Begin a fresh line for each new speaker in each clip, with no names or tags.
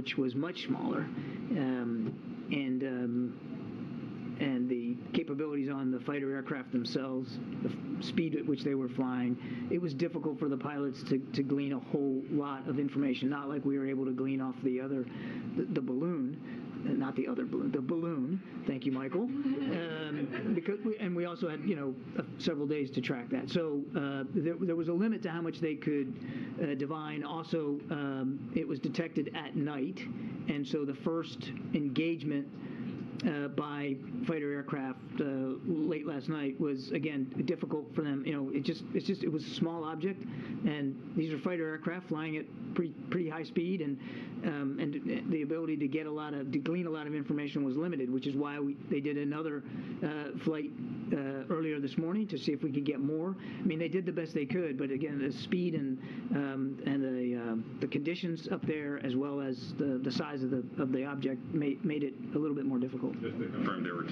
which was much smaller, and the capabilities on the fighter aircraft themselves, the speed at which they were flying, it was difficult for the pilots to glean a whole lot of information, not like we were able to glean off the balloon. Not the other balloon, the balloon. Thank you, Michael. And we also had, several days to track that. So there was a limit to how much they could divine. Also, it was detected at night, and so the first engagement by fighter aircraft late last night was, again, difficult for them. It was a small object, and these are fighter aircraft flying at pretty high speed, and the ability to glean a lot of information was limited, which is why they did another flight earlier this morning to see if we could get more. I mean, they did the best they could, but again, the speed and the conditions up there, as well as the size of the object, made it a little bit more difficult.
Just to confirm, there was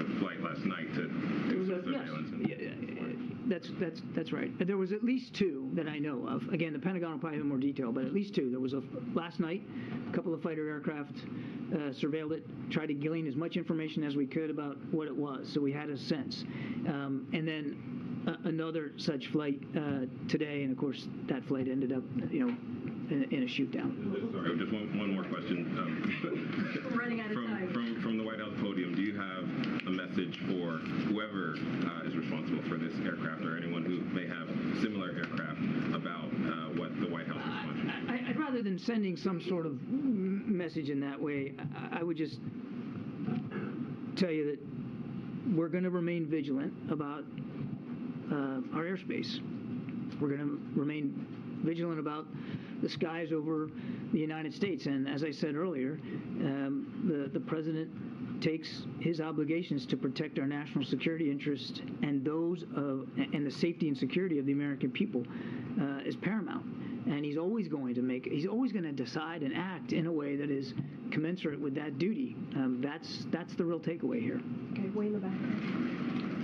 a flight last night to do surveillance.
Yes. That's right. There was at least two that I know of. Again, the Pentagon will probably have more detail, but at least two. There was last night, a couple of fighter aircraft surveilled it, tried to glean as much information as we could about what it was, so we had a sense. And then another such flight today, and of course that flight ended up, in a shoot down.
Sorry, just one more question.
We're running out of time.
From the White House podium, do you have a message for whoever is responsible for this aircraft, or anyone who may have similar aircraft, about what the White House response is?
I'd rather than sending some sort of message in that way, I would just tell you that we're going to remain vigilant about our airspace. We're going to remain vigilant about the skies over the United States. And as I said earlier, the President takes his obligations to protect our national security interests and those and the safety and security of the American people is paramount. And he's always going to decide and act in a way that is commensurate with that duty. That's the real takeaway here.
Okay, way in the back.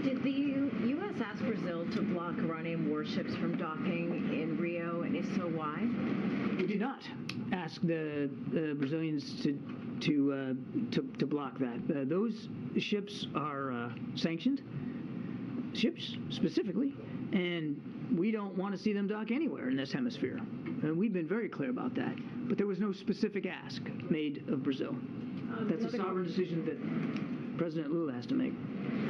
Did the U.S. ask Brazil to block Iranian warships from docking in Rio, and if so, why?
We did not ask the Brazilians to block that. Those ships are sanctioned ships specifically, and we don't want to see them dock anywhere in this hemisphere. And we've been very clear about that. But there was no specific ask made of Brazil. That's a sovereign decision that President Lula has to make.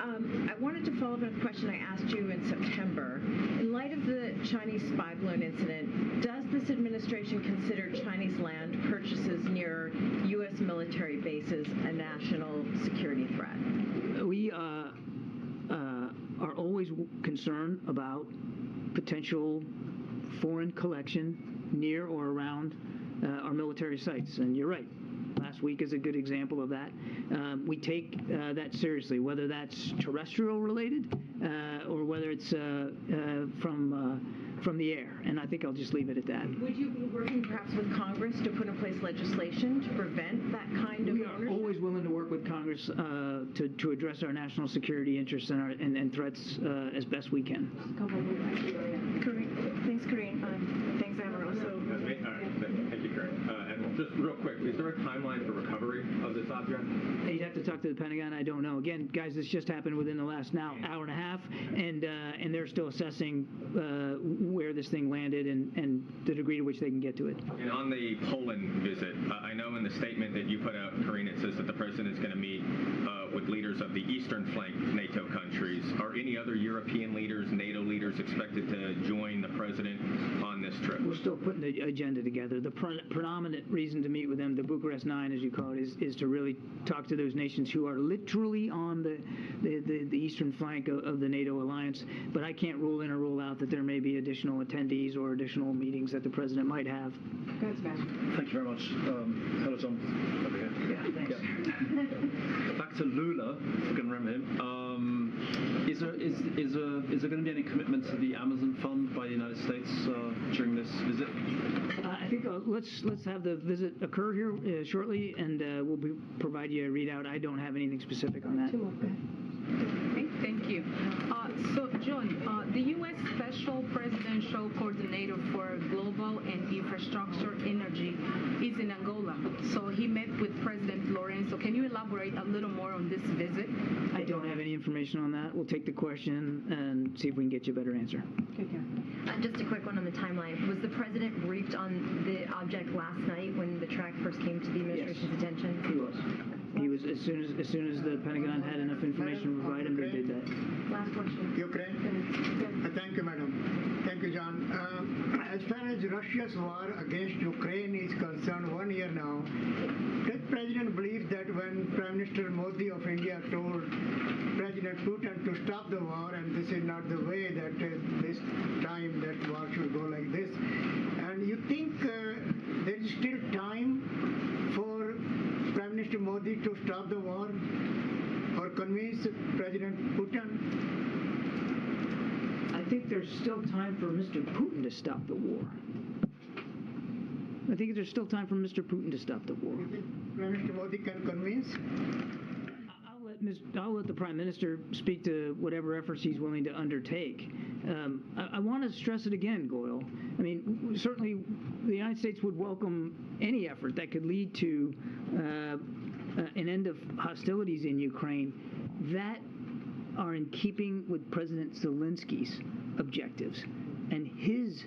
I wanted to follow up on a question I asked you in September. In light of the Chinese spy balloon incident, does this administration consider Chinese land purchases near U.S. military bases a national security threat?
We are always concerned about potential foreign collection near or around our military sites. And you're right. Last week is a good example of that. We take that seriously, whether that's terrestrial related or whether it's from the air. And I think I'll just leave it at that.
Would you be working perhaps with Congress to put in place legislation to prevent that kind of ownership?
We are always willing to work with Congress to address our national security interests and threats as best we can.
Thanks, Corinne. Thanks, Amarillo.
Thank you, Karen. And just real quick, is there a timeline for recovery of this object?
You'd have to talk to the Pentagon. I don't know. Again, guys, this just happened within the last hour and a half, and they're still assessing where this thing landed and the degree to which they can get to it.
And on the Poland visit, I know in the statement that you put out, Corinne, it says that the president is going to meet with leaders of the eastern flank NATO countries. Are any other European leaders, NATO leaders, expected to join the president on this trip?
We're still putting the agenda together. The predominant reason to meet with them, the Bucharest Nine, as you call it, is to really talk to those nations who are literally on the eastern flank of the NATO alliance. But I can't rule in or rule out that there may be additional attendees or additional meetings that the president might have.
Go ahead, Sebastian.
Thank you very much. Hello, John. Over here.
Yeah, thanks.
Yeah. Back to Lula, if we can remember him. Is there going to be any commitment to the Amazon Fund by the United States during this visit?
I think let's have the visit occur here shortly, and we'll provide you a readout. I don't have anything specific on that.
Two more. Go ahead. Thank you.
Thank you. So, John, the U.S. Special Presidential Coordinator for Global and Infrastructure Energy is in Angola. So he met with President Lorenzo. Can you elaborate a little more on this visit?
I don't have any information on that. We'll take the question and see if we can get you a better answer.
Just a quick one on the timeline. Was the president briefed on the object last night when the track first came to the administration's attention?
He was. He was as soon as the Pentagon had enough information to provide him, they did that.
Last question.
Ukraine? Thank you, madam. Thank you, John. As far as Russia's war against Ukraine is concerned, 1 year now, does President believe that when Prime Minister Modi of India told President Putin to stop the war, and this is not the way that this time that war should go like this, and you think there is still time for Prime Minister Modi to stop the war or convince President Putin?
I think there's still time for Mr. Putin to stop the war. I think there's still time for Mr. Putin to stop the war.
You think Prime Minister Modi can convince?
I'll let the Prime Minister speak to whatever efforts he's willing to undertake. I want to stress it again, Goyle. I mean, certainly the United States would welcome any effort that could lead to an end of hostilities in Ukraine that are in keeping with President Zelensky's objectives and his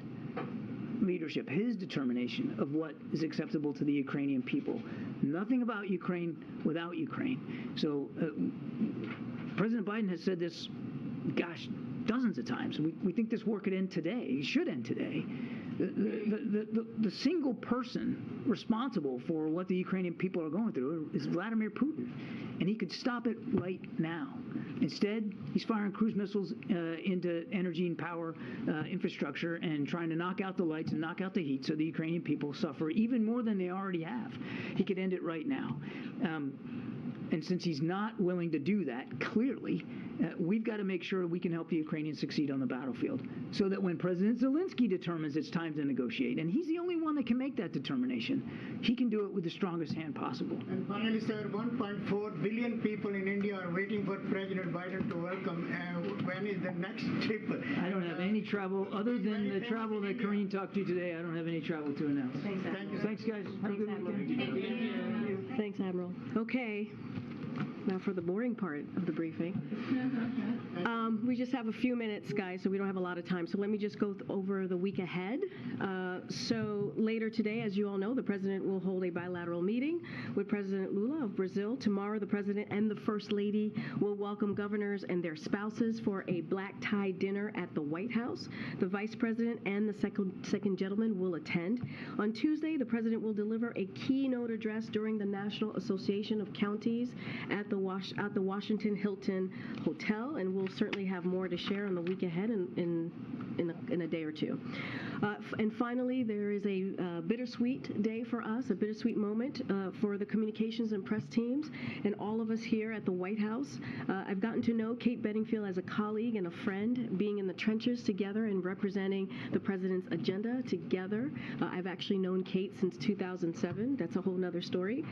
leadership, his determination of what is acceptable to the Ukrainian people. Nothing about Ukraine without Ukraine. So President Biden has said this, gosh, dozens of times. We think this war could end today. It should end today. The single person responsible for what the Ukrainian people are going through is Vladimir Putin, and he could stop it right now. Instead, he's firing cruise missiles into energy and power infrastructure and trying to knock out the lights and knock out the heat so the Ukrainian people suffer even more than they already have. He could end it right now. And since he's not willing to do that, clearly, we've got to make sure we can help the Ukrainians succeed on the battlefield so that when President Zelensky determines it's time to negotiate, and he's the only one that can make that determination, he can do it with the strongest hand possible.
And finally, sir, 1.4 billion people in India are waiting for President Biden to welcome. When is the next trip?
I don't have any travel other than the travel that Karine talked to today. I don't have any travel to announce. Thanks, guys. Have a good weekend.
Thanks, Admiral. Okay. Now for the boring part of the briefing. We just have a few minutes, guys, so we don't have a lot of time. So let me just go over the week ahead. So later today, as you all know, the President will hold a bilateral meeting with President Lula of Brazil. Tomorrow, the President and the First Lady will welcome governors and their spouses for a black tie dinner at the White House. The Vice President and the second gentleman will attend. On Tuesday, the President will deliver a keynote address during the National Association of Counties at the Washington Hilton Hotel, and we'll certainly have more to share on the week ahead in a day or two. And finally, there is a bittersweet day for us, a bittersweet moment for the communications and press teams and all of us here at the White House. I've gotten to know Kate Bedingfield as a colleague and a friend, being in the trenches together and representing the President's agenda together. I've actually known Kate since 2007. That's a whole nother story.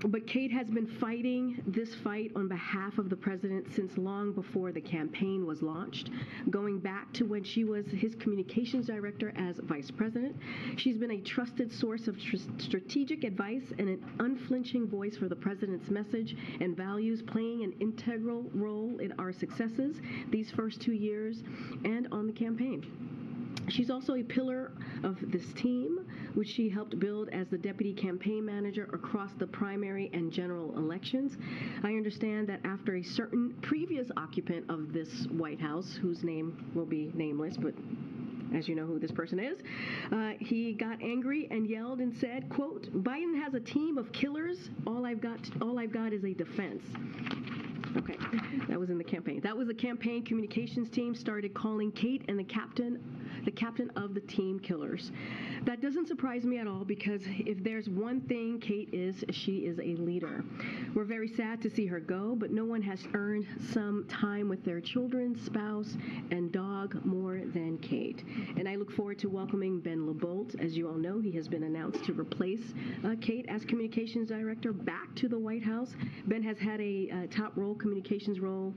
But Kate has been fighting this fight on behalf of the President since long before the campaign was launched, going back to when she was his communications director as Vice President. She's been a trusted source of strategic advice and an unflinching voice for the President's message and values, playing an integral role in our successes these first 2 years and on the campaign. She's also a pillar of this team, which she helped build as the deputy campaign manager across the primary and general elections. I understand that after a certain previous occupant of this White House, whose name will be nameless, but as you know who this person is, he got angry and yelled and said, quote, "Biden has a team of killers. All I've got is a defense." Okay, that was in the campaign. That was the campaign communications team started calling Kate and the captain of the team killers. That doesn't surprise me at all, because if there's one thing Kate is, she is a leader. We're very sad to see her go, but no one has earned some time with their children, spouse, and dog more than Kate. And I look forward to welcoming Ben LeBolt. As you all know, he has been announced to replace Kate as communications director back to the White House. Ben has had a top role communications role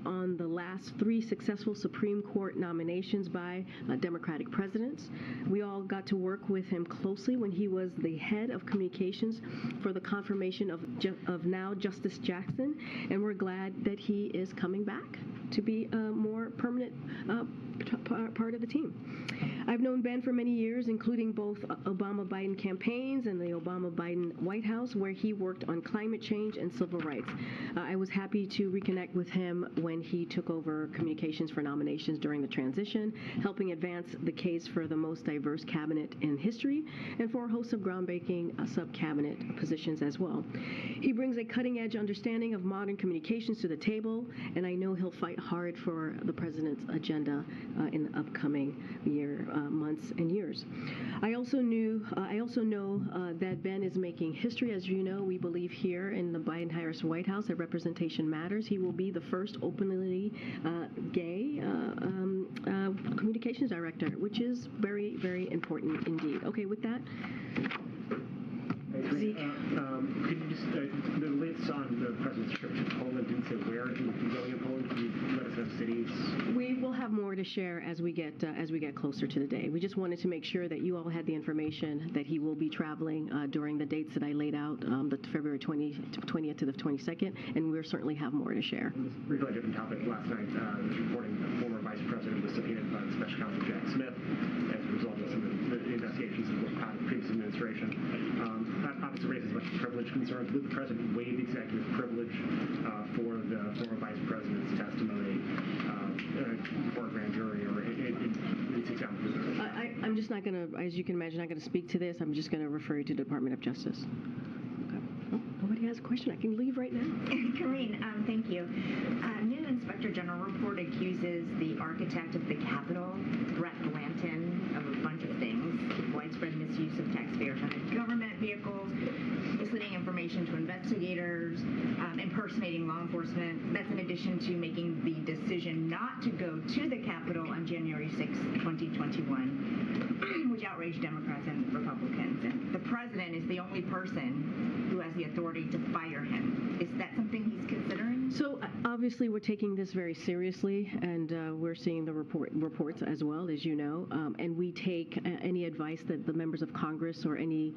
on the last 3 successful Supreme Court nominations by Democratic presidents. We all got to work with him closely when he was the head of communications for the confirmation of now Justice Jackson, and we're glad that he is coming back to be a more permanent part of the team. I've known Ben for many years, including both Obama-Biden campaigns and the Obama-Biden White House, where he worked on climate change and civil rights. I was happy to reconnect with him when he took over communications for nominations during the transition, helping advance the case for the most diverse cabinet in history and for a host of groundbreaking sub-cabinet positions as well. He brings a cutting-edge understanding of modern communications to the table, and I know he'll fight hard for the president's agenda in the upcoming months and years. I also know that Ben is making history. As you know, we believe here in the Biden-Harris White House that representation matters. He will be the first openly gay communications director, which is very, very important indeed. Okay, with that. Zeke.
Could you just, the latest on the president's trip to Poland didn't say where he would be going in Poland. Could you let us know cities?
We will have more to share as we get closer to the day. We just wanted to make sure that you all had the information that he will be traveling during the dates that I laid out, the February 20th to the 22nd, and we'll certainly have more to share.
Briefly, a different topic. Last night, was reporting the former vice president was subpoenaed by the special counsel Jack Smith as a result of some of the investigations of the previous administration. That obviously raises much privilege concerns. Would the president waive executive privilege for the former vice president's testimony before a grand jury or in 6 hours?
I'm just not going to, as you can imagine, not going to speak to this. I'm just going to refer you to the Department of Justice. Okay. Oh, nobody has a question. I can leave right now.
Karine, thank you. New Inspector General report accuses the architect of the Capitol, Brett Blanton, of a bunch of things: widespread misuse of taxpayer-funded government vehicles, misleading information to investigators, impersonating law enforcement. That's in addition to making the decision not to go to the Capitol on January 6, 2021, which outraged Democrats and Republicans. And the president is the only person who has the authority to fire him. Is that something he's considering?
So obviously we're taking this very seriously, and we're seeing the reports as well, as you know, and we take any advice that the members of Congress or any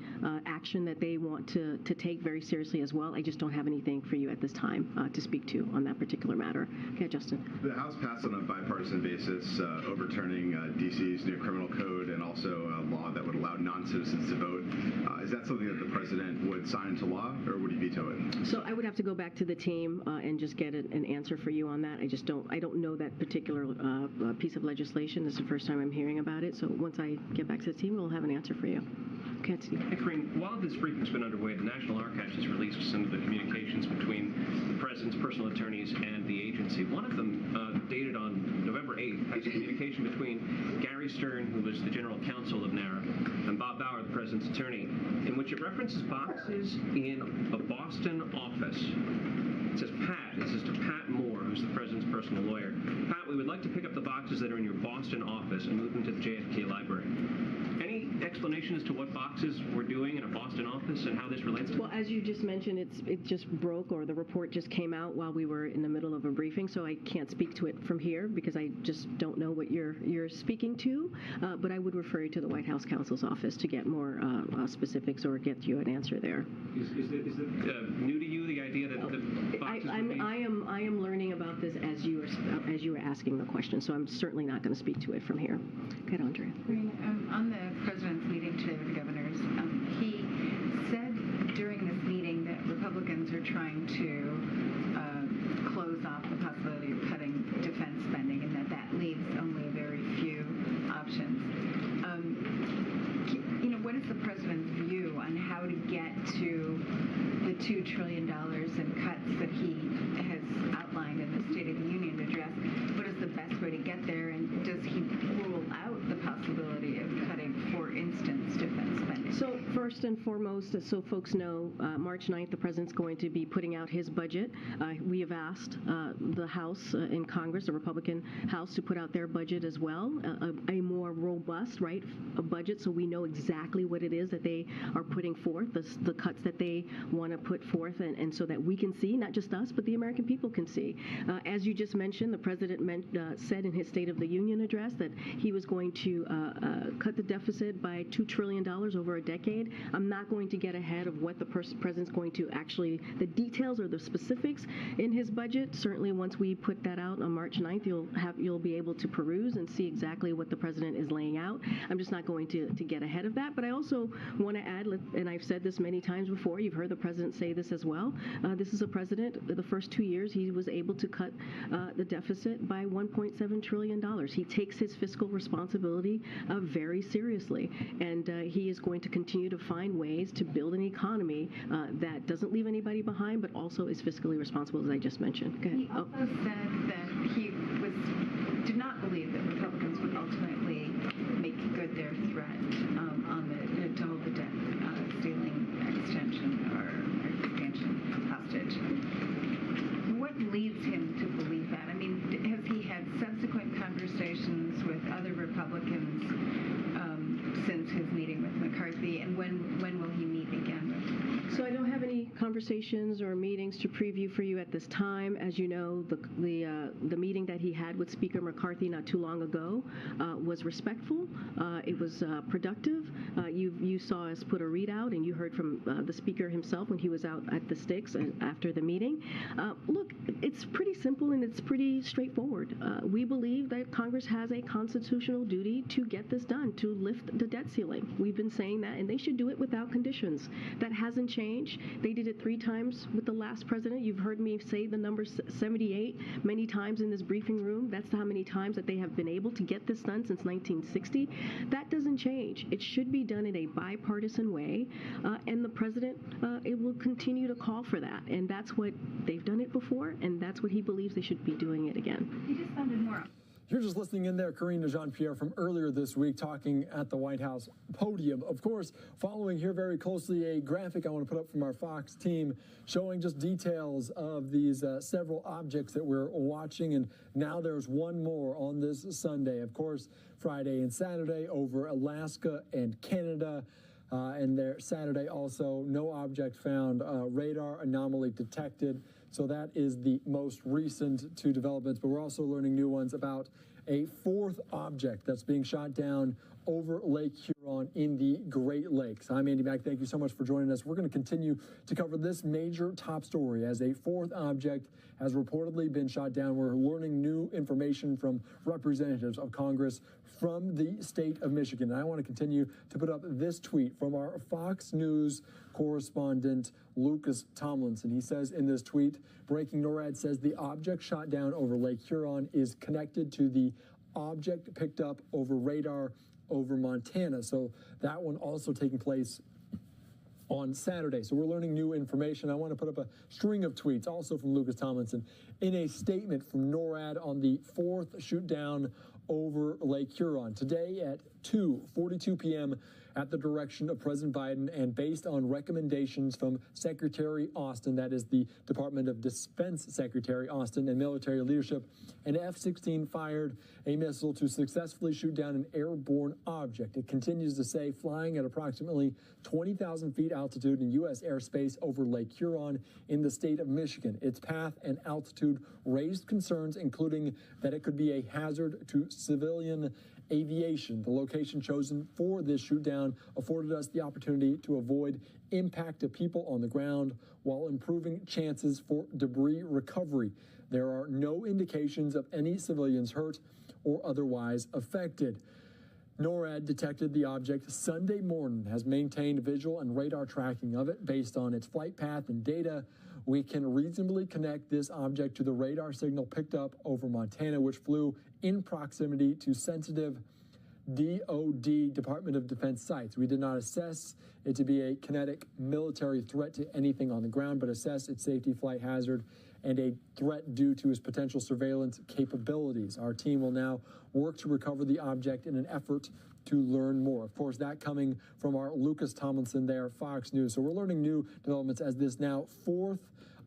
action that they want to take very seriously as well. I just don't have anything for you at this time to speak to on that particular matter. Okay, Justin.
The House passed on a bipartisan basis overturning D.C.'s new criminal code and also a law that would allow non-citizens to vote. Is that something that the president would sign into law, or would he veto it?
So I would have to go back to the team and just get an answer for you on that. I don't know that particular piece of legislation. This is the first time I'm hearing about it. So once I get back to the team, we'll have an answer for you. Okay, Steve.
Hey, Karine, while this briefing's been underway, the National Archives has released some of the communications between the president's personal attorneys and the agency. One of them, dated on November 8th, has a communication between Gary Stern, who was the general counsel of NARA, and Bob Bauer, the president's attorney, in which it references boxes in a Boston office. It says, Pat, this is to Pat Moore, who's the president's personal lawyer. Pat, we would like to pick up the boxes that are in your Boston office and move them to the JFK library. Any explanation as to what boxes we're doing in a Boston office and how this relates to?
Well, as you just mentioned, it just broke, or the report just came out while we were in the middle of a briefing, so I can't speak to it from here because I just don't know what you're speaking to. But I would refer you to the White House counsel's office to get more specifics or get you an answer there.
Is it new to you, the idea that the boxes
I am learning about this as you were asking the question, so I'm certainly not going to speak to it from here. Go ahead, Andrea.
On the president's meeting today with the governors, he said during this meeting that Republicans are trying to close off the possibility of cutting defense spending, and that leaves only a very few options. What is the president's view on how to get to the $2 trillion in cuts that he has outlined in the State of the Union address? What is the best way to get there, and does he rule out the possibility of cutting, for instance, defense spending?
So first, first and foremost, so folks know, March 9th, the president's going to be putting out his budget. We have asked the House in Congress, the Republican House, to put out their budget as well, a more robust, right, a budget, so we know exactly what it is that they are putting forth, the cuts that they want to put forth, and so that we can see, not just us, but the American people can see. As you just mentioned, the president said in his State of the Union address that he was going to cut the deficit by $2 trillion over a decade. I'm not going to get ahead of what the president's going to actually, the details or the specifics in his budget. Certainly once we put that out on March 9th, you'll be able to peruse and see exactly what the president is laying out. I'm just not going to get ahead of that. But I also want to add, and I've said this many times before, you've heard the president say this as well, this is a president, the first 2 years, he was able to cut the deficit by $1.7 trillion. He takes his fiscal responsibility very seriously, and he is going to continue to find ways to build an economy that doesn't leave anybody behind, but also is fiscally responsible, as I just mentioned. Go ahead.
He also said that he did not believe that Republicans would ultimately make good their threat on to hold the debt ceiling extension or expansion hostage. What leads him to believe that? I mean, has he had subsequent conversations with other Republicans since his meeting with McCarthy, and when will he meet again with?
So I don't have any conversations or meetings to preview for you at this time. As you know, the meeting that he had with Speaker McCarthy not too long ago was respectful. It was productive. You saw us put a readout, and you heard from the Speaker himself when he was out at the sticks after the meeting. Look, it's pretty simple and it's pretty straightforward. We believe that Congress has a constitutional duty to get this done, to lift the debt ceiling. We've been saying that, and they should do it without conditions. That hasn't changed. They did it 3 times with the last president. You've heard me say the number 78 many times in this briefing room. That's how many times that they have been able to get this done since 1960. That doesn't change. It should be done in a bipartisan way, and the president, it will continue to call for that. And that's what they've done it before, and that's what he believes they should be doing it again.
He just sounded more.
You're just listening in there, Karine Jean-Pierre from earlier this week talking at the White House podium. Of course, following here very closely a graphic I want to put up from our Fox team showing just details of these several objects that we're watching. And now there's one more on this Sunday. Of course, Friday and Saturday over Alaska and Canada. And there Saturday also, no object found, radar anomaly detected. So that is the most recent 2 developments, but we're also learning new ones about a 4th object that's being shot down over Lake Huron in the Great Lakes. I'm Andy Mack. Thank you so much for joining us. We're going to continue to cover this major top story as a 4th object has reportedly been shot down. We're learning new information from representatives of Congress from the state of Michigan. And I want to continue to put up this tweet from our Fox News correspondent, Lucas Tomlinson. He says in this tweet, breaking NORAD says the object shot down over Lake Huron is connected to the object picked up over radar over Montana. So that one also taking place on Saturday. So we're learning new information. I want to put up a string of tweets also from Lucas Tomlinson in a statement from NORAD on the 4th shoot down over Lake Huron. Today at 2:42 p.m. at the direction of President Biden and based on recommendations from Secretary Austin, that is the Department of Defense Secretary Austin, and military leadership, an F-16 fired a missile to successfully shoot down an airborne object. It continues to say flying at approximately 20,000 feet altitude in U.S. airspace over Lake Huron in the state of Michigan. Its path and altitude raised concerns, including that it could be a hazard to civilian aviation. The location chosen for this shoot down afforded us the opportunity to avoid impact to people on the ground while improving chances for debris recovery. There are no indications of any civilians hurt or otherwise affected. NORAD detected the object Sunday morning, has maintained visual and radar tracking of it based on its flight path and data. We can reasonably connect this object to the radar signal picked up over Montana, which flew in proximity to sensitive DoD, Department of Defense sites. We did not assess it to be a kinetic military threat to anything on the ground, but assess its safety, flight hazard, and a threat due to its potential surveillance capabilities. Our team will now work to recover the object in an effort to learn more. Of course, that coming from our Lucas Tomlinson there, Fox News. So we're learning new developments as this now fourth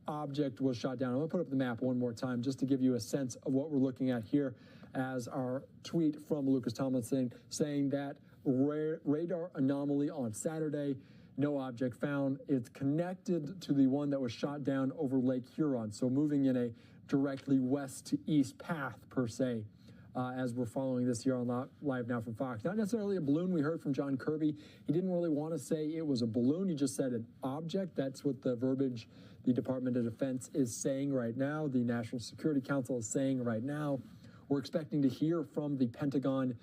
object was shot down. I'm going to put up the map one more time just to give you a sense of what we're looking at here, as our tweet from Lucas Tomlinson saying that radar anomaly on Saturday, no object found. It's connected to the one that was shot down over Lake Huron, so moving in a directly west to east path per se. As we're following this here on Live Now from Fox. Not necessarily a balloon. We heard from John Kirby. He didn't really want to say it was a balloon. He just said an object. That's what the verbiage the Department of Defense is saying right now. The National Security Council is saying right now. We're expecting to hear from the Pentagon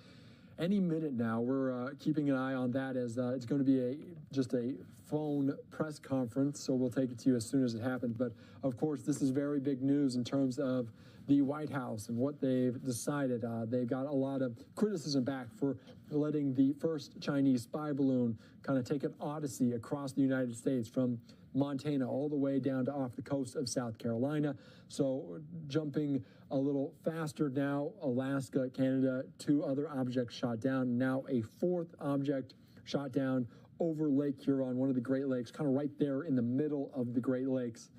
any minute now. We're keeping an eye on that, as it's going to be just a phone press conference, so we'll take it to you as soon as it happens. But of course, this is very big news in terms of the White House and what they've decided. They've got a lot of criticism back for letting the first Chinese spy balloon kind of take an odyssey across the United States from Montana all the way down to off the coast of South Carolina. So jumping a little faster now, Alaska, Canada, 2 other objects shot down. Now a 4th object shot down over Lake Huron, one of the Great Lakes, kind of right there in the middle of the Great Lakes,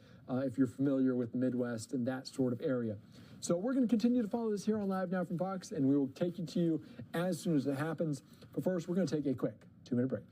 if you're familiar with the Midwest and that sort of area. So we're going to continue to follow this here on Live Now from Fox, and we will take it to you as soon as it happens. But first, we're going to take a quick 2-minute break.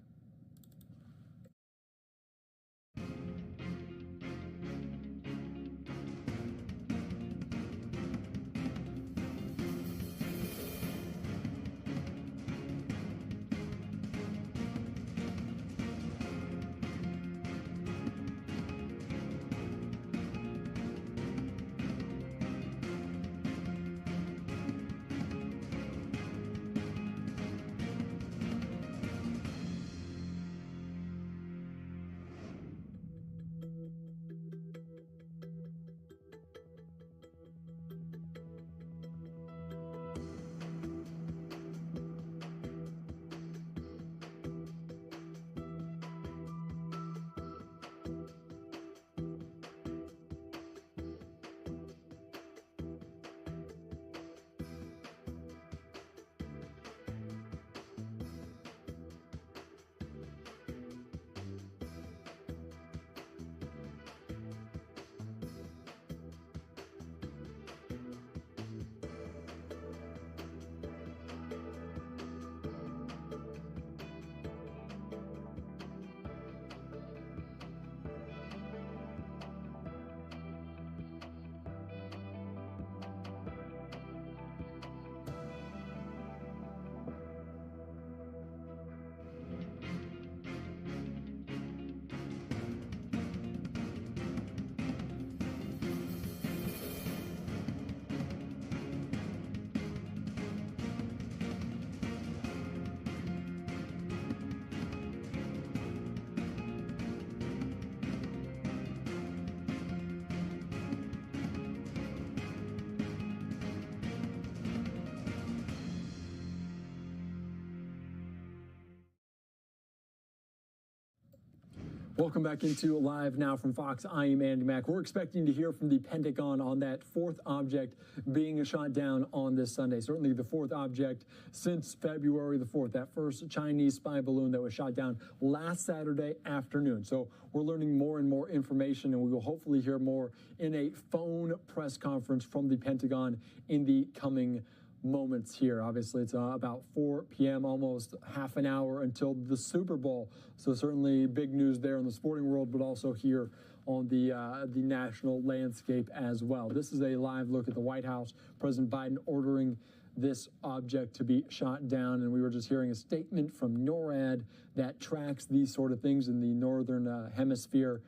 Welcome back into Live Now from Fox. I am Andy Mack. We're expecting to hear from the Pentagon on that 4th object being shot down on this Sunday. Certainly the 4th object since February the 4th, that first Chinese spy balloon that was shot down last Saturday afternoon. So we're learning more and more information, and we will hopefully hear more in a phone press conference from the Pentagon in the coming moments here. Obviously, it's about 4 p.m., almost half an hour until the Super Bowl. So certainly big news there in the sporting world, but also here on the national landscape as well. This is a live look at the White House. President Biden ordering this object to be shot down, and we were just hearing a statement from NORAD that tracks these sort of things in the northern hemisphere.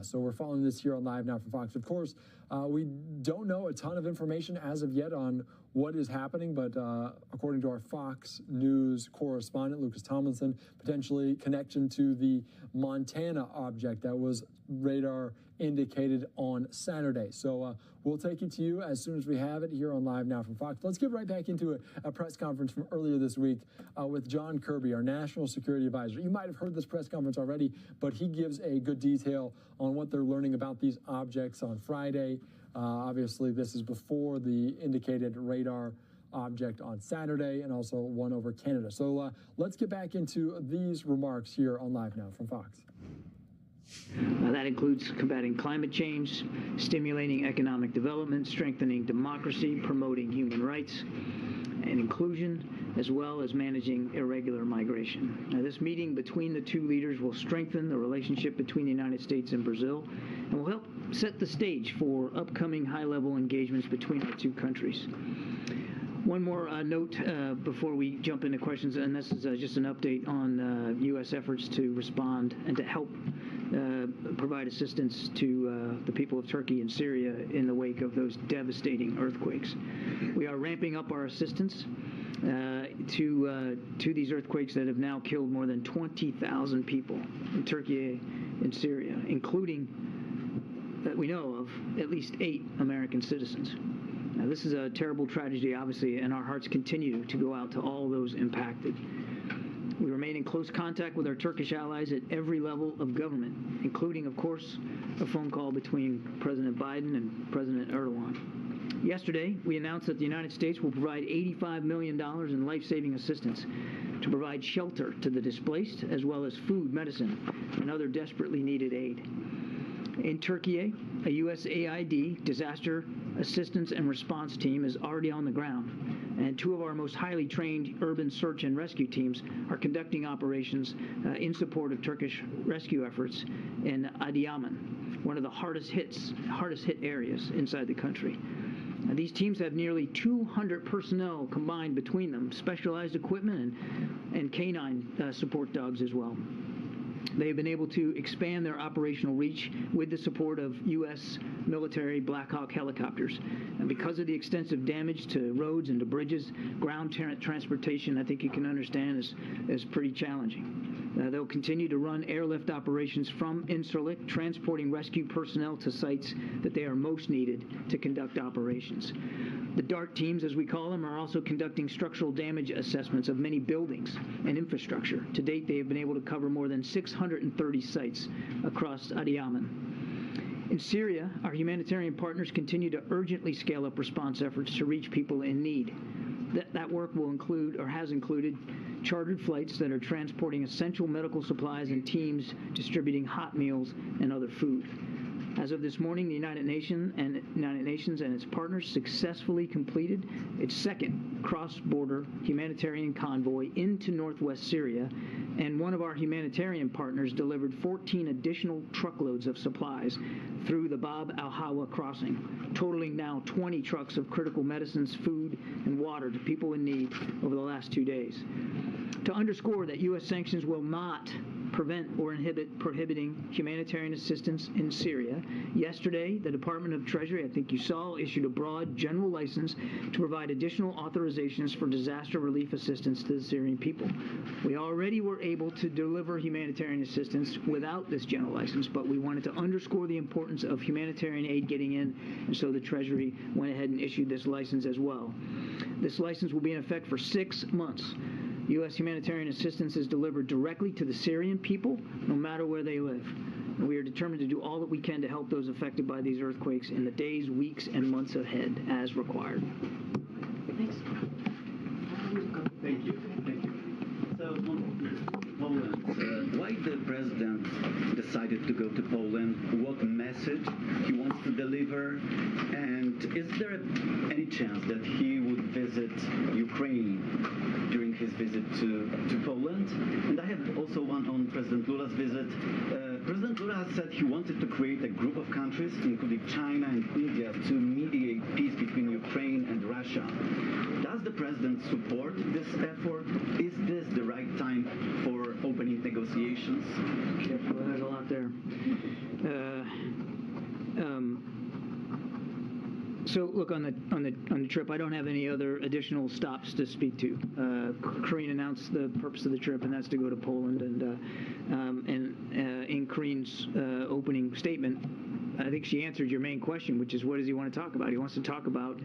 So we're following this here on Live Now from Fox. Of course, we don't know a ton of information as of yet on what is happening, but according to our Fox News correspondent, Lucas Tomlinson, potentially connection to the Montana object that was radar indicated on Saturday. So we'll take it to you as soon as we have it here on Live Now from Fox. Let's get right back into a press conference from earlier this week with John Kirby, our National Security Advisor. You might have heard this press conference already, but he gives a good detail on what they're learning about these objects on Friday. Obviously, this is before the indicated radar object on Saturday, and also one over Canada. So let's get back into these remarks here on Live Now from Fox.
That includes combating climate change, stimulating economic development, strengthening democracy, promoting human rights and inclusion, as well as managing irregular migration. Now, this meeting between the two leaders will strengthen the relationship between the United States and Brazil and will help set the stage for upcoming high-level engagements between our two countries. One more note before we jump into questions, and this is just an update on U.S. efforts to respond and to help provide assistance to the people of Turkey and Syria in the wake of those devastating earthquakes. We are ramping up our assistance to these earthquakes that have now killed more than 20,000 people in Turkey and Syria, including, that we know of, at least 8 American citizens. Now, this is a terrible tragedy, obviously, and our hearts continue to go out to all those impacted. We remain in close contact with our Turkish allies at every level of government, including, of course, a phone call between President Biden and President Erdogan. Yesterday, we announced that the United States will provide $85 million in life-saving assistance to provide shelter to the displaced, as well as food, medicine, and other desperately needed aid. In Turkey, a USAID disaster assistance and response team is already on the ground, and 2 of our most highly trained urban search and rescue teams are conducting operations in support of Turkish rescue efforts in Adıyaman, one of the hardest hit areas inside the country. These teams have nearly 200 personnel combined between them, specialized equipment and canine support dogs as well. They have been able to expand their operational reach with the support of U.S. military Black Hawk helicopters. And because of the extensive damage to roads and to bridges, ground transportation, I think you can understand, is pretty challenging. They'll continue to run airlift operations from Incirlik, transporting rescue personnel to sites that they are most needed to conduct operations. The DART teams, as we call them, are also conducting structural damage assessments of many buildings and infrastructure. To date, they have been able to cover more than 630 sites across Adıyaman. In Syria, our humanitarian partners continue to urgently scale up response efforts to reach people in need. That work will include, or has included, chartered flights that are transporting essential medical supplies and teams distributing hot meals and other food. As of this morning, the United Nations and its partners successfully completed its second cross-border humanitarian convoy into northwest Syria, and one of our humanitarian partners delivered 14 additional truckloads of supplies through the Bab al-Hawa crossing, totaling now 20 trucks of critical medicines, food, and water to people in need over the last 2 days. To underscore that U.S. sanctions will not prevent or prohibiting humanitarian assistance in Syria, yesterday the Department of Treasury, I think you saw, issued a broad general license to provide additional authorizations for disaster relief assistance to the Syrian people. We already were able to deliver humanitarian assistance without this general license, but we wanted to underscore the importance of humanitarian aid getting in, and so the Treasury went ahead and issued this license as well. This license will be in effect for 6 months. U.S. humanitarian assistance is delivered directly to the Syrian people, no matter where they live. And we are determined to do all that we can to help those affected by these earthquakes in the days, weeks, and months ahead, as required.
Thanks. Thank you. Thank you. So, Poland, why the president decided to go to Poland? What message he wants to deliver? And is there any chance that he would visit Ukraine during his visit to Poland? And I have also one on President Lula's visit. President Lula has said he wanted to create a group of countries, including China and India, to mediate peace between Ukraine and Russia. Does the president support this effort? Is this the right time for opening negotiations?
Well, there's a lot there. So look, on the trip, I don't have any other additional stops to speak to. Karine announced the purpose of the trip, and that's to go to Poland. And in Karine's opening statement, I think she answered your main question, which is what does he want to talk about? He wants to talk about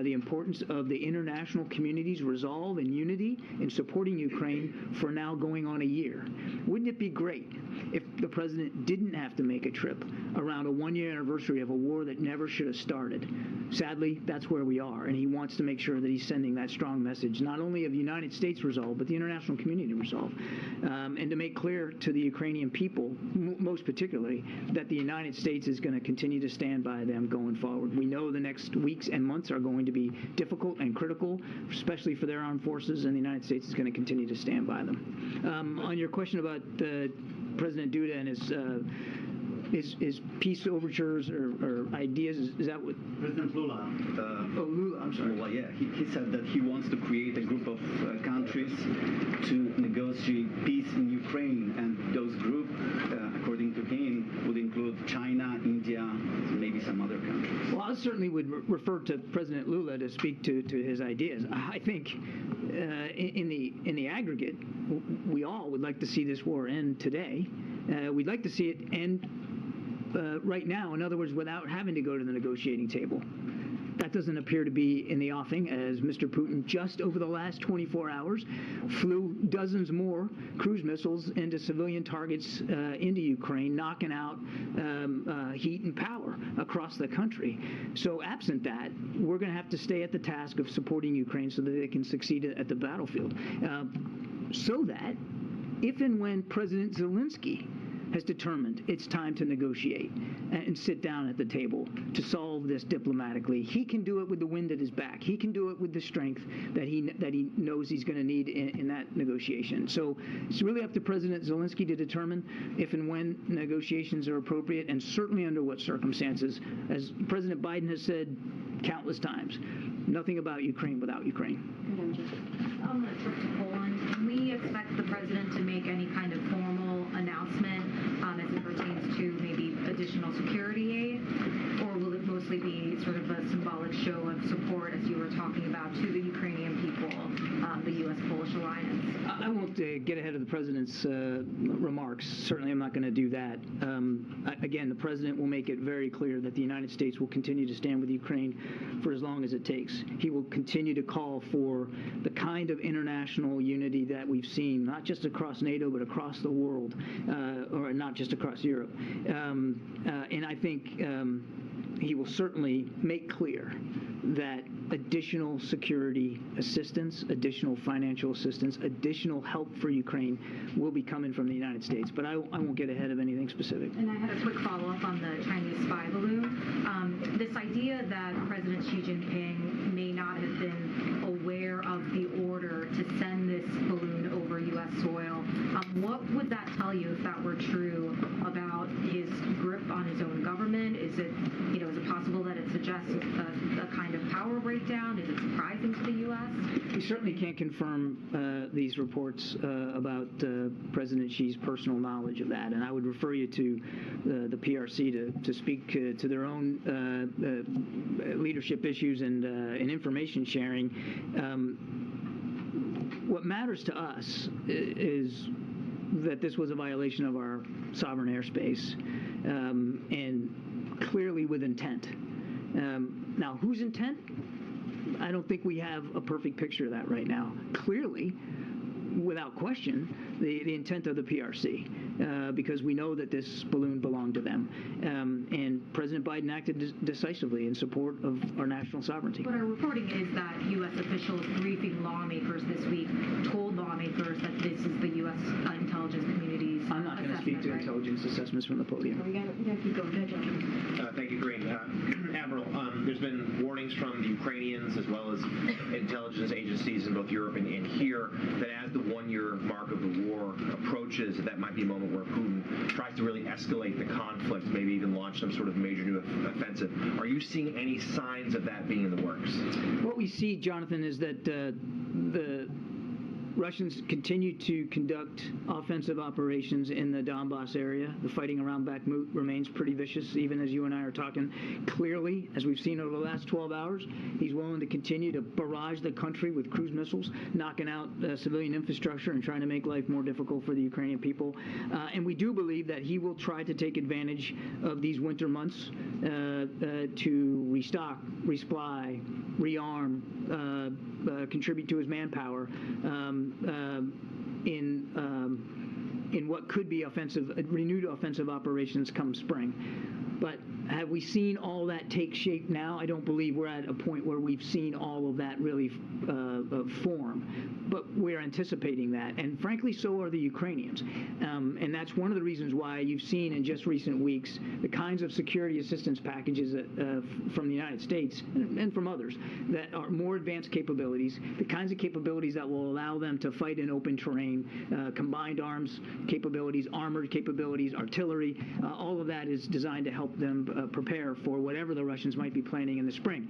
the importance of the international community's resolve and unity in supporting Ukraine for now going on a year. Wouldn't it be great if the president didn't have to make a trip around a one-year anniversary of a war that never should have started? Sadly, that's where we are, and he wants to make sure that he's sending that strong message, not only of the United States resolve, but the international community resolve, and to make clear to the Ukrainian people, most particularly, that the United States is going to continue to stand by them going forward. We know the next weeks and months are going to be difficult and critical, especially for their armed forces, and the United States is going to continue to stand by them. On your question about President Duda and his peace overtures or ideas, is that what?
President Lula.
Lula, I'm sorry.
Lula, yeah. He said that he wants to create a group of countries to negotiate peace in Ukraine, and those groups, according to him, would include China, India, maybe some other countries.
Well, I certainly would refer to President Lula to speak to his ideas. I think in the aggregate, we all would like to see this war end today. We'd like to see it end right now, in other words, without having to go to the negotiating table. That doesn't appear to be in the offing, as Mr. Putin just over the last 24 hours flew dozens more cruise missiles into civilian targets into Ukraine, knocking out heat and power across the country. So absent that, we're going to have to stay at the task of supporting Ukraine so that they can succeed at the battlefield. So that if and when President Zelensky has determined it's time to negotiate and sit down at the table to solve this diplomatically, he can do it with the wind at his back. He can do it with the strength that he knows he's going to need in that negotiation. So it's really up to President Zelensky to determine if and when negotiations are appropriate, and certainly under what circumstances. As President Biden has said countless times, nothing about Ukraine without Ukraine.
On the trip to Poland, can we expect the president to make any kind of formal announcement as it pertains to maybe additional security aid, or will it mostly be sort of a symbolic show of support, as you were talking about, to the Ukrainian people, the U.S.-Polish alliance?
I won't get ahead of the president's remarks. Certainly I'm not going to do that. Again, the president will make it very clear that the United States will continue to stand with Ukraine for as long as it takes. He will continue to call for the kind of international unity that we've seen, not just across NATO, but across the world, or not just across Europe. And I think he will certainly make clear that additional security assistance, additional financial assistance, additional help for Ukraine will be coming from the United States. But I won't get ahead of anything specific.
And I had a quick follow-up on the Chinese spy balloon. This idea that President Xi Jinping may not have been aware of the order to send this balloon over U.S. soil, what would that tell you if that were true about his grip on his own government? Is it possible that it suggests a kind of power breakdown? Is it surprising to the U.S.?
We certainly can't confirm these reports about President Xi's personal knowledge of that, and I would refer you to the PRC to speak to their own leadership issues and information sharing. What matters to us is that this was a violation of our sovereign airspace, and clearly with intent. Now, whose intent? I don't think we have a perfect picture of that right now. Clearly, without question, the intent of the PRC, because we know that this balloon belonged to them. And President Biden acted decisively in support of our national sovereignty.
But our reporting is that U.S. officials briefing lawmakers this week told lawmakers that this is the U.S. intelligence community's
I'm not going to speak to intelligence assessments from the podium.
We got to keep going.
Thank you, Green. Admiral, there's been warnings from the Ukrainians as well as intelligence agencies in both Europe and here that as the one-year mark of the war approaches, that might be a moment where Putin tries to really escalate the conflict, maybe even launch some sort of major new offensive. Are you seeing any signs of that being in the works?
What we see, Jonathan, is that the Russians continue to conduct offensive operations in the Donbass area. The fighting around Bakhmut remains pretty vicious, even as you and I are talking. Clearly, as we've seen over the last 12 hours, he's willing to continue to barrage the country with cruise missiles, knocking out civilian infrastructure and trying to make life more difficult for the Ukrainian people. And we do believe that he will try to take advantage of these winter months to restock, resupply, rearm, contribute to his manpower in what could be renewed offensive operations come spring. But have we seen all that take shape now? I don't believe we're at a point where we've seen all of that really form. But we're anticipating that. And frankly, so are the Ukrainians. And that's one of the reasons why you've seen in just recent weeks the kinds of security assistance packages from the United States and from others that are more advanced capabilities, the kinds of capabilities that will allow them to fight in open terrain, combined arms capabilities, armored capabilities, artillery. All of that is designed to help them prepare for whatever the Russians might be planning in the spring.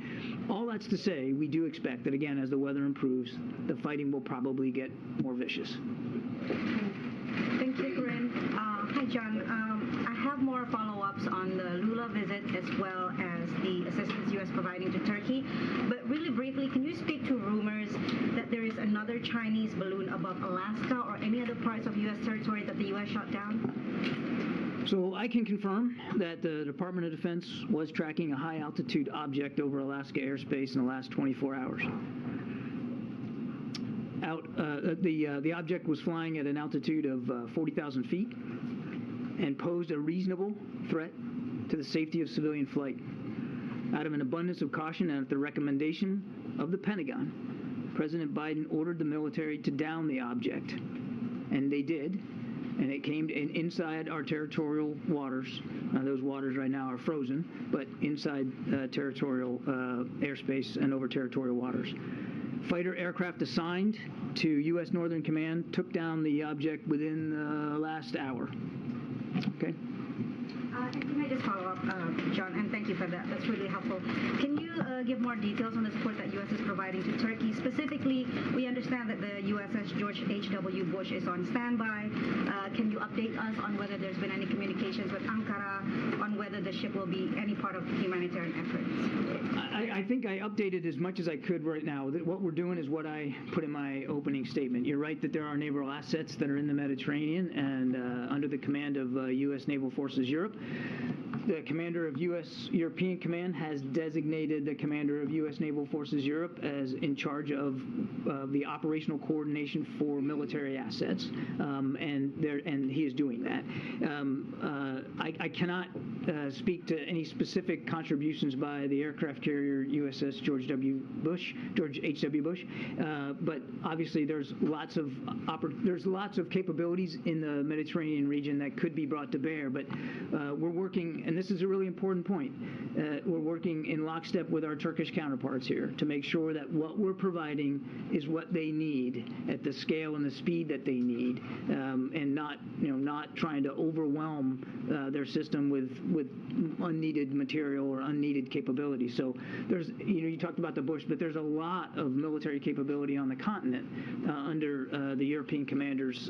All that's to say, we do expect that, again, as the weather improves, the fighting will probably get more vicious.
Thank you, Corinne. Hi, John. I have more follow-ups on the Lula visit as well as the assistance U.S. providing to Turkey. But really briefly, can you speak to rumors that there is another Chinese balloon above Alaska or any other parts of U.S. territory that the U.S. shot down?
So I can confirm that the Department of Defense was tracking a high-altitude object over Alaska airspace in the last 24 hours. The object was flying at an altitude of 40,000 feet and posed a reasonable threat to the safety of civilian flight. Out of an abundance of caution and at the recommendation of the Pentagon, President Biden ordered the military to down the object, and they did. And it came inside our territorial waters. Those waters right now are frozen, but inside territorial airspace and over territorial waters. Fighter aircraft assigned to U.S. Northern Command took down the object within the last hour. Okay?
Can I just follow up, John, and thank you for that. That's really helpful. Can you give more details on the support that U.S. is providing to Turkey? Specifically, we understand that the USS George H.W. Bush is on standby. Can you update us on whether there's been any communications with Ankara, on whether the ship will be any part of humanitarian efforts?
I think I updated as much as I could right now. What we're doing is what I put in my opening statement. You're right that there are naval assets that are in the Mediterranean and under the command of U.S. Naval Forces Europe. The commander of U.S. European Command has designated the commander of U.S. Naval Forces Europe as in charge of the operational coordination for military assets, and he is doing that. I cannot speak to any specific contributions by the aircraft carrier USS George H.W. Bush, but obviously there's lots of capabilities in the Mediterranean region that could be brought to bear. But we're working, and this is a really important point, we're working in lockstep with our Turkish counterparts here to make sure that what we're providing is what they need at the scale and the speed that they need, and not trying to overwhelm their system with unneeded material or unneeded capability. So there's, you talked about the Bush, but there's a lot of military capability on the continent under the European commander's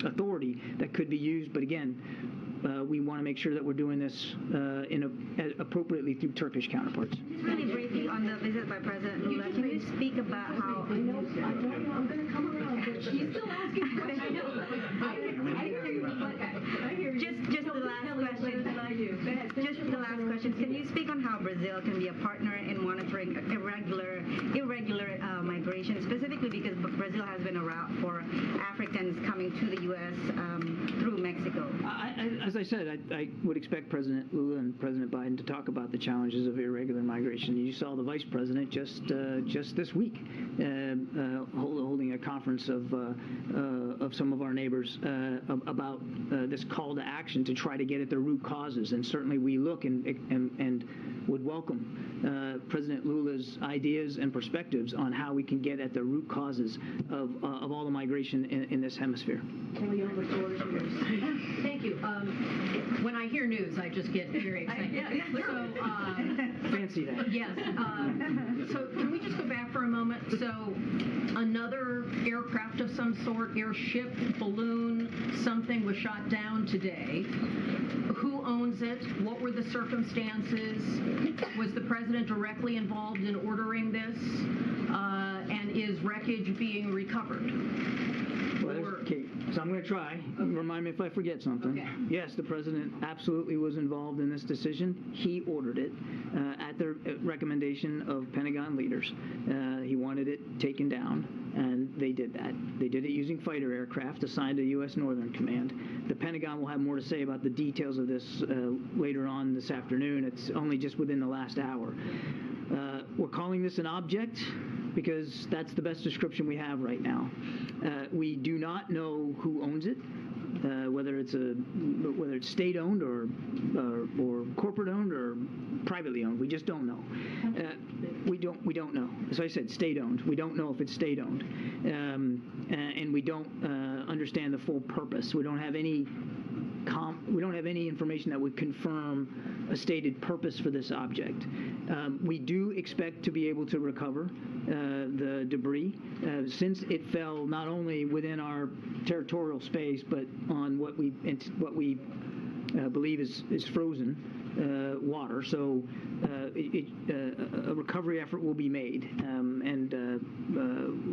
authority that could be used. But again, we want to make sure that we're doing this appropriately through Turkish counterparts.
Just really briefly on the visit by President Lula, can you speak about how... I'm going to come around. She's still asking questions. I know. I hear you. Just the last question. Just the last question. Can you speak on how Brazil can be a partner in monitoring irregular migration, specifically because Brazil has been a route for Africans coming to the U.S. Through Mexico?
As I said, I would expect President Lula and President Biden to talk about the challenges of irregular migration. You saw the Vice President just this week holding a conference of some of our neighbors about this call to action to try to get at the root causes. And certainly we look and would welcome President Lula's ideas and perspectives on how we can get at the root causes of all the migration in this hemisphere.
Thank you. When I hear news, I just get very excited. So,
fancy that.
Yes. So can we just go back for a moment? So another aircraft of some sort, airship, balloon, something was shot down today. Who owns it? What were the circumstances? Was the president directly involved in ordering this? And is wreckage being recovered?
Okay, so I'm going to try. Remind me if I forget something.
Okay.
Yes, the president absolutely was involved in this decision. He ordered it at the recommendation of Pentagon leaders. He wanted it taken down, and they did that. They did it using fighter aircraft assigned to U.S. Northern Command. The Pentagon will have more to say about the details of this later on this afternoon. It's only just within the last hour. We're calling this an object because that's the best description we have right now. We do not know who owns it, whether it's state-owned or corporate-owned or privately owned. We just don't know. We don't know. As I said, state-owned. We don't know if it's state-owned, and we don't understand the full purpose. We don't have any information that would confirm a stated purpose for this object. We do expect to be able to recover the debris since it fell not only within our territorial space but on what we believe is frozen water. So a recovery effort will be made, and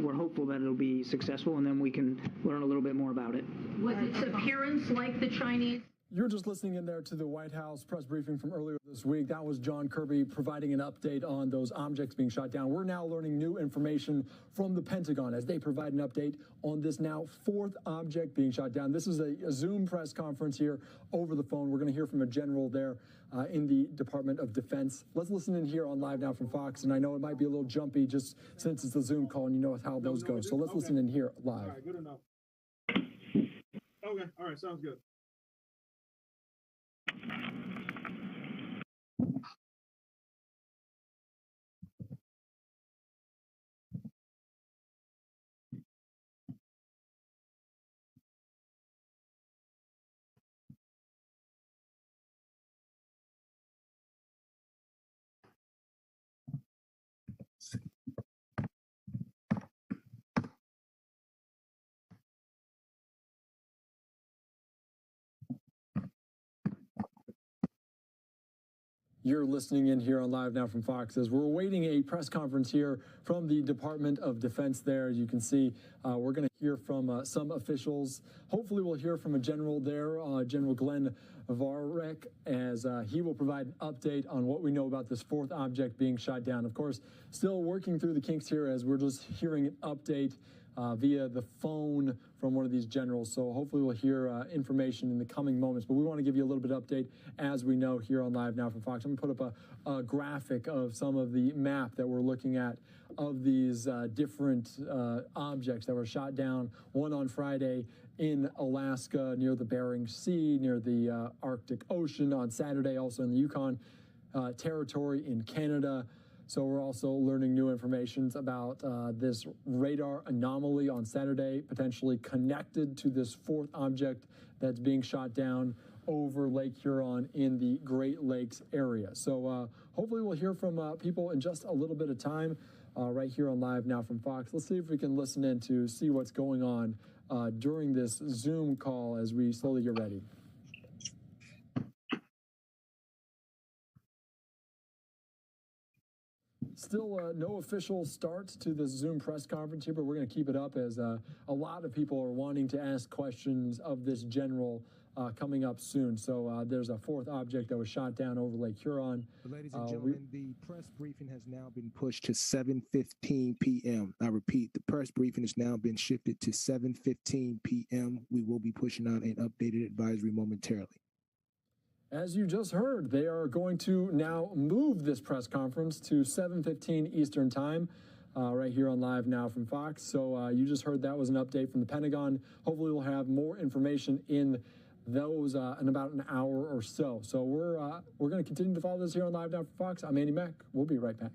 we're hopeful that it'll be successful, and then we can learn a little bit more about it.
Was its appearance like the Chinese?
You're just listening in there to the White House press briefing from earlier this week. That was John Kirby providing an update on those objects being shot down. We're now learning new information from the Pentagon as they provide an update on this now fourth object being shot down. This is a Zoom press conference here over the phone. We're going to hear from a general there in the Department of Defense. Let's listen in here on Live Now from Fox. And I know it might be a little jumpy just since it's a Zoom call and you know how those go. So let's listen in here live.
All right, good enough. Okay, all right, sounds good.
You're listening in here on Live Now from Fox as we're awaiting a press conference here from the Department of Defense there. As you can see, we're going to hear from some officials. Hopefully we'll hear from a general there, General Glenn Varek, as he will provide an update on what we know about this fourth object being shot down. Of course, still working through the kinks here as we're just hearing an update via the phone from one of these generals. So hopefully we'll hear information in the coming moments. But we want to give you a little bit of update as we know here on Live Now from Fox. I'm going to put up a graphic of some of the map that we're looking at of these different objects that were shot down. One on Friday in Alaska near the Bering Sea, near the Arctic Ocean. On Saturday also in the Yukon Territory in Canada. So we're also learning new information about this radar anomaly on Saturday, potentially connected to this fourth object that's being shot down over Lake Huron in the Great Lakes area. So hopefully we'll hear from people in just a little bit of time right here on Live Now from Fox. Let's see if we can listen in to see what's going on during this Zoom call as we slowly get ready. Still no official start to this Zoom press conference here, but we're going to keep it up as a lot of people are wanting to ask questions of this general coming up soon. So there's a fourth object that was shot down over Lake Huron.
Ladies and gentlemen, the press briefing has now been pushed to 7:15 p.m. I repeat, the press briefing has now been shifted to 7:15 p.m. We will be pushing out an updated advisory momentarily.
As you just heard, they are going to now move this press conference to 7:15 Eastern Time, right here on Live Now from Fox. So you just heard that was an update from the Pentagon. Hopefully we'll have more information in those in about an hour or so. So we're going to continue to follow this here on Live Now from Fox. I'm Andy Mack. We'll be right back.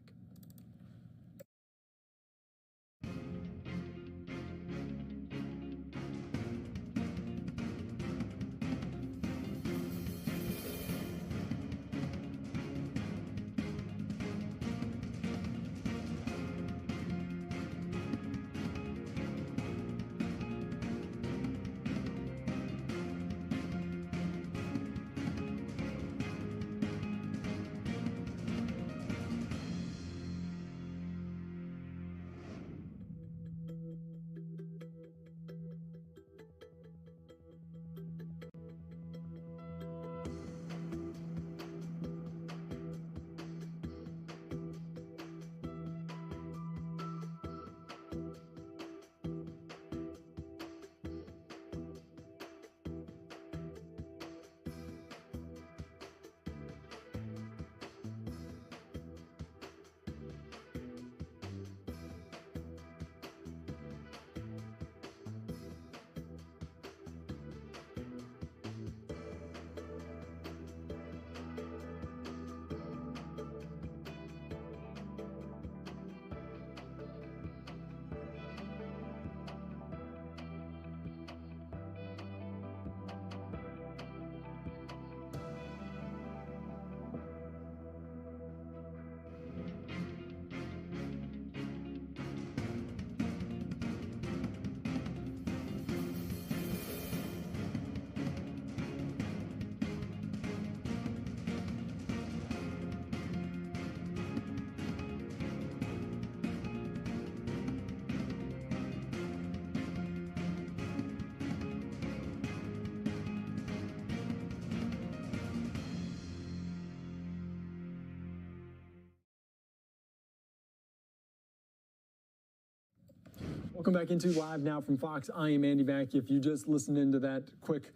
Welcome back into Live Now from Fox. I am Andy Mack. If you just listened into that quick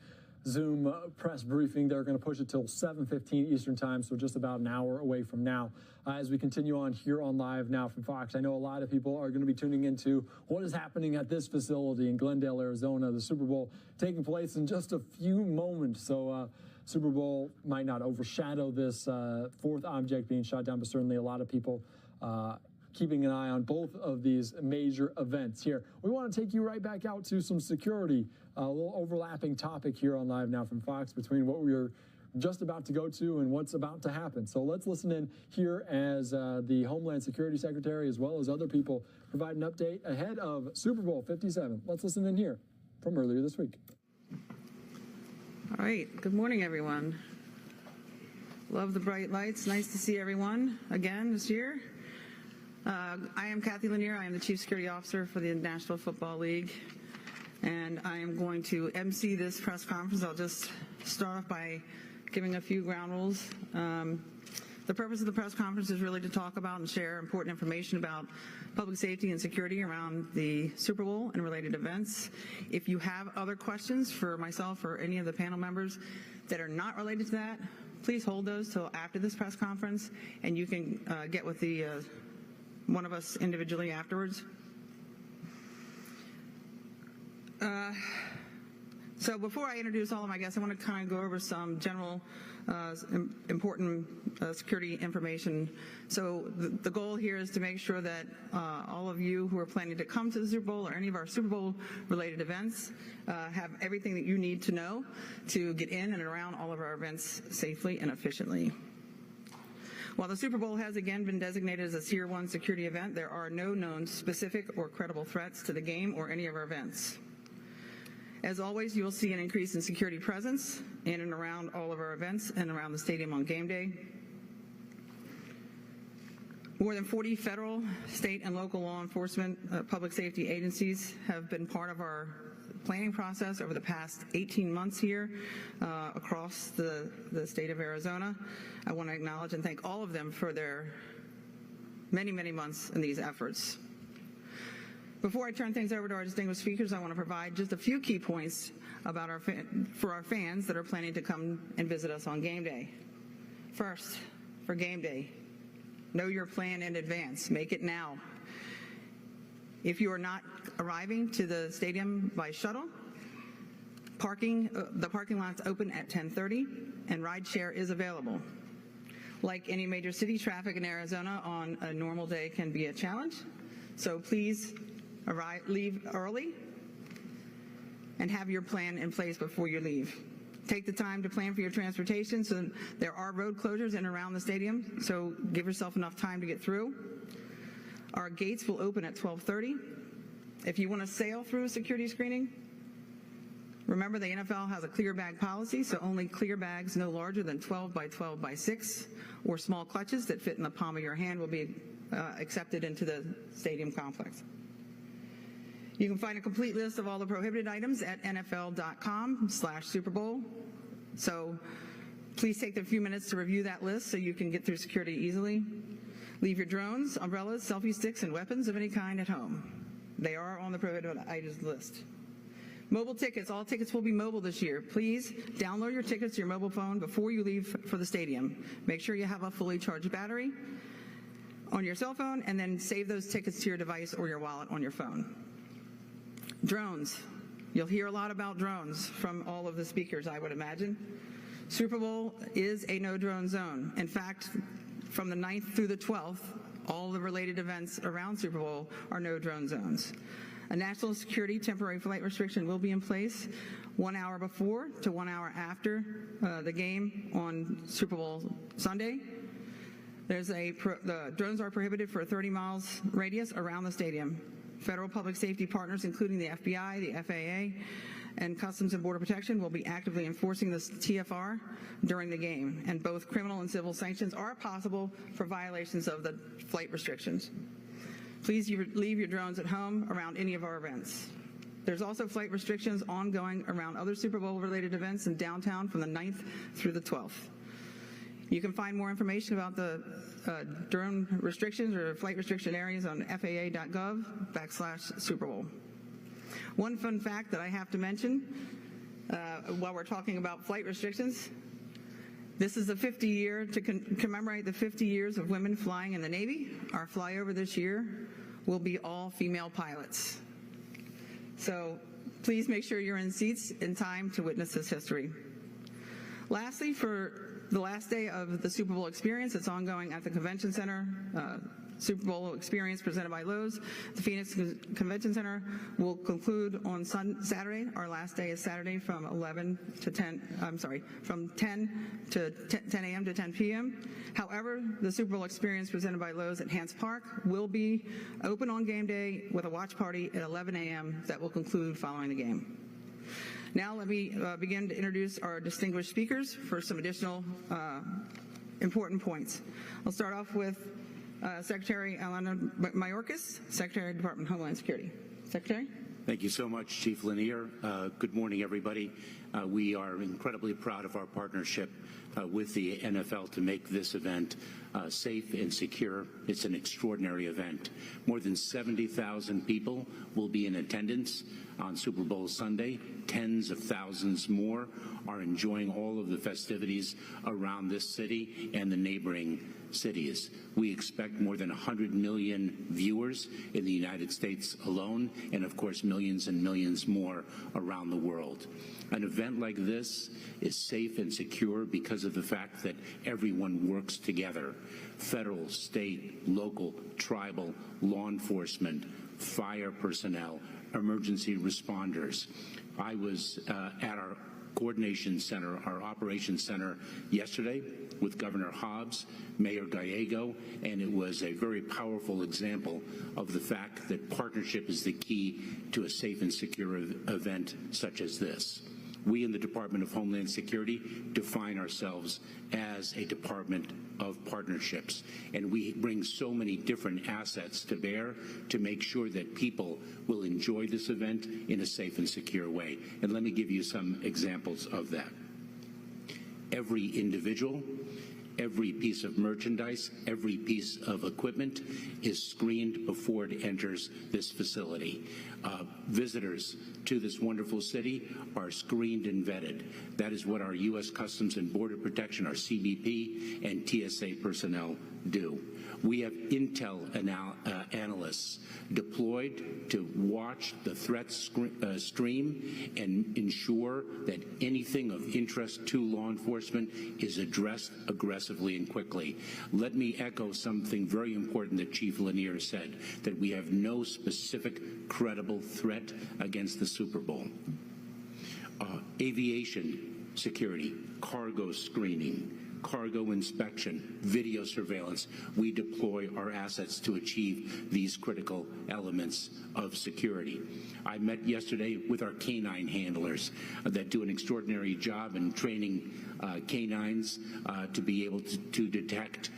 Zoom press briefing, they're going to push it till 7:15 Eastern time, so just about an hour away from now. As we continue on here on Live Now from Fox, I know a lot of people are going to be tuning into what is happening at this facility in Glendale, Arizona. The Super Bowl taking place in just a few moments, so Super Bowl might not overshadow this fourth object being shot down, but certainly a lot of people keeping an eye on both of these major events here. We want to take you right back out to some security, a little overlapping topic here on Live Now from Fox between what we are just about to go to and what's about to happen. So let's listen in here as the Homeland Security Secretary, as well as other people, provide an update ahead of Super Bowl 57. Let's listen in here from earlier this week.
All right, good morning, everyone. Love the bright lights. Nice to see everyone again this year. I am Kathy Lanier. I am the Chief Security Officer for the National Football League, and I am going to MC this press conference. I'll just start off by giving a few ground rules. The purpose of the press conference is really to talk about and share important information about public safety and security around the Super Bowl and related events. If you have other questions for myself or any of the panel members that are not related to that, please hold those till after this press conference, and you can get with the one of us individually afterwards. So before I introduce all of my guests, I want to kind of go over some general important security information. So the goal here is to make sure that all of you who are planning to come to the Super Bowl or any of our Super Bowl related events have everything that you need to know to get in and around all of our events safely and efficiently. While the Super Bowl has again been designated as a Tier 1 security event, there are no known specific or credible threats to the game or any of our events. As always, you will see an increase in security presence in and around all of our events and around the stadium on game day. More than 40 federal, state, and local law enforcement public safety agencies have been part of our planning process over the past 18 months here across the state of Arizona. I want to acknowledge and thank all of them for their many, many months in these efforts. Before I turn things over to our distinguished speakers, I want to provide just a few key points about for our fans that are planning to come and visit us on game day. First, for game day, know your plan in advance. Make it now. If you are not arriving to the stadium by shuttle, the parking lot's open at 10:30, and rideshare is available. Like any major city, traffic in Arizona on a normal day can be a challenge, so please leave early and have your plan in place before you leave. Take the time to plan for your transportation. So there are road closures in and around the stadium, so give yourself enough time to get through. Our gates will open at 12:30. If you want to sail through security screening, remember the NFL has a clear bag policy, so only clear bags no larger than 12 by 12 by 6 or small clutches that fit in the palm of your hand will be accepted into the stadium complex. You can find a complete list of all the prohibited items at nfl.com/Super Bowl. So please take a few minutes to review that list so you can get through security easily. Leave your drones, umbrellas, selfie sticks, and weapons of any kind at home. They are on the prohibited items list. Mobile tickets. All tickets will be mobile this year. Please download your tickets to your mobile phone before you leave for the stadium. Make sure you have a fully charged battery on your cell phone, and then save those tickets to your device or your wallet on your phone. Drones. You'll hear a lot about drones from all of the speakers, I would imagine. Super Bowl is a no-drone zone. In fact, from the 9th through the 12th, all the related events around Super Bowl are no-drone zones. A national security temporary flight restriction will be in place 1 hour before to 1 hour after the game on Super Bowl Sunday. The drones are prohibited for a 30 miles radius around the stadium. Federal public safety partners, including the FBI, the FAA, and Customs and Border Protection, will be actively enforcing this TFR during the game, and both criminal and civil sanctions are possible for violations of the flight restrictions. Please leave your drones at home around any of our events. There's also flight restrictions ongoing around other Super Bowl related events in downtown from the 9th through the 12th. You can find more information about the drone restrictions or flight restriction areas on FAA.gov/Super Bowl. One fun fact that I have to mention while we're talking about flight restrictions, this is the 50-year to commemorate the 50 years of women flying in the Navy. Our flyover this year will be all female pilots. So please make sure you're in seats in time to witness this history. Lastly, for the last day of the Super Bowl experience, it's ongoing at the Convention Center. Super Bowl experience presented by Lowe's. The Phoenix Convention Center will conclude on Saturday. Our last day is Saturday from 10 to 10 a.m. to 10 p.m. However, the Super Bowl experience presented by Lowe's at Hance Park will be open on game day with a watch party at 11 a.m. that will conclude following the game. Now let me begin to introduce our distinguished speakers for some additional important points. I'll start off with Secretary Alana Mayorkas, Secretary of Department of Homeland Security. Secretary?
Thank you so much, Chief Lanier. Good morning, everybody. We are incredibly proud of our partnership with the NFL to make this event safe and secure. It's an extraordinary event. More than 70,000 people will be in attendance on Super Bowl Sunday. Tens of thousands more are enjoying all of the festivities around this city and the neighboring cities. We expect more than 100 million viewers in the United States alone, and of course millions and millions more around the world. An event like this is safe and secure because of the fact that everyone works together. Federal, state, local, tribal, law enforcement, fire personnel, emergency responders. I was at our coordination center, our operations center yesterday with Governor Hobbs, Mayor Gallego, and it was a very powerful example of the fact that partnership is the key to a safe and secure event such as this. We in the Department of Homeland Security define ourselves as a department of partnerships, and we bring so many different assets to bear to make sure that people will enjoy this event in a safe and secure way. And let me give you some examples of that. Every individual, every piece of merchandise, every piece of equipment is screened before it enters this facility. Visitors to this wonderful city are screened and vetted. That is what our U.S. Customs and Border Protection, our CBP, and TSA personnel do. We have intel analysts deployed to watch the threat stream and ensure that anything of interest to law enforcement is addressed aggressively and quickly. Let me echo something very important that Chief Lanier said, that we have no specific credible threat against the Super Bowl. Aviation security, cargo screening, cargo inspection, video surveillance. We deploy our assets to achieve these critical elements of security. I met yesterday with our canine handlers that do an extraordinary job in training canines to be able to detect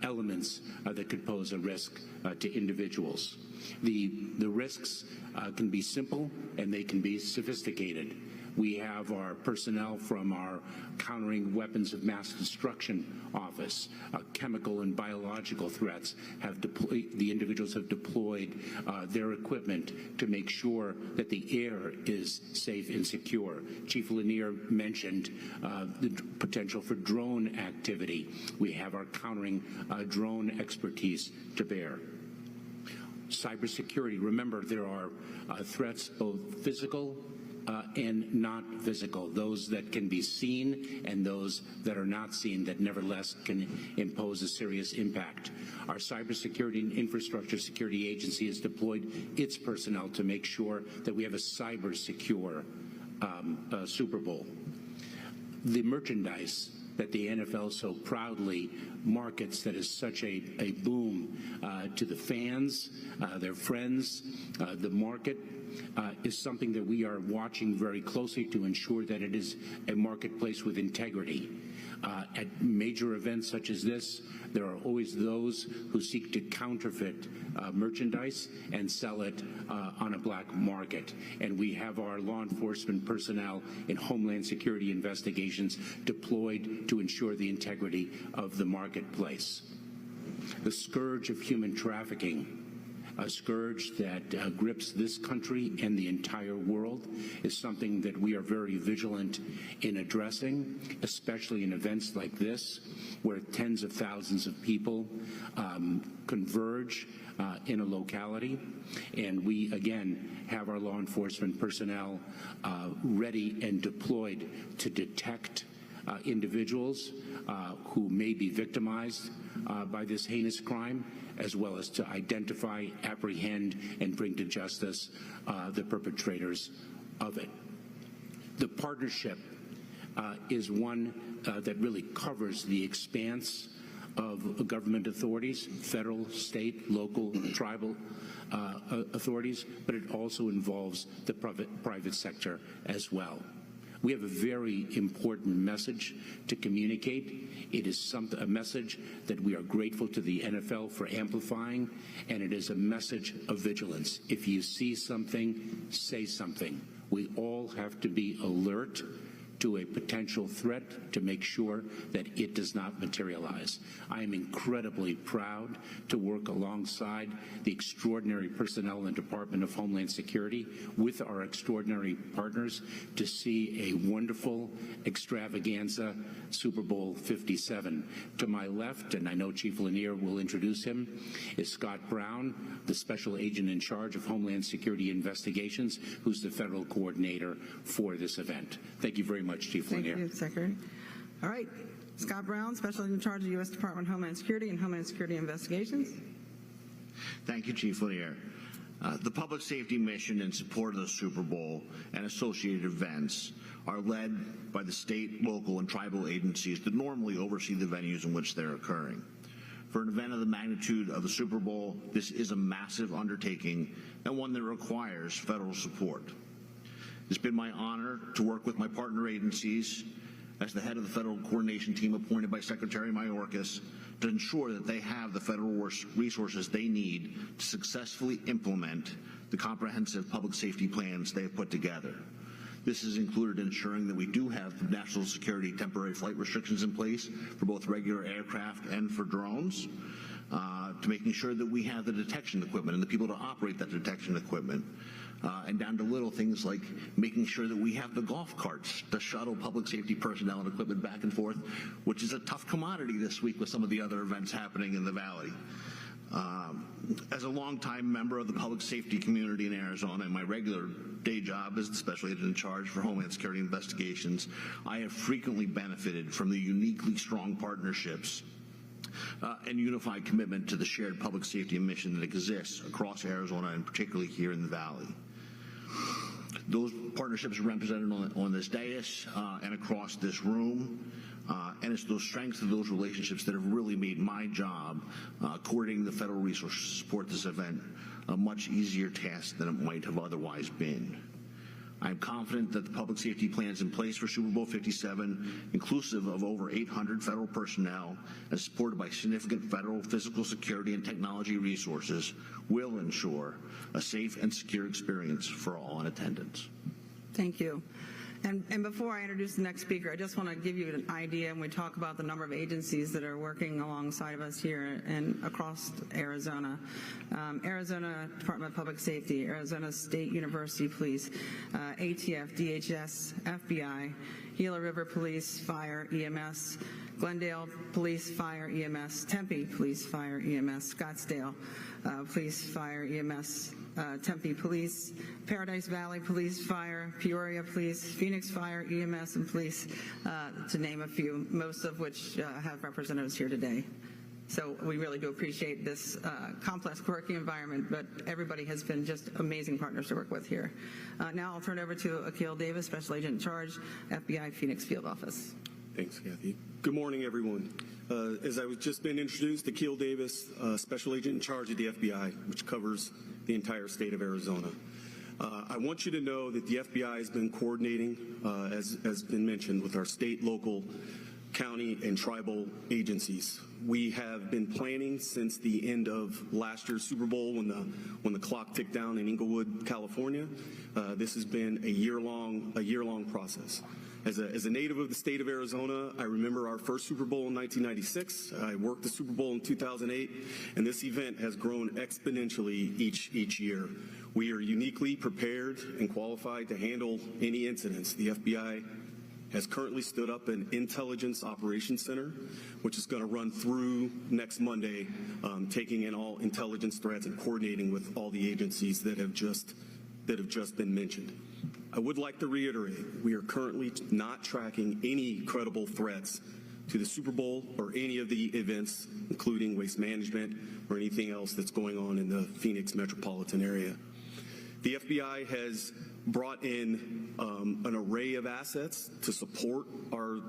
elements that could pose a risk to individuals. The risks can be simple and they can be sophisticated. We have our personnel from our Countering Weapons of Mass Destruction Office. Chemical and biological threats have the individuals have deployed their equipment to make sure that the air is safe and secure. Chief Lanier mentioned the potential for drone activity. We have our countering drone expertise to bear. Cybersecurity. Remember, there are threats both physical and not physical, those that can be seen and those that are not seen that nevertheless can impose a serious impact. Our Cybersecurity and Infrastructure Security Agency has deployed its personnel to make sure that we have a cyber secure Super Bowl. The merchandise that the NFL so proudly markets, that is such a boom to the fans, their friends, the market, is something that we are watching very closely to ensure that it is a marketplace with integrity. At major events such as this, there are always those who seek to counterfeit merchandise and sell it on a black market. And we have our law enforcement personnel in Homeland Security investigations deployed to ensure the integrity of the marketplace. The scourge of human trafficking, a scourge that grips this country and the entire world, is something that we are very vigilant in addressing, especially in events like this, where tens of thousands of people converge in a locality. And we, again, have our law enforcement personnel ready and deployed to detect individuals who may be victimized by this heinous crime, as well as to identify, apprehend, and bring to justice the perpetrators of it. The partnership is one that really covers the expanse of government authorities, federal, state, local, tribal authorities, but it also involves the private sector as well. We have a very important message to communicate. It is a message that we are grateful to the NFL for amplifying, and it is a message of vigilance. If you see something, say something. We all have to be alert to a potential threat to make sure that it does not materialize. I am incredibly proud to work alongside the extraordinary personnel in the Department of Homeland Security with our extraordinary partners to see a wonderful extravaganza Super Bowl 57. To my left, and I know Chief Lanier will introduce him, is Scott Brown, the Special Agent in charge of Homeland Security Investigations, who's the federal coordinator for this event. Thank you very much, Chief Lanier.
Thank you, Secretary. All right. Scott Brown, Special Agent in charge of the U.S. Department of Homeland Security and Homeland Security Investigations.
Thank you, Chief Lanier. The public safety mission in support of the Super Bowl and associated events are led by the state, local, and tribal agencies that normally oversee the venues in which they're occurring. For an event of the magnitude of the Super Bowl, this is a massive undertaking and one that requires federal support. It's been my honor to work with my partner agencies as the head of the federal coordination team appointed by Secretary Mayorkas to ensure that they have the federal resources they need to successfully implement the comprehensive public safety plans they have put together. This has included ensuring that we do have national security temporary flight restrictions in place for both regular aircraft and for drones, to making sure that we have the detection equipment and the people to operate that detection equipment, and down to little things like making sure that we have the golf carts to shuttle public safety personnel and equipment back and forth, which is a tough commodity this week with some of the other events happening in the Valley. As a longtime member of the public safety community in Arizona, and my regular day job as the Special Agent in charge for Homeland Security Investigations, I have frequently benefited from the uniquely strong partnerships and unified commitment to the shared public safety mission that exists across Arizona and particularly here in the Valley. Those partnerships are represented on this dais and across this room. And it's those strengths of those relationships that have really made my job coordinating the federal resources to support this event a much easier task than it might have otherwise been. I'm confident that the public safety plans in place for Super Bowl 57, inclusive of over 800 federal personnel and supported by significant federal physical security and technology resources, will ensure a safe and secure experience for all in attendance.
Thank you. And before I introduce the next speaker, I just want to give you an idea when we talk about the number of agencies that are working alongside of us here and across Arizona. Arizona Department of Public Safety, Arizona State University Police, ATF, DHS, FBI, Gila River Police, Fire, EMS, Glendale Police, Fire, EMS, Tempe Police, Fire, EMS, Scottsdale Police, Fire, EMS, Tempe Police, Paradise Valley Police, Fire, Peoria Police, Phoenix Fire, EMS, and Police, to name a few, most of which have representatives here today. So we really do appreciate this complex working environment, but everybody has been just amazing partners to work with here. Now I'll turn it over to Akil Davis, Special Agent in Charge, FBI Phoenix Field Office.
Thanks, Kathy. Good morning, everyone. As I was just been introduced, Akil Davis, Special Agent in Charge of the FBI, which covers the entire state of Arizona. I want you to know that the FBI has been coordinating, as has been mentioned, with our state, local, county, and tribal agencies. We have been planning since the end of last year's Super Bowl when the clock ticked down in Inglewood, California. This has been a year-long process. As a native of the state of Arizona, I remember our first Super Bowl in 1996. I worked the Super Bowl in 2008, and this event has grown exponentially each year. We are uniquely prepared and qualified to handle any incidents. The FBI has currently stood up an Intelligence Operations Center, which is going to run through next Monday, taking in all intelligence threats and coordinating with all the agencies that have just been mentioned. I would like to reiterate, we are currently not tracking any credible threats to the Super Bowl or any of the events, including waste management or anything else that's going on in the Phoenix metropolitan area. The FBI has brought in an array of assets to support our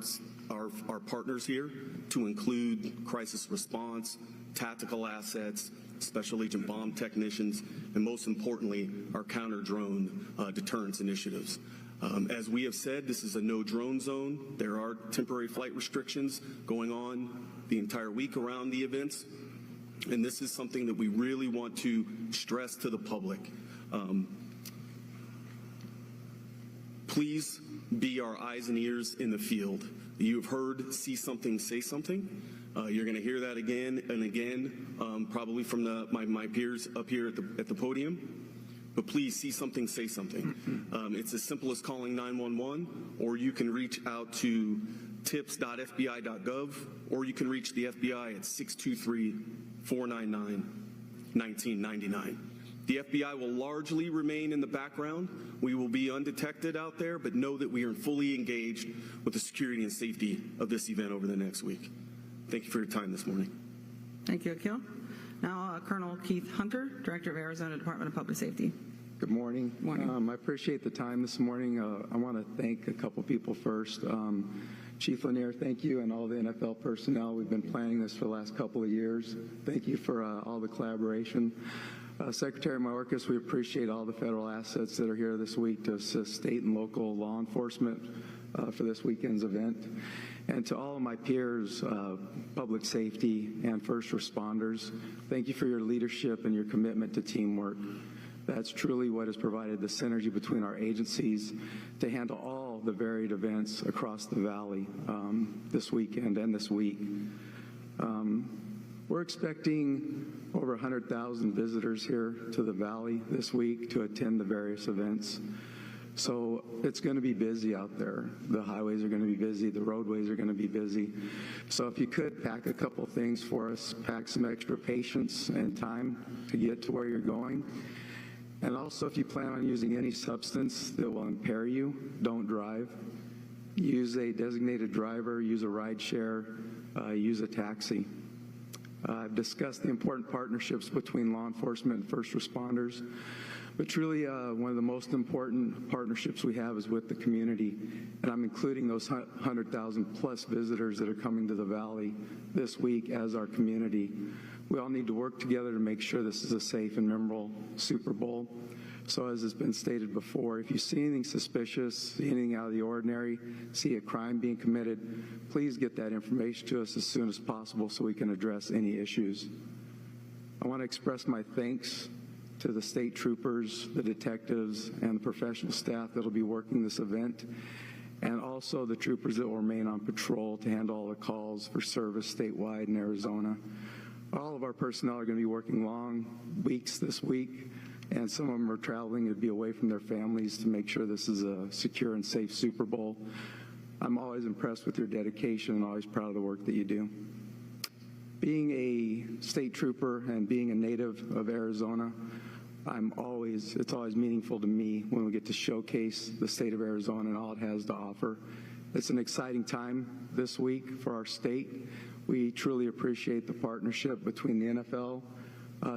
partners here, to include crisis response, tactical assets, special agent bomb technicians, and most importantly, our counter-drone deterrence initiatives. As we have said, this is a no-drone zone. There are temporary flight restrictions going on the entire week around the events, and this is something that we really want to stress to the public. Please be our eyes and ears in the field. You have heard "see something, say something." You're going to hear that again and again, probably from my peers up here at the podium. But please, see something, say something. It's as simple as calling 911, or you can reach out to tips.fbi.gov, or you can reach the FBI at 623-499-1999. The FBI will largely remain in the background. We will be undetected out there, but know that we are fully engaged with the security and safety of this event over the next week. Thank you for your time this morning.
Thank you, Akil. Now, Colonel Keith Hunter, Director of Arizona Department of Public Safety.
Good morning.
Morning.
I appreciate the time this morning. I want to thank a couple people first. Chief Lanier, thank you, and all the NFL personnel. We've been planning this for the last couple of years. Thank you for all the collaboration. Secretary Mayorkas, we appreciate all the federal assets that are here this week to assist state and local law enforcement for this weekend's event. And to all of my peers, public safety and first responders, thank you for your leadership and your commitment to teamwork. That's truly what has provided the synergy between our agencies to handle all the varied events across the valley this weekend and this week. We're expecting over 100,000 visitors here to the valley this week to attend the various events. So it's going to be busy out there. The highways are going to be busy. The roadways are going to be busy. So if you could pack a couple things for us, pack some extra patience and time to get to where you're going. And also, if you plan on using any substance that will impair you, don't drive. Use a designated driver, use a ride share, use a taxi. I've discussed the important partnerships between law enforcement and first responders, but truly one of the most important partnerships we have is with the community, and I'm including those 100,000 plus visitors that are coming to the Valley this week as our community. We all need to work together to make sure this is a safe and memorable Super Bowl. So as has been stated before, if you see anything suspicious, see anything out of the ordinary, see a crime being committed, please get that information to us as soon as possible so we can address any issues. I want to express my thanks to the state troopers, the detectives, and the professional staff that will be working this event, and also the troopers that will remain on patrol to handle all the calls for service statewide in Arizona. All of our personnel are going to be working long weeks this week, and some of them are traveling to be away from their families to make sure this is a secure and safe Super Bowl. I'm always impressed with your dedication and always proud of the work that you do. Being a state trooper and being a native of Arizona, it's always meaningful to me when we get to showcase the state of Arizona and all it has to offer. It's an exciting time this week for our state. We truly appreciate the partnership between the NFL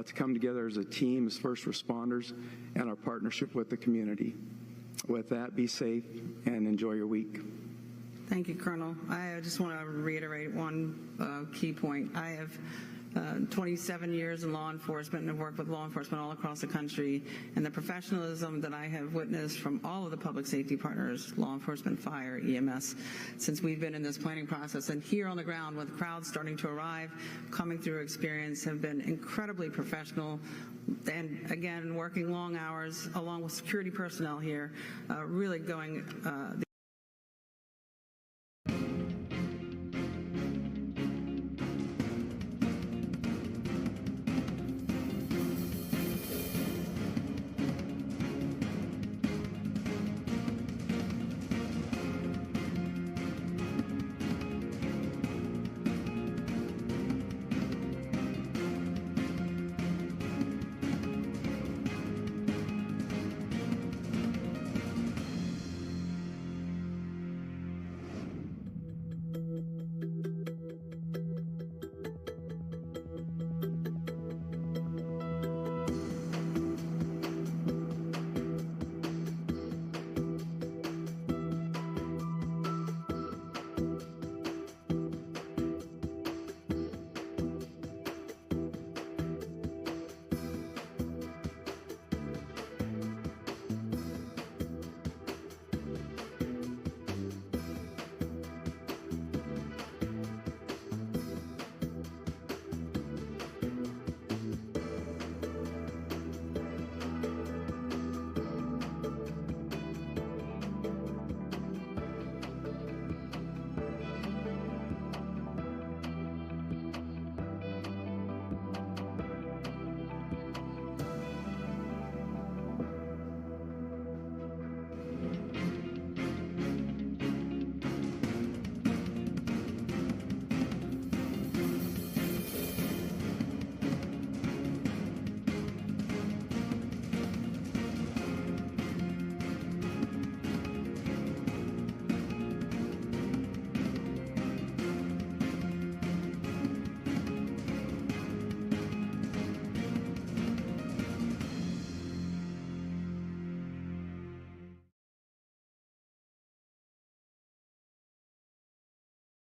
to come together as a team, as first responders, and our partnership with the community. With that, be safe and enjoy your week.
Thank you, Colonel. I just want to reiterate one key point. I have 27 years in law enforcement and have worked with law enforcement all across the country, and the professionalism that I have witnessed from all of the public safety partners, law enforcement, fire, EMS, since we've been in this planning process. And here on the ground with crowds starting to arrive, coming through experience, have been incredibly professional, and again, working long hours along with security personnel here, really going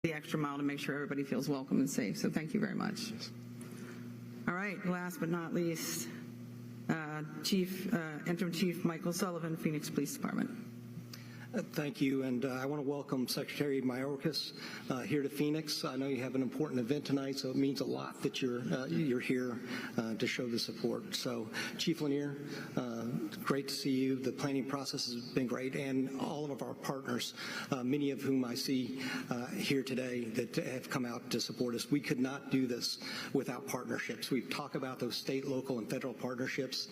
the extra mile to make sure everybody feels welcome and safe. So thank you very much. All right, last but not least, Interim Chief Michael Sullivan, Phoenix Police Department.
Thank you, and I want to welcome Secretary Mayorkas here to Phoenix. I know you have an important event tonight, so it means a lot that you're here to show the support. So, Chief Lanier, great to see you. The planning process has been great, and all of our partners, many of whom I see here today that have come out to support us. We could not do this without partnerships. We've talked about those state, local, and federal partnerships.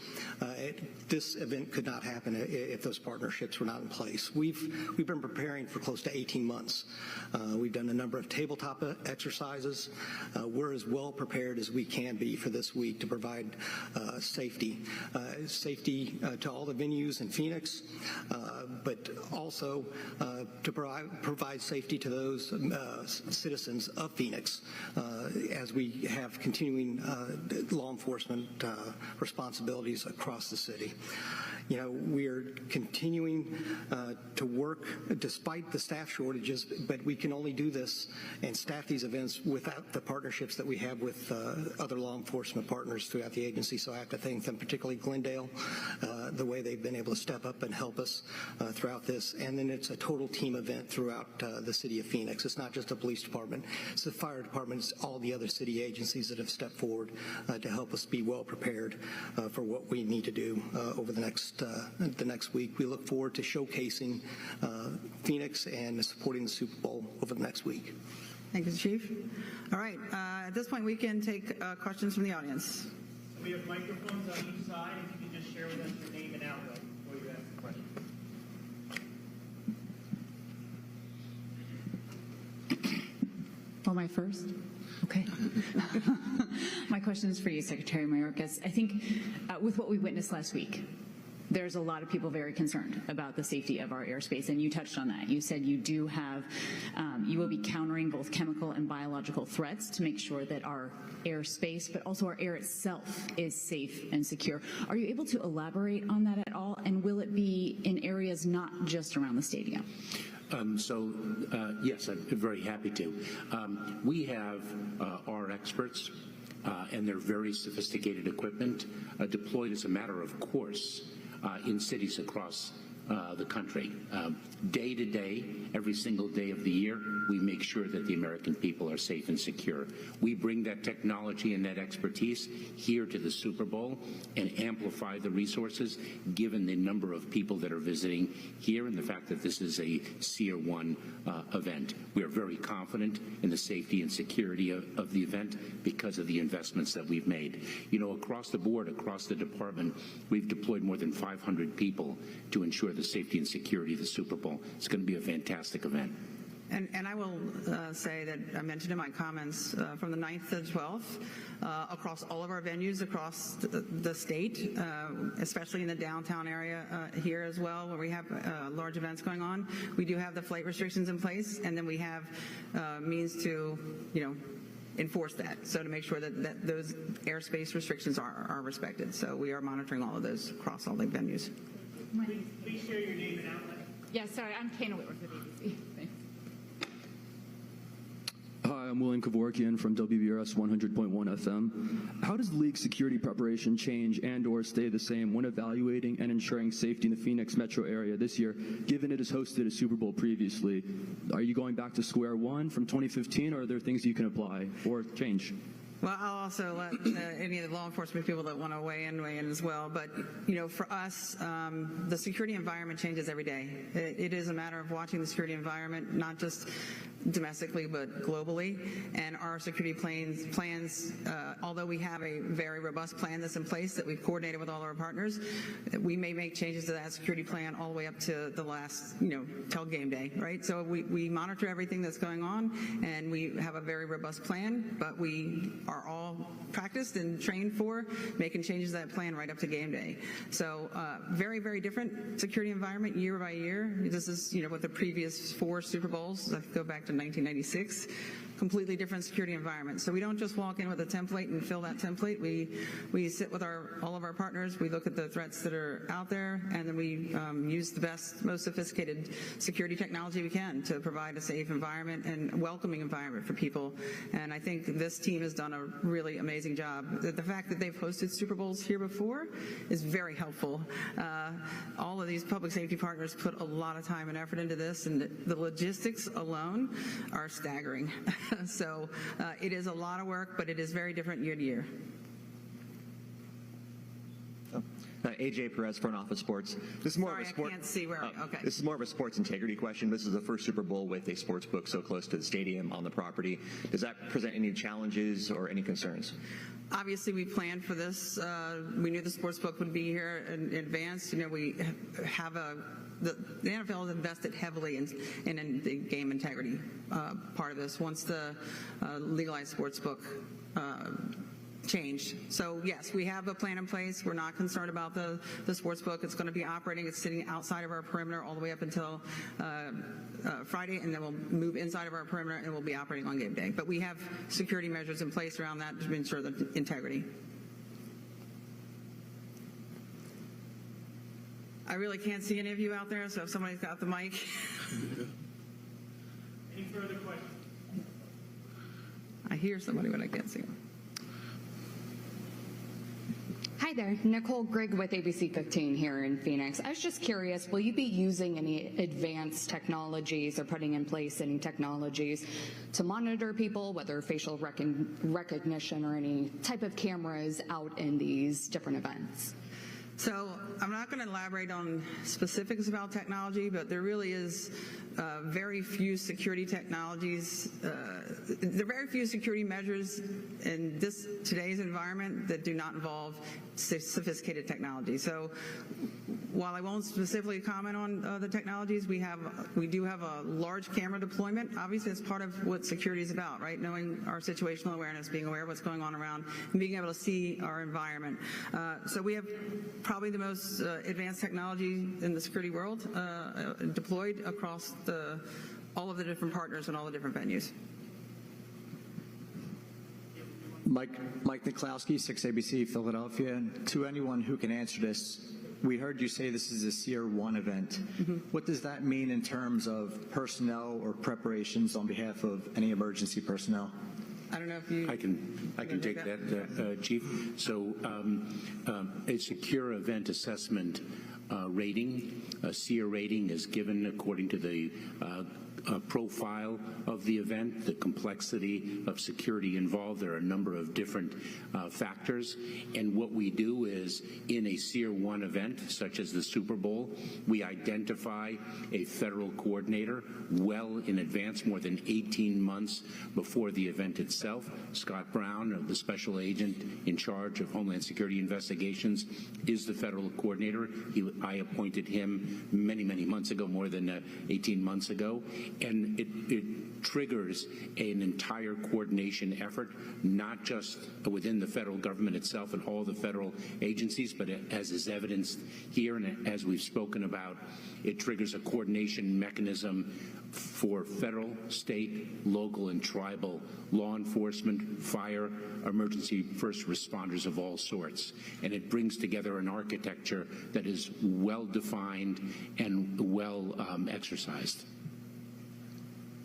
This event could not happen if those partnerships were not in place. We've been preparing for close to 18 months. We've done a number of tabletop exercises. We're as well prepared as we can be for this week to provide safety to all the venues in Phoenix, but also to provide safety to those citizens of Phoenix as we have continuing law enforcement responsibilities across the city. You know, we are continuing to work despite the staff shortages, but we can only do this and staff these events without the partnerships that we have with other law enforcement partners throughout the agency. So I have to thank them, particularly Glendale, the way they've been able to step up and help us throughout this. And then it's a total team event throughout the city of Phoenix. It's not just the police department, it's the fire department, it's all the other city agencies that have stepped forward to help us be well prepared for what we need to do over the next week. We look forward to showcasing Phoenix and supporting the Super Bowl over the next week.
Thank you, Chief. All right, at this point we can take questions from the audience.
We have microphones on each side. If you could just share with us your name and outlet before you ask the question.
Am I first? Okay. My question is for you, Secretary Mayorkas. I think with what we witnessed last week, there's a lot of people very concerned about the safety of our airspace, and you touched on that. You said you do have, you will be countering both chemical and biological threats to make sure that our airspace, but also our air itself, is safe and secure. Are you able to elaborate on that at all, and will it be in areas not just around the stadium?
Yes, I'm very happy to. We have our experts and their very sophisticated equipment deployed as a matter of course in cities across the country. Day to day, every single day of the year, we make sure that the American people are safe and secure. We bring that technology and that expertise here to the Super Bowl and amplify the resources given the number of people that are visiting here and the fact that this is a Tier 1 event. We are very confident in the safety and security of the event because of the investments that we've made. You know, across the board, across the department, we've deployed more than 500 people to ensure the safety and security of the Super Bowl. It's going to be a fantastic event.
And I will say that I mentioned in my comments from the 9th to the 12th, across all of our venues across the state, especially in the downtown area here as well, where we have large events going on. We do have the flight restrictions in place, and then we have means to, enforce that. So to make sure that those airspace restrictions are respected. So we are monitoring all of those across all the venues.
Please share your name and outlet.
Yeah, sorry, I'm Kana Whitworth with ABC. Thanks.
Hi, I'm William Kevorkian from WBRS 100.1 FM. How does league security preparation change and/or stay the same when evaluating and ensuring safety in the Phoenix metro area this year, given it has hosted a Super Bowl previously? Are you going back to square one from 2015, or are there things you can apply or change?
Well, I'll also let any of the law enforcement people that want to weigh in as well. But, for us, the security environment changes every day. It is a matter of watching the security environment, not just domestically but globally. And our security plans, although we have a very robust plan that's in place that we've coordinated with all our partners, we may make changes to that security plan all the way up to the last, till game day, right? So we monitor everything that's going on, and we have a very robust plan, but we are all practiced and trained for making changes to that plan right up to game day. So very, very different security environment year by year. This is, with the previous 4 Super Bowls, I go back to 1996, completely different security environment. So we don't just walk in with a template and fill that template. We sit with all of our partners, we look at the threats that are out there, and then we use the best, most sophisticated security technology we can to provide a safe environment and welcoming environment for people. And I think this team has done a really amazing job. The fact that they've hosted Super Bowls here before is very helpful. All of these public safety partners put a lot of time and effort into this, and the logistics alone are staggering. So it is a lot of work, but it is very different year to year.
AJ Perez, Front Office Sports. This is more
Sorry,
of a sport.
I can't see where. Okay.
This is more of a sports integrity question. This is the first Super Bowl with a sports book so close to the stadium on the property. Does that present any challenges or any concerns?
Obviously, we planned for this. We knew the sports book would be here in advance. We have the NFL has invested heavily in the game integrity part of this once the legalized sports book changed. So yes, we have a plan in place. We're not concerned about the sports book. It's going to be operating. It's sitting outside of our perimeter all the way up until Friday, and then we'll move inside of our perimeter and we'll be operating on game day. But we have security measures in place around that to ensure the integrity. I really can't see any of you out there, so if somebody's got the mic.
Any further questions?
I hear somebody, but I can't see them.
Hi there, Nicole Grigg with ABC 15 here in Phoenix. I was just curious, will you be using any advanced technologies or putting in place any technologies to monitor people, whether facial recognition or any type of cameras out in these different events?
So I'm not going to elaborate on specifics about technology, but there really is very few security technologies. There are very few security measures in today's environment that do not involve sophisticated technology. So while I won't specifically comment on the technologies, we do have a large camera deployment. Obviously, it's part of what security is about, right? Knowing our situational awareness, being aware of what's going on around, and being able to see our environment. So we have probably the most advanced technology in the security world deployed across all of the different partners and all the different venues.
Mike Niklowski, 6ABC Philadelphia. To anyone who can answer this, we heard you say this is a Tier 1 event. What does that mean in terms of personnel or preparations on behalf of any emergency personnel?
I don't know if you...
I can take that, Chief. So a secure event assessment rating, a SEER rating, is given according to the profile of the event, the complexity of security involved. There are a number of different factors. And what we do is, in a SEER 1 event, such as the Super Bowl, we identify a federal coordinator well in advance, more than 18 months before the event itself. Scott Brown, the special agent in charge of Homeland Security investigations, is the federal coordinator. I appointed him many, many months ago, more than 18 months ago. And it triggers an entire coordination effort, not just within the federal government itself and all the federal agencies, but as is evidenced here and as we've spoken about, it triggers a coordination mechanism for federal, state, local, and tribal law enforcement, fire, emergency first responders of all sorts. And it brings together an architecture that is well-defined and well exercised.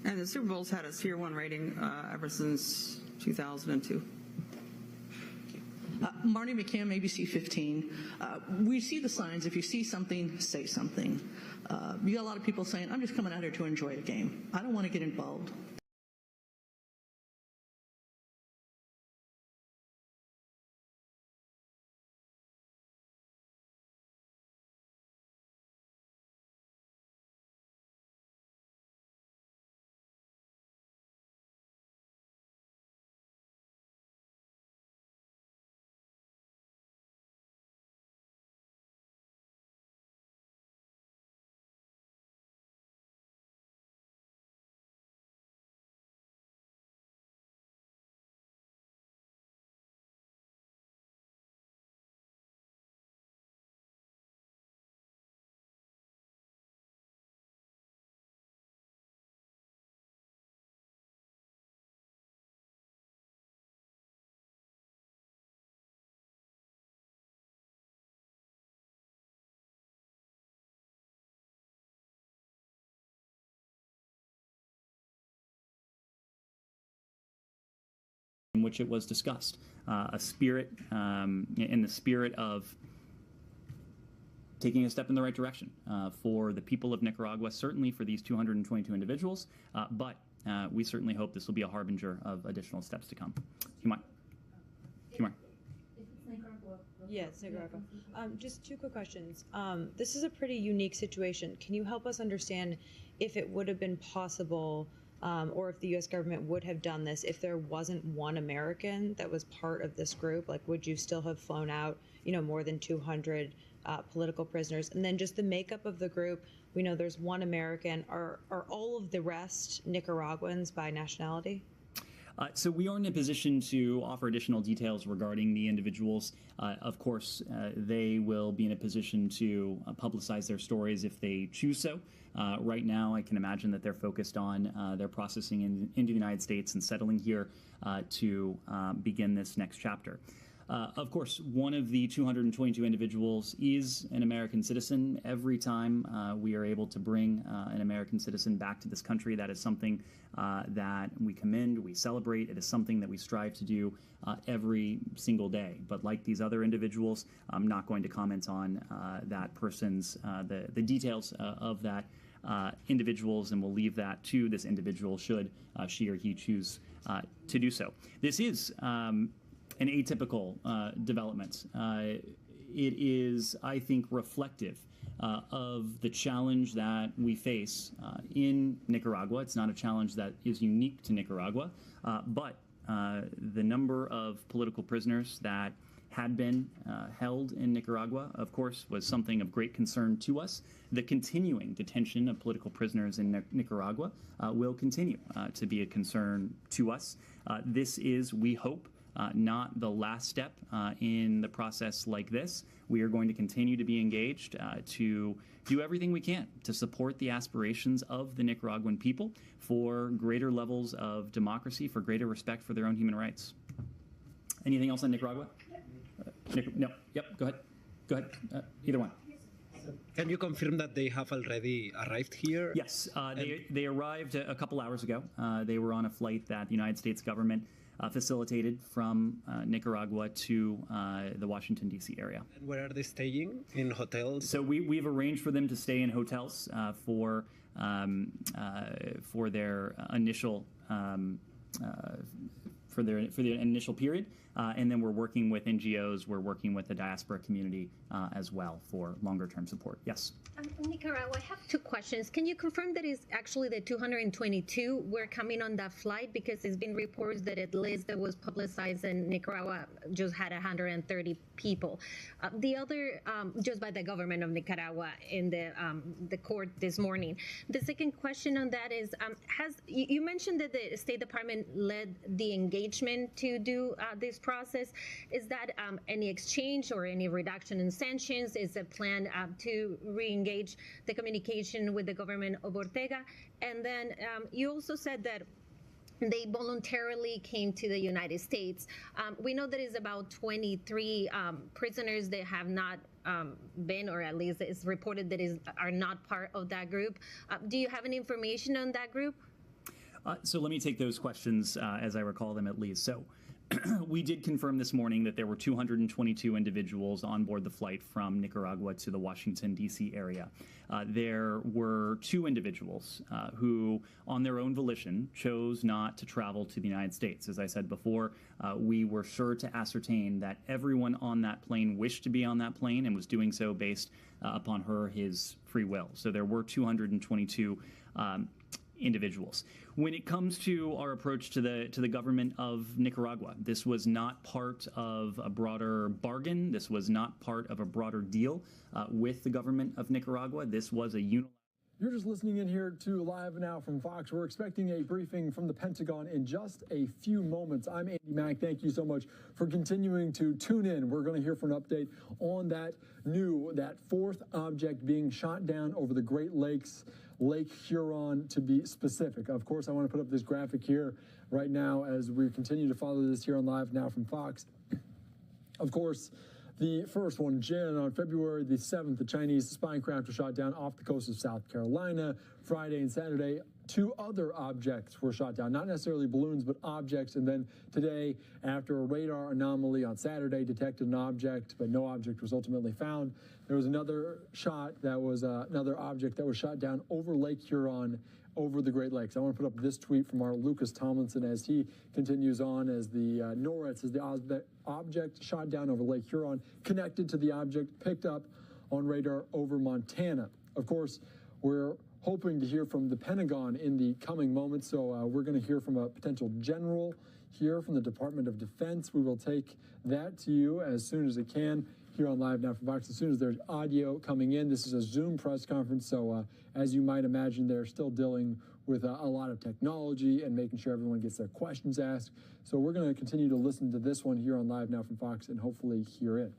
And the Super Bowl's had a SEER 1 rating ever since 2002.
Marty McCann, ABC 15. We see the signs. If you see something, say something. You got a lot of people saying, I'm just coming out here to enjoy a game. I don't want to get involved.
In which it was discussed, a spirit, in the spirit of taking a step in the right direction for the people of Nicaragua, certainly for these 222 individuals, but we certainly hope this will be a harbinger of additional steps to come. Humar.
Yes, Nicaragua. Just two quick questions. This is a pretty unique situation. Can you help us understand if it would have been possible or if the U.S. government would have done this if there wasn't one American that was part of this group? Like, would you still have flown out, more than 200 political prisoners? And then just the makeup of the group. We know there's one American. Are all of the rest Nicaraguans by nationality?
So we aren't in a position to offer additional details regarding the individuals. Of course, they will be in a position to publicize their stories if they choose so. Right now, I can imagine that they're focused on their processing into the United States and settling here to begin this next chapter. Of course, one of the 222 individuals is an American citizen. Every time we are able to bring an American citizen back to this country, that is something that we commend, we celebrate. It is something that we strive to do every single day. But like these other individuals, I'm not going to comment on that person's, the details of that individuals, and we'll leave that to this individual should she or he choose to do so. This is an atypical development. It is, I think, reflective of the challenge that we face in Nicaragua. It's not a challenge that is unique to Nicaragua, but the number of political prisoners that had been held in Nicaragua, of course, was something of great concern to us. The continuing detention of political prisoners in Nicaragua will continue to be a concern to us. This is, we hope, not the last step in the process like this. We are going to continue to be engaged to do everything we can to support the aspirations of the Nicaraguan people for greater levels of democracy, for greater respect for their own human rights. Anything else on Nicaragua? No. Yep, go ahead. Go ahead. Either one.
Can you confirm that they have already arrived here?
Yes, they arrived a couple hours ago. They were on a flight that the United States government facilitated from Nicaragua to the Washington, D.C. area.
And where are they staying? In hotels?
So we've arranged for them to stay in hotels for their initial for the initial period, and then we're working with NGOs, we're working with the diaspora community as well for longer term support. Yes.
Nicaragua, I have two questions. Can you confirm that it's actually the 222 were coming on that flight? Because it's been reports that a list that was publicized in Nicaragua just had 130 people. The other, just by the government of Nicaragua in the court this morning. The second question on that is, you mentioned that the State Department led the engagement to do this process. Is that any exchange or any reduction in sanctions? Is a plan to re-engage the communication with the government of Ortega? And then you also said that they voluntarily came to the United States. We know that is about 23 prisoners that have not been, or at least it's reported that are not part of that group. Do you have any information on that group?
So let me take those questions as I recall them at least. So we did confirm this morning that there were 222 individuals on board the flight from Nicaragua to the Washington, D.C. area. There were 2 individuals who, on their own volition, chose not to travel to the United States. As I said before, we were sure to ascertain that everyone on that plane wished to be on that plane and was doing so based upon his free will. So there were 222 individuals. When it comes to our approach to the government of Nicaragua, this was not part of a broader bargain. This was not part of a broader deal with the government of Nicaragua. This was a unilateral.
You're just listening in here to Live Now from Fox. We're expecting a briefing from the Pentagon in just a few moments. I'm Andy Mack. Thank you so much for continuing to tune in. We're going to hear from an update on that 4th object being shot down over the Great Lakes, Lake Huron to be specific. Of course, I want to put up this graphic here right now as we continue to follow this here on Live Now from Fox. Of course, the first one, Jen, on February the 7th, the Chinese spy craft was shot down off the coast of South Carolina. Friday and Saturday, 2 other objects were shot down, not necessarily balloons, but objects. And then today, after a radar anomaly on Saturday detected an object, but no object was ultimately found, there was another shot that was another object that was shot down over Lake Huron, over the Great Lakes. I want to put up this tweet from our Lucas Tomlinson as he continues on as the NORAD says the object shot down over Lake Huron connected to the object picked up on radar over Montana. Of course, we're hoping to hear from the Pentagon in the coming moments, so we're going to hear from a potential general here from the Department of Defense. We will take that to you as soon as it can here on Live Now from Fox. As soon as there's audio coming in, this is a Zoom press conference, so as you might imagine, they're still dealing with a lot of technology and making sure everyone gets their questions asked. So we're going to continue to listen to this one here on Live Now from Fox and hopefully hear it.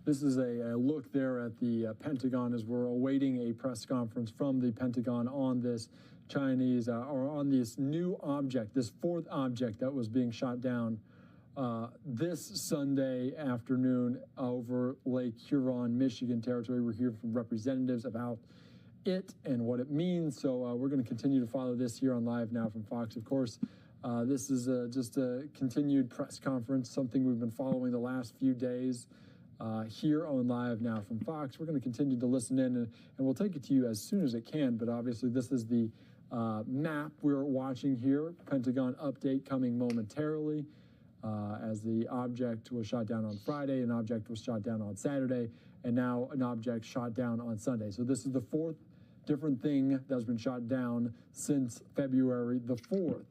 This is a look there at the Pentagon as we're awaiting a press conference from the Pentagon on this Chinese, or on this new object, this 4th object that was being shot down this Sunday afternoon over Lake Huron, Michigan territory. We're hearing from representatives about it and what it means. So we're going to continue to follow this here on Live Now from Fox. Of course, this is just a continued press conference, something we've been following the last few days. Here on Live Now from Fox. We're going to continue to listen in, and we'll take it to you as soon as it can, but obviously this is the map we're watching here. Pentagon update coming momentarily as the object was shot down on Friday, an object was shot down on Saturday, and now an object shot down on Sunday. So this is the 4th different thing that's been shot down since February the 4th.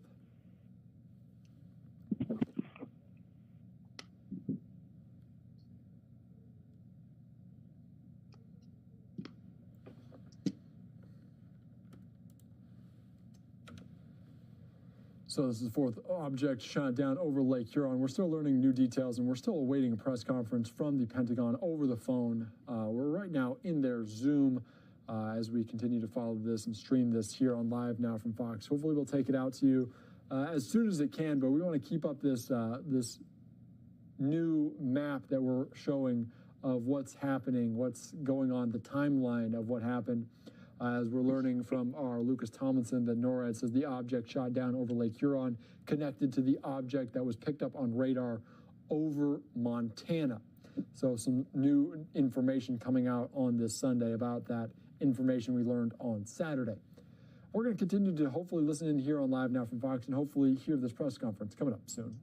So this is the fourth object shot down over Lake Huron. We're still learning new details, and we're still awaiting a press conference from the Pentagon over the phone. We're right now in their Zoom as we continue to follow this and stream this here on Live Now from Fox. Hopefully we'll take it out to you as soon as it can, but we want to keep up this this new map that we're showing of what's happening, what's going on, the timeline of what happened. As we're learning from our Lucas Tomlinson that NORAD says the object shot down over Lake Huron connected to the object that was picked up on radar over Montana. So some new information coming out on this Sunday about that information we learned on Saturday. We're going to continue to hopefully listen in here on Live Now from Fox and hopefully hear this press conference coming up soon.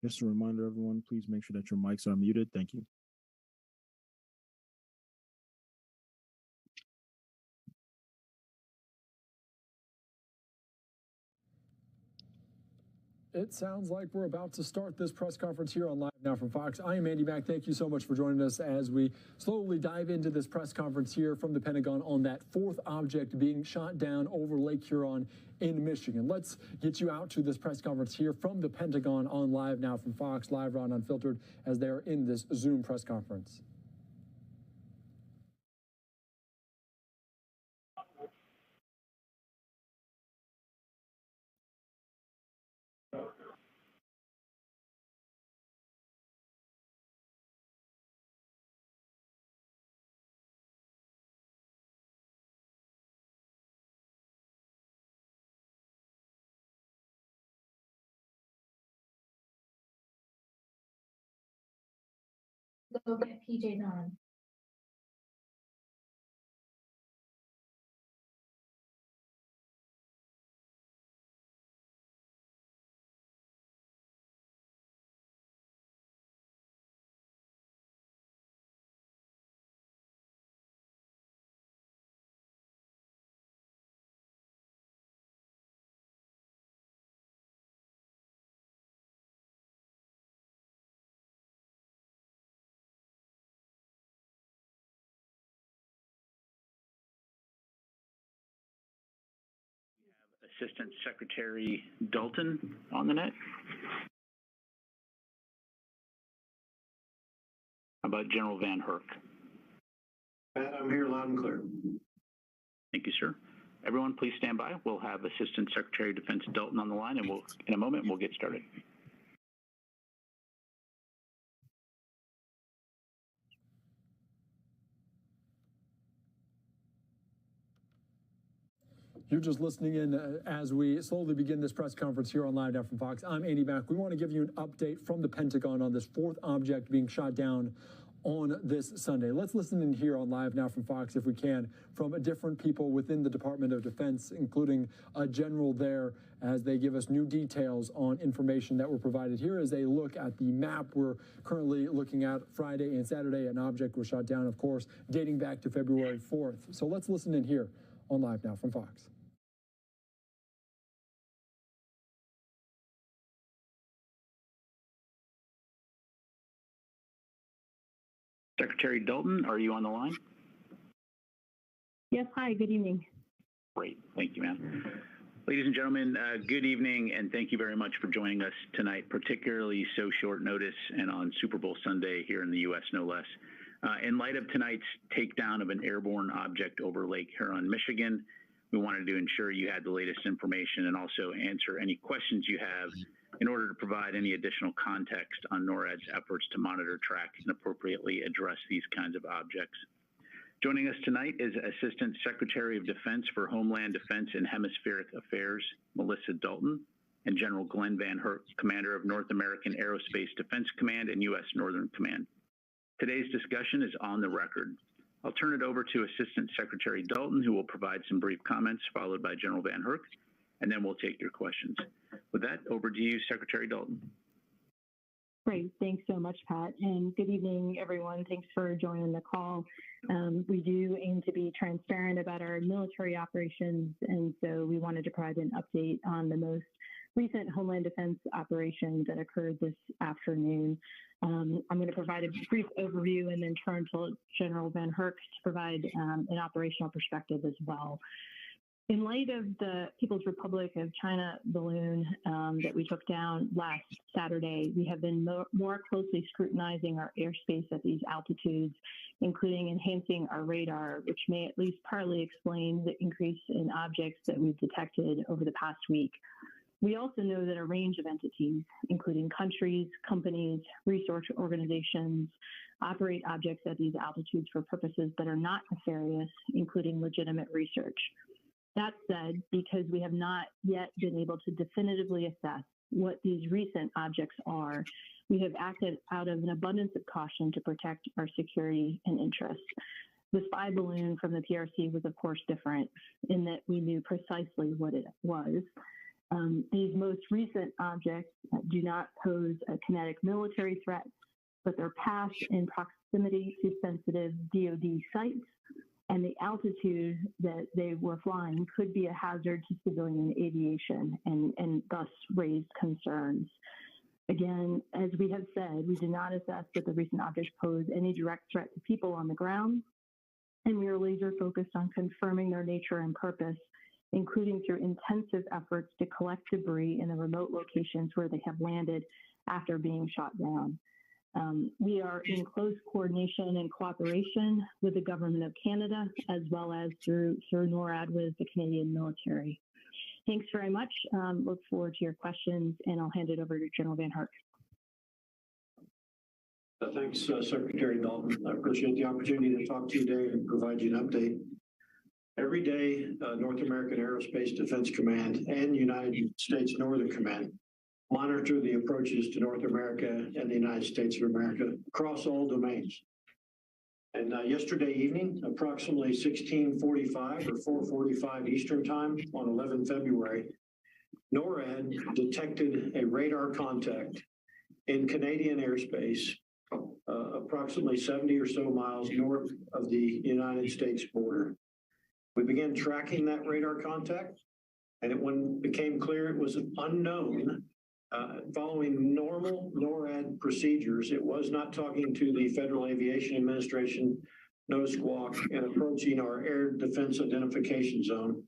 Just a reminder, everyone, please make sure that your mics are muted. Thank you.
It sounds like we're about to start this press conference here on Live Now from Fox. I am Andy Mack. Thank you so much for joining us as we slowly dive into this press conference here from the Pentagon on that fourth object being shot down over Lake Huron in Michigan. Let's get you out to this press conference here from the Pentagon on Live Now from Fox, live, raw, and unfiltered, as they're in this Zoom press conference.
Go get PJs on.
Assistant Secretary Dalton on the net. How about General Van Herk?
Pat, I'm here loud and clear.
Thank you, sir. Everyone, please stand by. We'll have Assistant Secretary of Defense Dalton on the line, and in a moment, we'll get started.
You're just listening in as we slowly begin this press conference here on Live Now from Fox. I'm Andy Mack. We want to give you an update from the Pentagon on this fourth object being shot down on this Sunday. Let's listen in here on Live Now from Fox, if we can, from different people within the Department of Defense, including a general there, as they give us new details on information that were provided. Here is a look at the map we're currently looking at. Friday and Saturday, an object was shot down, of course, dating back to February 4th. So let's listen in here on Live Now from Fox.
Secretary Dalton, are you on the line?
Yes, hi, good evening.
Great, thank you, ma'am. Ladies and gentlemen, good evening, and thank you very much for joining us tonight, particularly so short notice and on Super Bowl Sunday here in the U.S., no less. In light of tonight's takedown of an airborne object over Lake Huron, Michigan, we
we wanted to ensure you had the latest information and also answer any questions you have in order to provide any additional context on NORAD's efforts to monitor, track, and appropriately address these kinds of objects. Joining us tonight is Assistant Secretary of Defense for Homeland Defense and Hemispheric Affairs, Melissa Dalton, and General Glenn Van Herk, Commander of North American Aerospace Defense Command and U.S. Northern Command. Today's discussion is on the record. I'll turn it over to Assistant Secretary Dalton, who will provide some brief comments, followed by General Van Herk, and then we'll take your questions. With that, over to you, Secretary Dalton.
Great. Thanks so much, Pat. And good evening, everyone. Thanks for joining the call. We do aim to be transparent about our military operations, and so we wanted to provide an update on the most recent Homeland Defense operation that occurred this afternoon. I'm going to provide a brief overview and then turn to General Van Herk to provide an operational perspective as well. In light of the People's Republic of China balloon that we took down last Saturday, we have been more closely scrutinizing our airspace at these altitudes, including enhancing our radar, which may at least partly explain the increase in objects that we've detected over the past week. We also know that a range of entities, including countries, companies, research organizations, operate objects at these altitudes for purposes that are not nefarious, including legitimate research. That said, because we have not yet been able to definitively assess what these recent objects are, we have acted out of an abundance of caution to protect our security and interests. The spy balloon from the PRC was, of course, different in that we knew precisely what it was. These most recent objects do not pose a kinetic military threat, but they're passed in proximity to sensitive DoD sites, and the altitude that they were flying could be a hazard to civilian aviation and thus raised concerns. Again, as we have said, we do not assess that the recent objects pose any direct threat to people on the ground, and we are laser focused on confirming their nature and purpose, including through intensive efforts to collect debris in the remote locations where they have landed after being shot down. We are in close coordination and cooperation with the Government of Canada, as well as through NORAD with the Canadian military. Thanks very much. Look forward to your questions, and I'll hand it over to General Van Herk.
Thanks, Secretary Dalton. I appreciate the opportunity to talk to you today and provide you an update. Every day, North American Aerospace Defense Command and United States Northern Command monitor the approaches to North America and the United States of America across all domains. And yesterday evening, approximately 16:45 or 4:45 Eastern Time on 11 February, NORAD detected a radar contact in Canadian airspace, approximately 70 or so miles north of the United States border. We began tracking that radar contact, and when it became clear it was unknown, following normal NORAD procedures, it was not talking to the Federal Aviation Administration, no squawk, and approaching our air defense identification zone.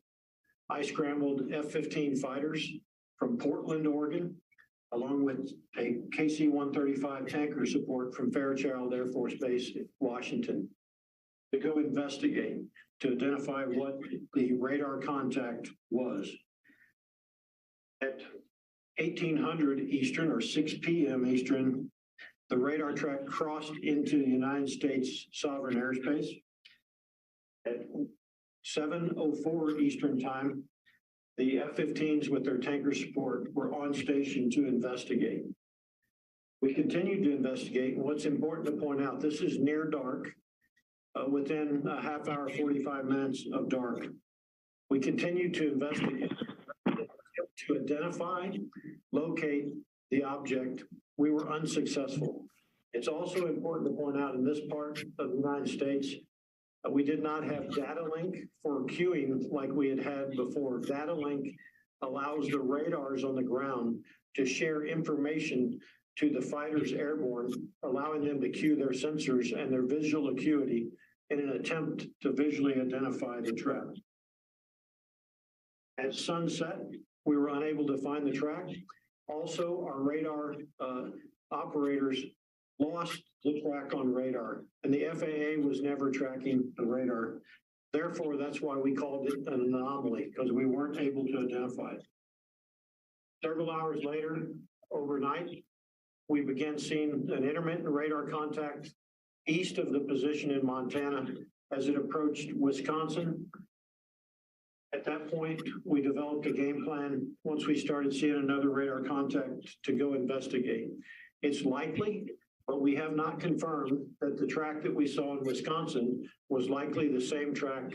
I scrambled F-15 fighters from Portland, Oregon, along with a KC-135 tanker support from Fairchild Air Force Base, Washington, to go investigate, to identify what the radar contact was. At 1800 Eastern or 6 p.m. Eastern, the radar track crossed into the United States sovereign airspace. At 7:04 Eastern time, the F-15s with their tanker support were on station to investigate. We continued to investigate, and what's important to point out, this is near dark, within a half hour, 45 minutes of dark. We continued to investigate, to identify, locate the object. We were unsuccessful. It's also important to point out in this part of the United States, we did not have data link for queuing like we had before. Data link allows the radars on the ground to share information to the fighters airborne, allowing them to cue their sensors and their visual acuity in an attempt to visually identify the track. At sunset, we were unable to find the track. Also, our radar operators lost the track on radar, and the FAA was never tracking the radar. Therefore, that's why we called it an anomaly, because we weren't able to identify it. Several hours later, overnight, we began seeing an intermittent radar contact east of the position in Montana as it approached Wisconsin. At that point, we developed a game plan once we started seeing another radar contact to go investigate. It's likely, but we have not confirmed that the track that we saw in Wisconsin was likely the same track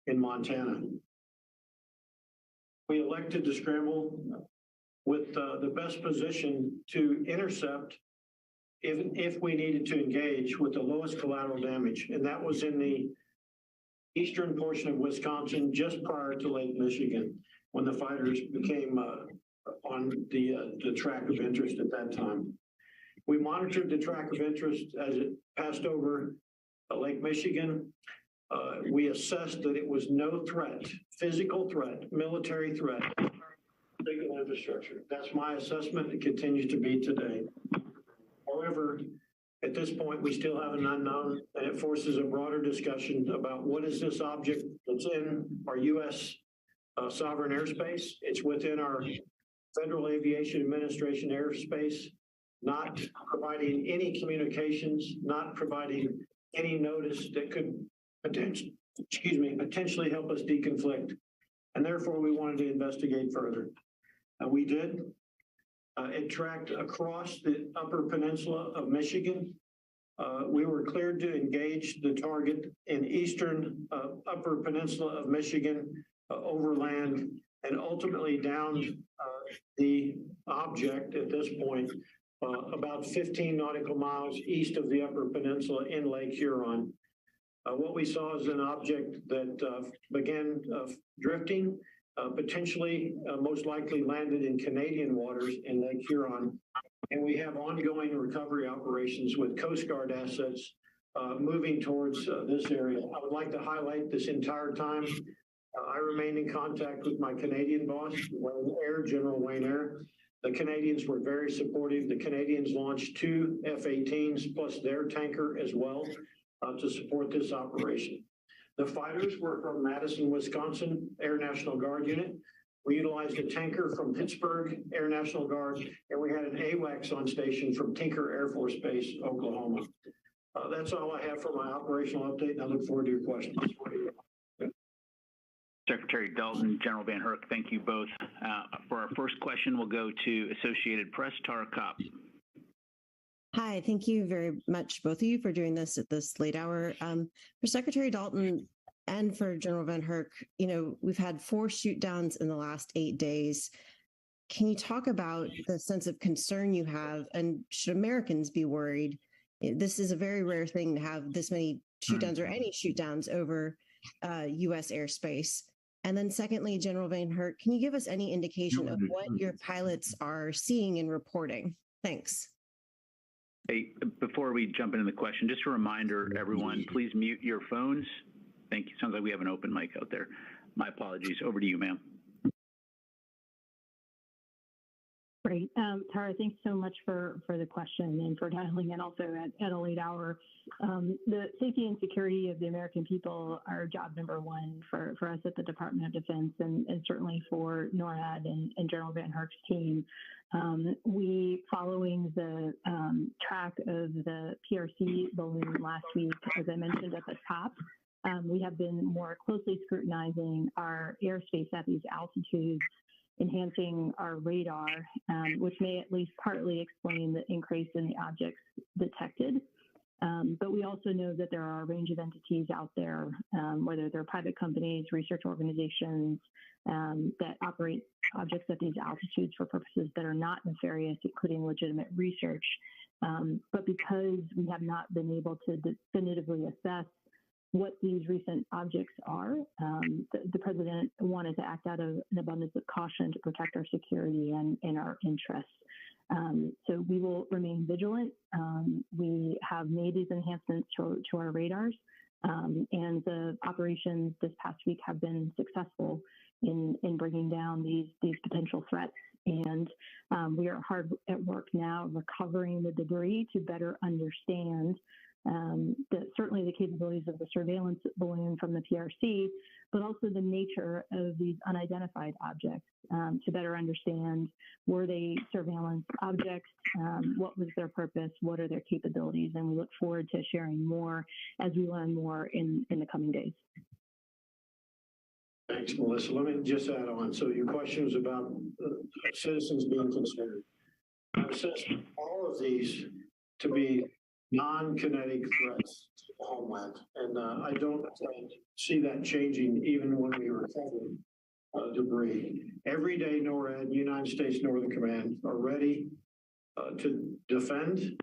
in Montana. We elected to scramble with the best position to intercept if we needed to engage with the lowest collateral damage, and that was in the eastern portion of Wisconsin, just prior to Lake Michigan, when the fighters became on the track of interest at that time. We monitored the track of interest as it passed over Lake Michigan. We assessed that it was no threat, physical threat, military threat, legal infrastructure. That's my assessment. It continues to be today. However, at this point, we still have an unknown, and it forces a broader discussion about what is this object that's in our U.S. Sovereign airspace. It's within our Federal Aviation Administration airspace, not providing any communications, not providing any notice that could potentially help us deconflict. And therefore, we wanted to investigate further. We did. It tracked across the Upper Peninsula of Michigan. We were cleared to engage the target in eastern Upper Peninsula of Michigan, overland, and ultimately down the object at this point, about 15 nautical miles east of the Upper Peninsula in Lake Huron. What we saw is an object that began drifting, potentially most likely landed in Canadian waters in Lake Huron. And we have ongoing recovery operations with Coast Guard assets moving towards this area. I would like to highlight this entire time. I remained in contact with my Canadian boss, General Wayne Eyre. The Canadians were very supportive. The Canadians launched 2 F-18s plus their tanker as well to support this operation. The fighters were from Madison, Wisconsin, Air National Guard unit. We utilized a tanker from Pittsburgh Air National Guard, and we had an AWACS on station from Tinker Air Force Base, Oklahoma. That's all I have for my operational update, and I look forward to your questions.
Secretary Dalton, General Van Herk, thank you both. For our first question, we'll go to Associated Press, Tara Kopp.
Hi, thank you very much, both of you, for doing this at this late hour. For Secretary Dalton and for General Van Herk, you know, we've had 4 shoot downs in the last 8 days. Can you talk about the sense of concern you have, and should Americans be worried? This is a very rare thing to have this many shoot downs or any shoot downs over U.S. airspace. And then secondly, General Van Herk, can you give us any indication of what your pilots are seeing and reporting? Thanks.
Hey, before we jump into the question, just a reminder, everyone, please mute your phones. Thank you. Sounds like we have an open mic out there. My apologies. Over to you, ma'am.
Great. Tara, thanks so much for the question and for dialing in also at a late hour. The safety and security of the American people are job number 1 for us at the Department of Defense, and certainly for NORAD and General Van Herk's team. We, following the track of the PRC balloon last week, as I mentioned at the top, we have been more closely scrutinizing our airspace at these altitudes, enhancing our radar, which may at least partly explain the increase in the objects detected. But we also know that there are a range of entities out there, whether they're private companies, research organizations, that operate objects at these altitudes for purposes that are not nefarious, including legitimate research. But because we have not been able to definitively assess what these recent objects are, the president wanted to act out of an abundance of caution to protect our security and our interests. So we will remain vigilant. We have made these enhancements to our radars, and the operations this past week have been successful in bringing down these potential threats. And we are hard at work now recovering the debris to better understand certainly the capabilities of the surveillance balloon from the PRC, but also the nature of these unidentified objects to better understand, were they surveillance objects? What was their purpose? What are their capabilities? And we look forward to sharing more as we learn more in the coming days.
Thanks, Melissa. Let me just add on. So your question was about citizens being considered. I've assessed all of these to be non-kinetic threats to the homeland. And I don't see that changing even when we recover debris. Every day, NORAD, United States Northern Command, are ready to defend,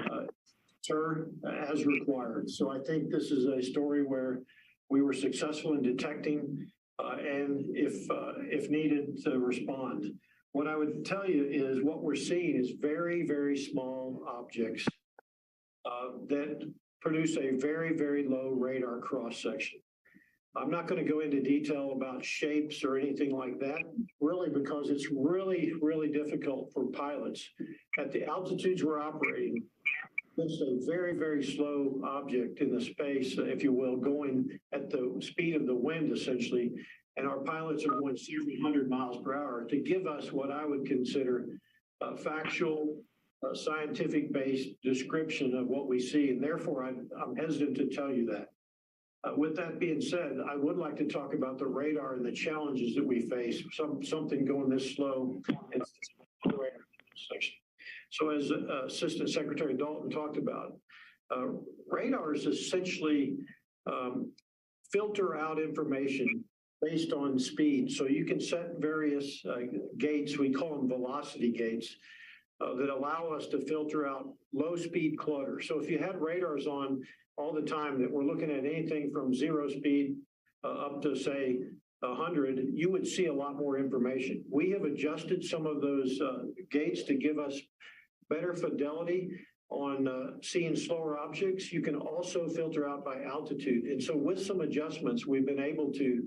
deter as required. So I think this is a story where we were successful in detecting and if needed, to respond. What I would tell you is what we're seeing is very, very small objects that produce a very, very low radar cross-section. I'm not going to go into detail about shapes or anything like that, really, because it's really, really difficult for pilots. At the altitudes we're operating, it's a very, very slow object in the space, if you will, going at the speed of the wind, essentially. And our pilots are going several hundred miles per hour to give us what I would consider a factual, scientific-based description of what we see. And therefore, I'm hesitant to tell you that. With that being said, I would like to talk about the radar and the challenges that we face, something going this slow. So as Assistant Secretary Dalton talked about, radars essentially filter out information based on speed. So you can set various gates, we call them velocity gates, that allow us to filter out low speed clutter. So if you had radars on all the time that we're looking at anything from 0 speed up to, say, 100, you would see a lot more information. We have adjusted some of those gates to give us better fidelity on seeing slower objects. You can also filter out by altitude. And so with some adjustments, we've been able to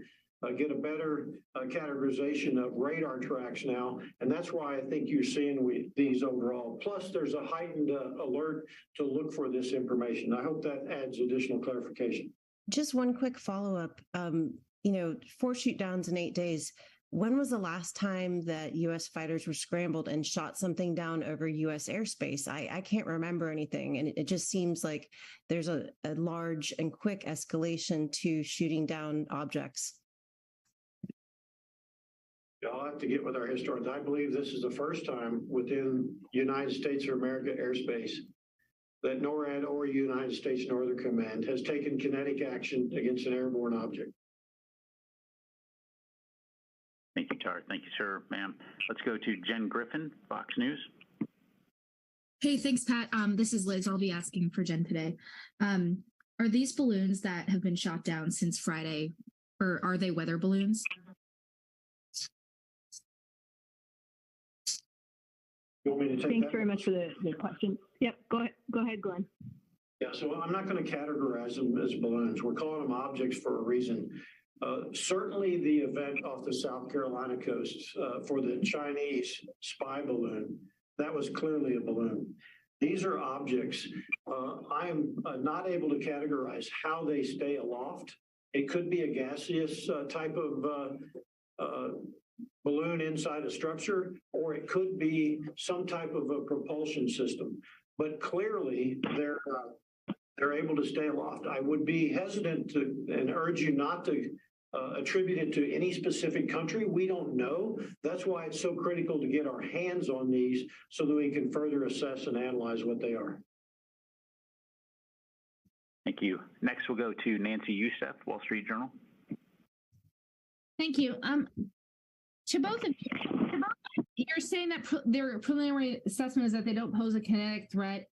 get a better categorization of radar tracks now. And that's why I think you're seeing these overall. Plus, there's a heightened alert to look for this information. I hope that adds additional clarification.
Just one quick follow-up. 4 shoot downs in 8 days. When was the last time that U.S. fighters were scrambled and shot something down over U.S. airspace? I can't remember anything. And it just seems like there's a large and quick escalation to shooting down objects.
I'll have to get with our historians. I believe this is the first time within United States of America airspace that NORAD or United States Northern Command has taken kinetic action against an airborne object.
Thank you, Tar. Thank you, sir, ma'am. Let's go to Jen Griffin, Fox News.
Hey, thanks, Pat. This is Liz. I'll be asking for Jen today. Are these balloons that have been shot down since Friday, or are they weather balloons?
You want me to take
Thanks
that?
very much for the question. Yep, go ahead, Glenn.
Yeah, so I'm not going to categorize them as balloons. We're calling them objects for a reason. Certainly the event off the South Carolina coast for the Chinese spy balloon, that was clearly a balloon. These are objects. I am not able to categorize how they stay aloft. It could be a gaseous type of balloon inside a structure, or it could be some type of a propulsion system. But clearly, they're able to stay aloft. I would be hesitant to and urge you not to attribute it to any specific country. We don't know. That's why it's so critical to get our hands on these so that we can further assess and analyze what they are.
Thank you. Next, we'll go to Nancy Youssef, Wall Street Journal.
Thank you. To both of you, you're saying that their preliminary assessment is that they don't pose a kinetic threat,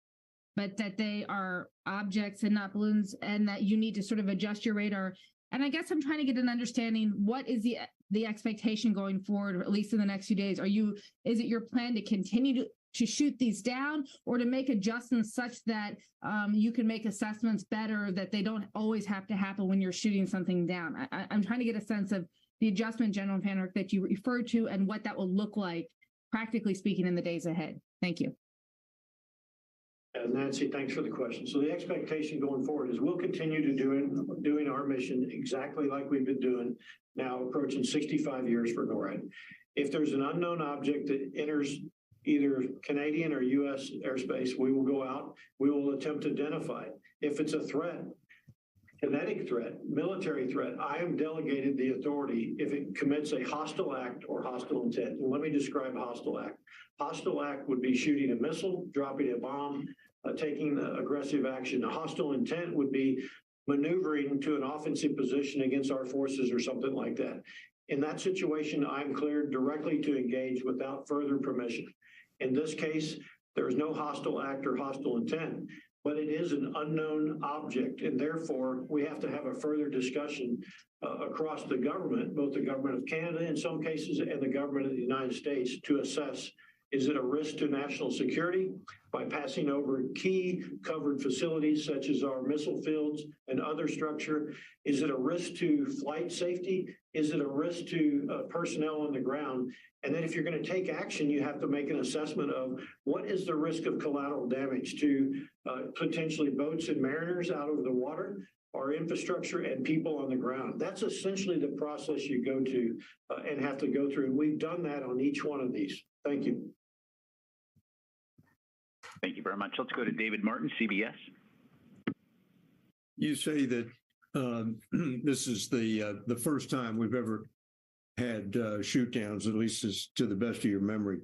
but that they are objects and not balloons, and that you need to sort of adjust your radar. And I guess I'm trying to get an understanding, what is the expectation going forward, or at least in the next few days? Is it your plan to continue to shoot these down, or to make adjustments such that you can make assessments better, that they don't always have to happen when you're shooting something down? I'm trying to get a sense of the adjustment, General Van Herk, that you referred to, and what that will look like, practically speaking, in the days ahead. Thank you.
Nancy, thanks for the question. So the expectation going forward is we'll continue to doing our mission exactly like we've been doing now, approaching 65 years for NORAD. If there's an unknown object that enters either Canadian or U.S. airspace, we will go out, we will attempt to identify it. If it's a threat, kinetic threat, military threat, I am delegated the authority if it commits a hostile act or hostile intent. And let me describe a hostile act. Hostile act would be shooting a missile, dropping a bomb, taking aggressive action. A hostile intent would be maneuvering to an offensive position against our forces or something like that. In that situation, I'm cleared directly to engage without further permission. In this case, there is no hostile act or hostile intent, but it is an unknown object, and therefore we have to have a further discussion across the government, both the government of Canada in some cases and the government of the United States, to assess, is it a risk to national security by passing over key covered facilities such as our missile fields and other structure? Is it a risk to flight safety? Is it a risk to personnel on the ground? And then if you're going to take action, you have to make an assessment of what is the risk of collateral damage to potentially boats and mariners out over the water, our infrastructure, and people on the ground. That's essentially the process you go to and have to go through. And we've done that on each one of these. Thank you.
Thank you very much. Let's go to David Martin, CBS.
You say that this is the first time we've ever had shoot downs, at least as to the best of your memory.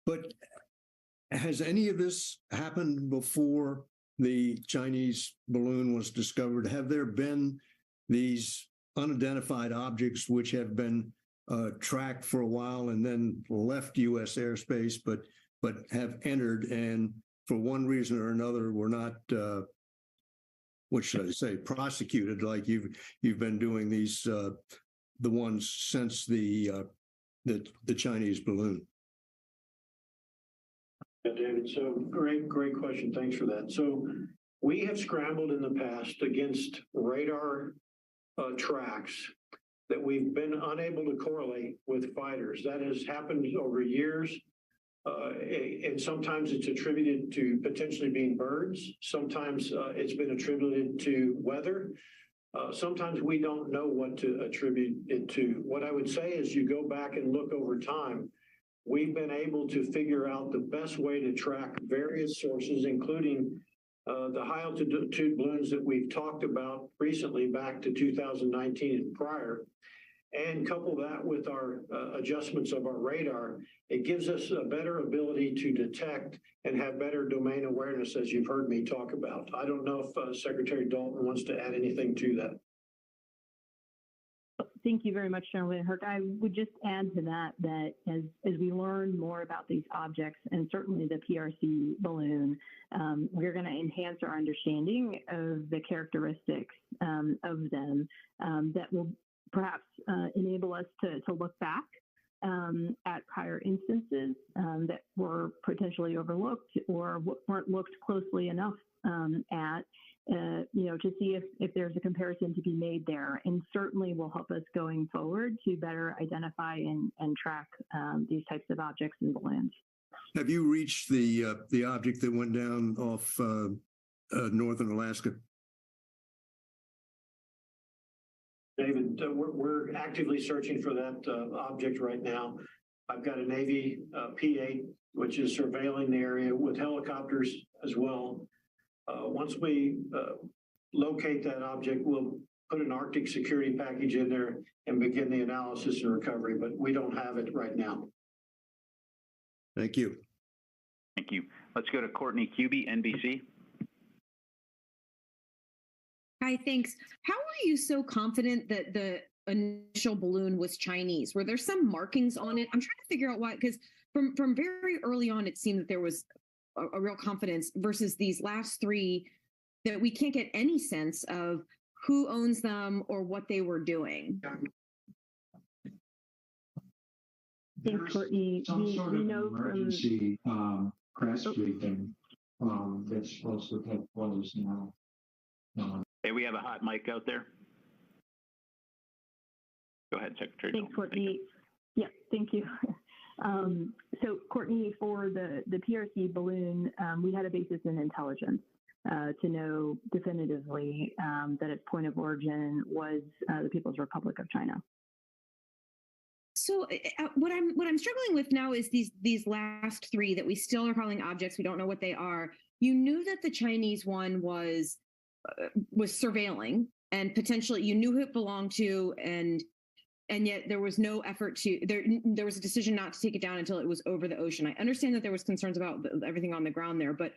But has any of this happened before the Chinese balloon was discovered? Have there been these unidentified objects which have been tracked for a while and then left U.S. airspace, but have entered and for one reason or another were not, what should I say, prosecuted like you've been doing these, the ones since the Chinese balloon?
Yeah, David, so great question. Thanks for that. So we have scrambled in the past against radar tracks that we've been unable to correlate with fighters. That has happened over years. And sometimes it's attributed to potentially being birds. Sometimes it's been attributed to weather. Sometimes we don't know what to attribute it to. What I would say is you go back and look over time, we've been able to figure out the best way to track various sources, including the high altitude balloons that we've talked about recently back to 2019 and prior, and couple that with our adjustments of our radar, it gives us a better ability to detect and have better domain awareness, as you've heard me talk about. I don't know if Secretary Dalton wants to add anything to that.
Thank you very much, General Van Herk. I would just add to that as we learn more about these objects, and certainly the PRC balloon, we're going to enhance our understanding of the characteristics of them that will perhaps enable us to look back at prior instances that were potentially overlooked or weren't looked closely enough at, to see if there's a comparison to be made there, and certainly will help us going forward to better identify and track these types of objects and balloons.
Have you reached the object that went down off northern Alaska?
David, we're actively searching for that object right now. I've got a Navy P-8, which is surveilling the area with helicopters as well. Once we locate that object, we'll put an Arctic security package in there and begin the analysis and recovery, but we don't have it right now.
Thank you.
Thank you. Let's go to Courtney Cubey, NBC.
Hi, thanks. How are you so confident that the initial balloon was Chinese? Were there some markings on it? I'm trying to figure out why, because from very early on, it seemed that there was a real confidence versus these last three that we can't get any sense of who owns them or what they were doing.
Thanks, Courtney.
Some sort of emergency press briefing that's supposed to take place now.
Hey, we have a hot mic out there. Go ahead, Secretary.
Thanks, Courtney. Yeah, thank you. So, Courtney, for the PRC balloon, we had a basis in intelligence to know definitively that its point of origin was the People's Republic of China.
So what I'm struggling with now is these last three that we still are calling objects. We don't know what they are. You knew that the Chinese one was surveilling, and potentially you knew who it belonged to, and yet there was no effort to there was a decision not to take it down until it was over the ocean. I understand that there was concerns about everything on the ground there, but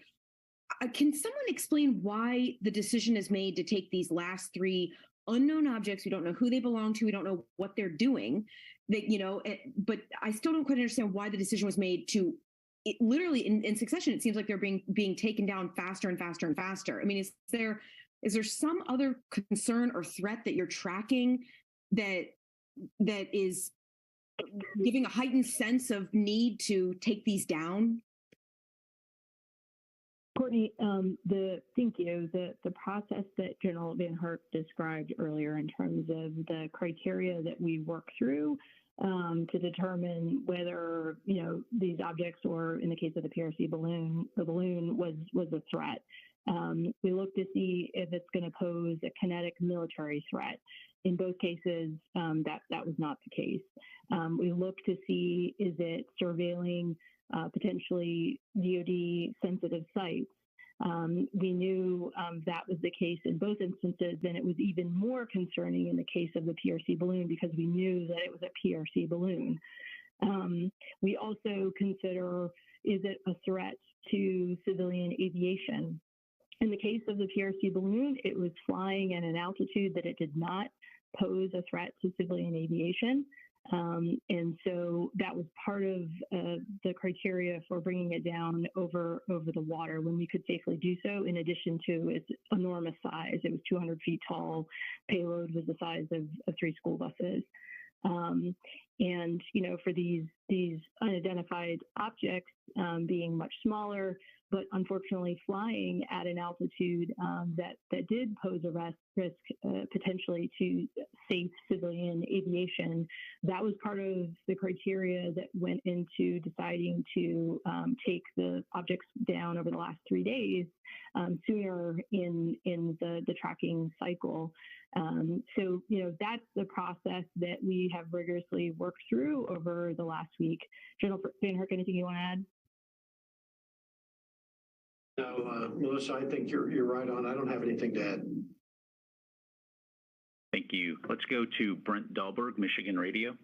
can someone explain why the decision is made to take these last three unknown objects? We don't know who they belong to. We don't know what they're doing. But I still don't quite understand why the decision was made to literally in succession. It seems like they're being taken down faster and faster and faster. I mean, is there some other concern or threat that you're tracking that is giving a heightened sense of need to take these down?
Courtney, thank you. The process that General Van Herk described earlier in terms of the criteria that we work through to determine whether these objects, or in the case of the PRC balloon, the balloon was a threat. We look to see if it's going to pose a kinetic military threat. In both cases, that was not the case. We look to see, is it surveilling potentially DoD sensitive sites. We knew that was the case in both instances, and it was even more concerning in the case of the PRC balloon because we knew that it was a PRC balloon. We also consider, is it a threat to civilian aviation? In the case of the PRC balloon, it was flying at an altitude that it did not pose a threat to civilian aviation. And so that was part of the criteria for bringing it down over the water when we could safely do so, in addition to its enormous size. It was 200 feet tall. Payload was the size of 3 school buses. And, for these unidentified objects being much smaller, but unfortunately flying at an altitude that did pose a risk potentially to safe civilian aviation, that was part of the criteria that went into deciding to take the objects down over the last 3 days sooner in the tracking cycle. So, that's the process that we have rigorously worked through over the last week. General Van Herk, anything you want to add?
No, Melissa, I think you're right on. I don't have anything to add.
Thank you. Let's go to Brent Dahlberg, Michigan Radio.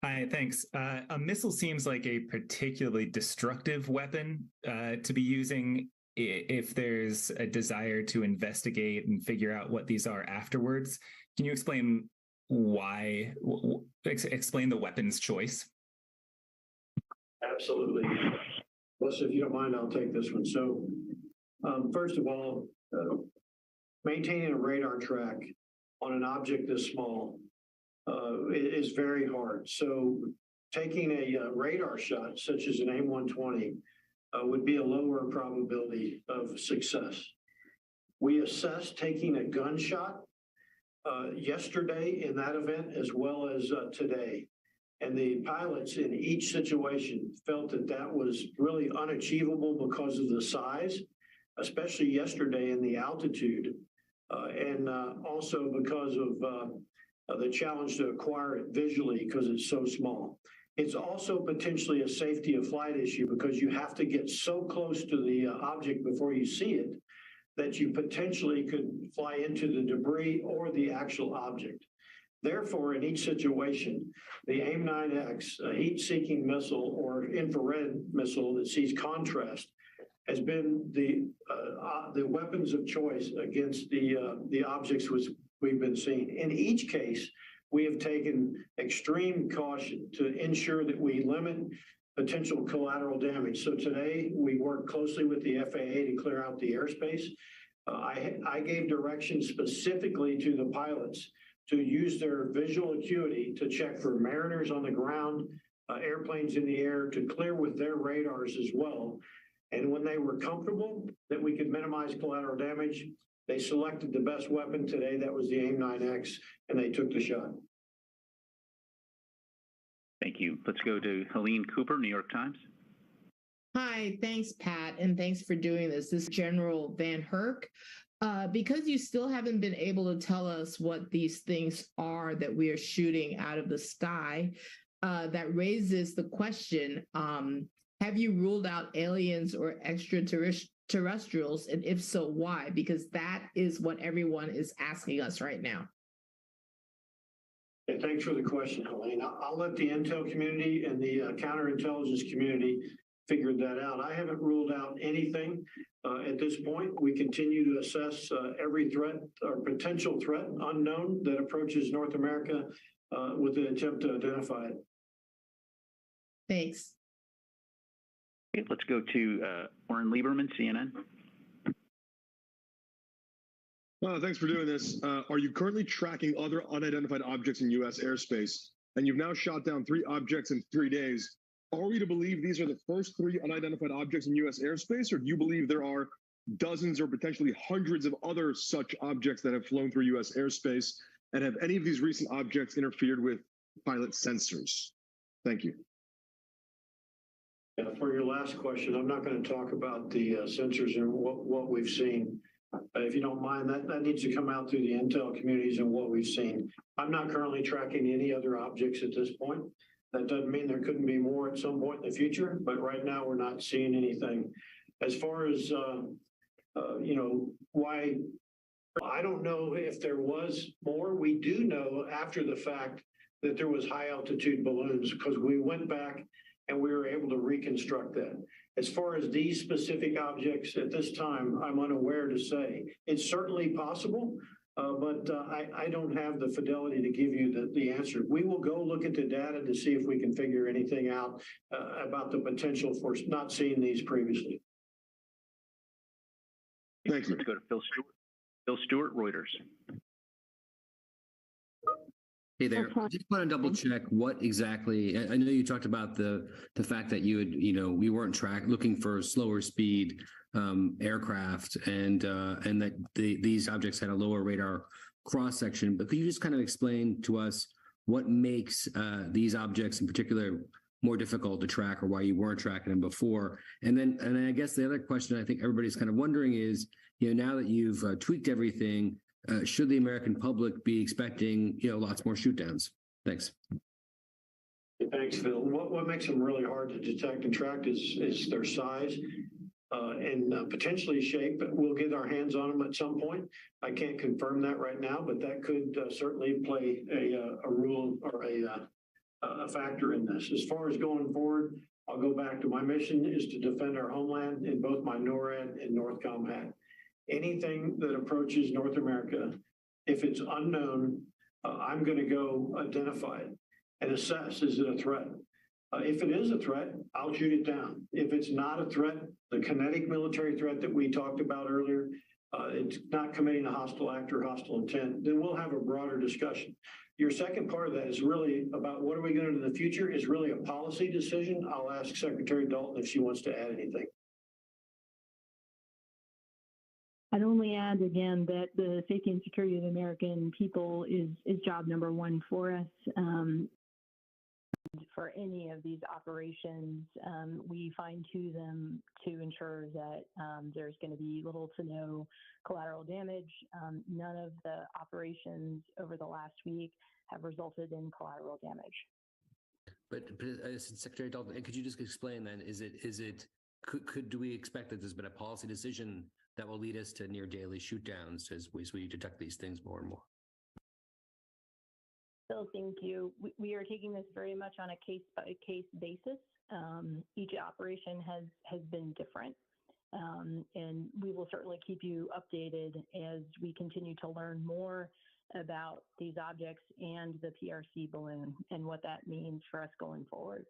Hi, thanks. A missile seems like a particularly destructive weapon to be using if there's a desire to investigate and figure out what these are afterwards. Can you explain why, explain the weapon's choice?
Absolutely. Melissa, if you don't mind, I'll take this one. So, first of all, maintaining a radar track on an object this small is very hard. So, taking a radar shot, such as an AIM-120, would be a lower probability of success. We assessed taking a gunshot yesterday in that event, as well as today. And the pilots in each situation felt that was really unachievable because of the size, especially yesterday in the altitude, and also because of the challenge to acquire it visually because it's so small. It's also potentially a safety of flight issue because you have to get so close to the object before you see it that you potentially could fly into the debris or the actual object. Therefore, in each situation, the AIM-9X, a heat-seeking missile or infrared missile that sees contrast, has been the weapons of choice against the objects which we've been seeing. In each case, we have taken extreme caution to ensure that we limit potential collateral damage. So today, we work closely with the FAA to clear out the airspace. I gave directions specifically to the pilots to use their visual acuity to check for mariners on the ground, airplanes in the air, to clear with their radars as well. And when they were comfortable that we could minimize collateral damage, they selected the best weapon today. That was the AIM-9X, and they took the shot.
Thank you. Let's go to Helene Cooper, New York Times.
Hi, thanks, Pat, and thanks for doing this. This is General Van Herk. Because you still haven't been able to tell us what these things are that we are shooting out of the sky, that raises the question, have you ruled out aliens or extraterrestrials? And if so, why? Because that is what everyone is asking us right now.
Yeah, thanks for the question, Helene. I'll let the intel community and the counterintelligence community figure that out. I haven't ruled out anything at this point. We continue to assess every threat or potential threat unknown that approaches North America with an attempt to identify it.
Thanks.
Okay, let's go to Oren Lieberman, CNN.
Thanks for doing this. Are you currently tracking other unidentified objects in U.S. airspace? And you've now shot down 3 objects in 3 days. Are we to believe these are the first 3 unidentified objects in U.S. airspace, or do you believe there are dozens or potentially hundreds of other such objects that have flown through U.S. airspace? And have any of these recent objects interfered with pilot sensors? Thank you.
Yeah, for your last question, I'm not going to talk about the sensors and what we've seen. If you don't mind, that needs to come out through the intel communities and what we've seen. I'm not currently tracking any other objects at this point. That doesn't mean there couldn't be more at some point in the future, but right now we're not seeing anything. As far as, why, I don't know if there was more. We do know after the fact that there was high altitude balloons because we went back and we were able to reconstruct that. As far as these specific objects at this time, I'm unaware to say. It's certainly possible, but I don't have the fidelity to give you the answer. We will go look at the data to see if we can figure anything out about the potential for not seeing these previously.
Thank you. Let's go to Phil Stewart. Phil Stewart, Reuters.
Hey there. I just want to double check what exactly. I know you talked about the fact that you had, we weren't looking for slower speed aircraft, and that these objects had a lower radar cross section. But could you just kind of explain to us what makes these objects in particular more difficult to track, or why you weren't tracking them before? And I guess the other question I think everybody's kind of wondering is, now that you've tweaked everything, should the American public be expecting, lots more shoot downs? Thanks.
Thanks, Phil. What makes them really hard to detect and track is their size and potentially shape. We'll get our hands on them at some point. I can't confirm that right now, but that could certainly play a role or a factor in this. As far as going forward, I'll go back to my mission is to defend our homeland in both my NORAD and NORTHCOM hat. Anything that approaches North America, if it's unknown, I'm going to go identify it and assess, is it a threat? If it is a threat, I'll shoot it down. If it's not a threat, the kinetic military threat that we talked about earlier, it's not committing a hostile act or hostile intent, then we'll have a broader discussion. Your second part of that is really about what are we going to do in the future is really a policy decision. I'll ask Secretary Dalton if she wants to add anything.
I'd only add again that the safety and security of the American people is job number 1 for us. For any of these operations, we fine-tune them to ensure that there's going to be little to no collateral damage. None of the operations over the last week have resulted in collateral damage.
But Secretary Dalton, could you just explain then? Do we expect that there's been a policy decision that will lead us to near daily shoot downs as we detect these things more and more?
Phil, thank you. We are taking this very much on a case-by-case basis. Each operation has been different, and we will certainly keep you updated as we continue to learn more about these objects and the PRC balloon and what that means for us going forward.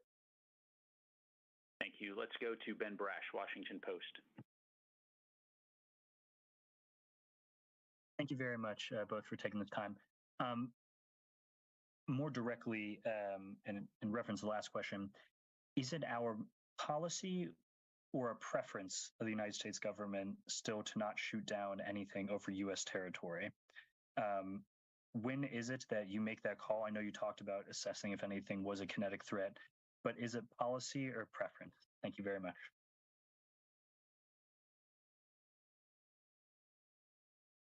Thank you. Let's go to Ben Brash, Washington Post.
Thank you very much, both, for taking the time. More directly, and in reference to the last question, is it our policy or a preference of the United States government still to not shoot down anything over U.S. territory? when is it that you make that call? I know you talked about assessing if anything was a kinetic threat, but is it policy or preference? Thank you very much.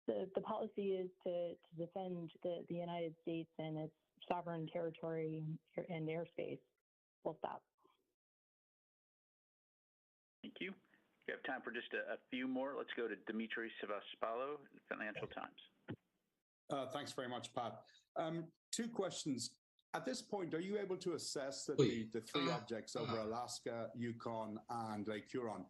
The policy is to defend the United States and its sovereign territory and airspace. Full stop.
Thank you. We have time for just a few more. Let's go to Dimitri Sevaspalo, Financial Times.
Thanks very much, Pat. Two questions. At this point, are you able to assess that the three objects over Alaska, Yukon, and Lake Huron,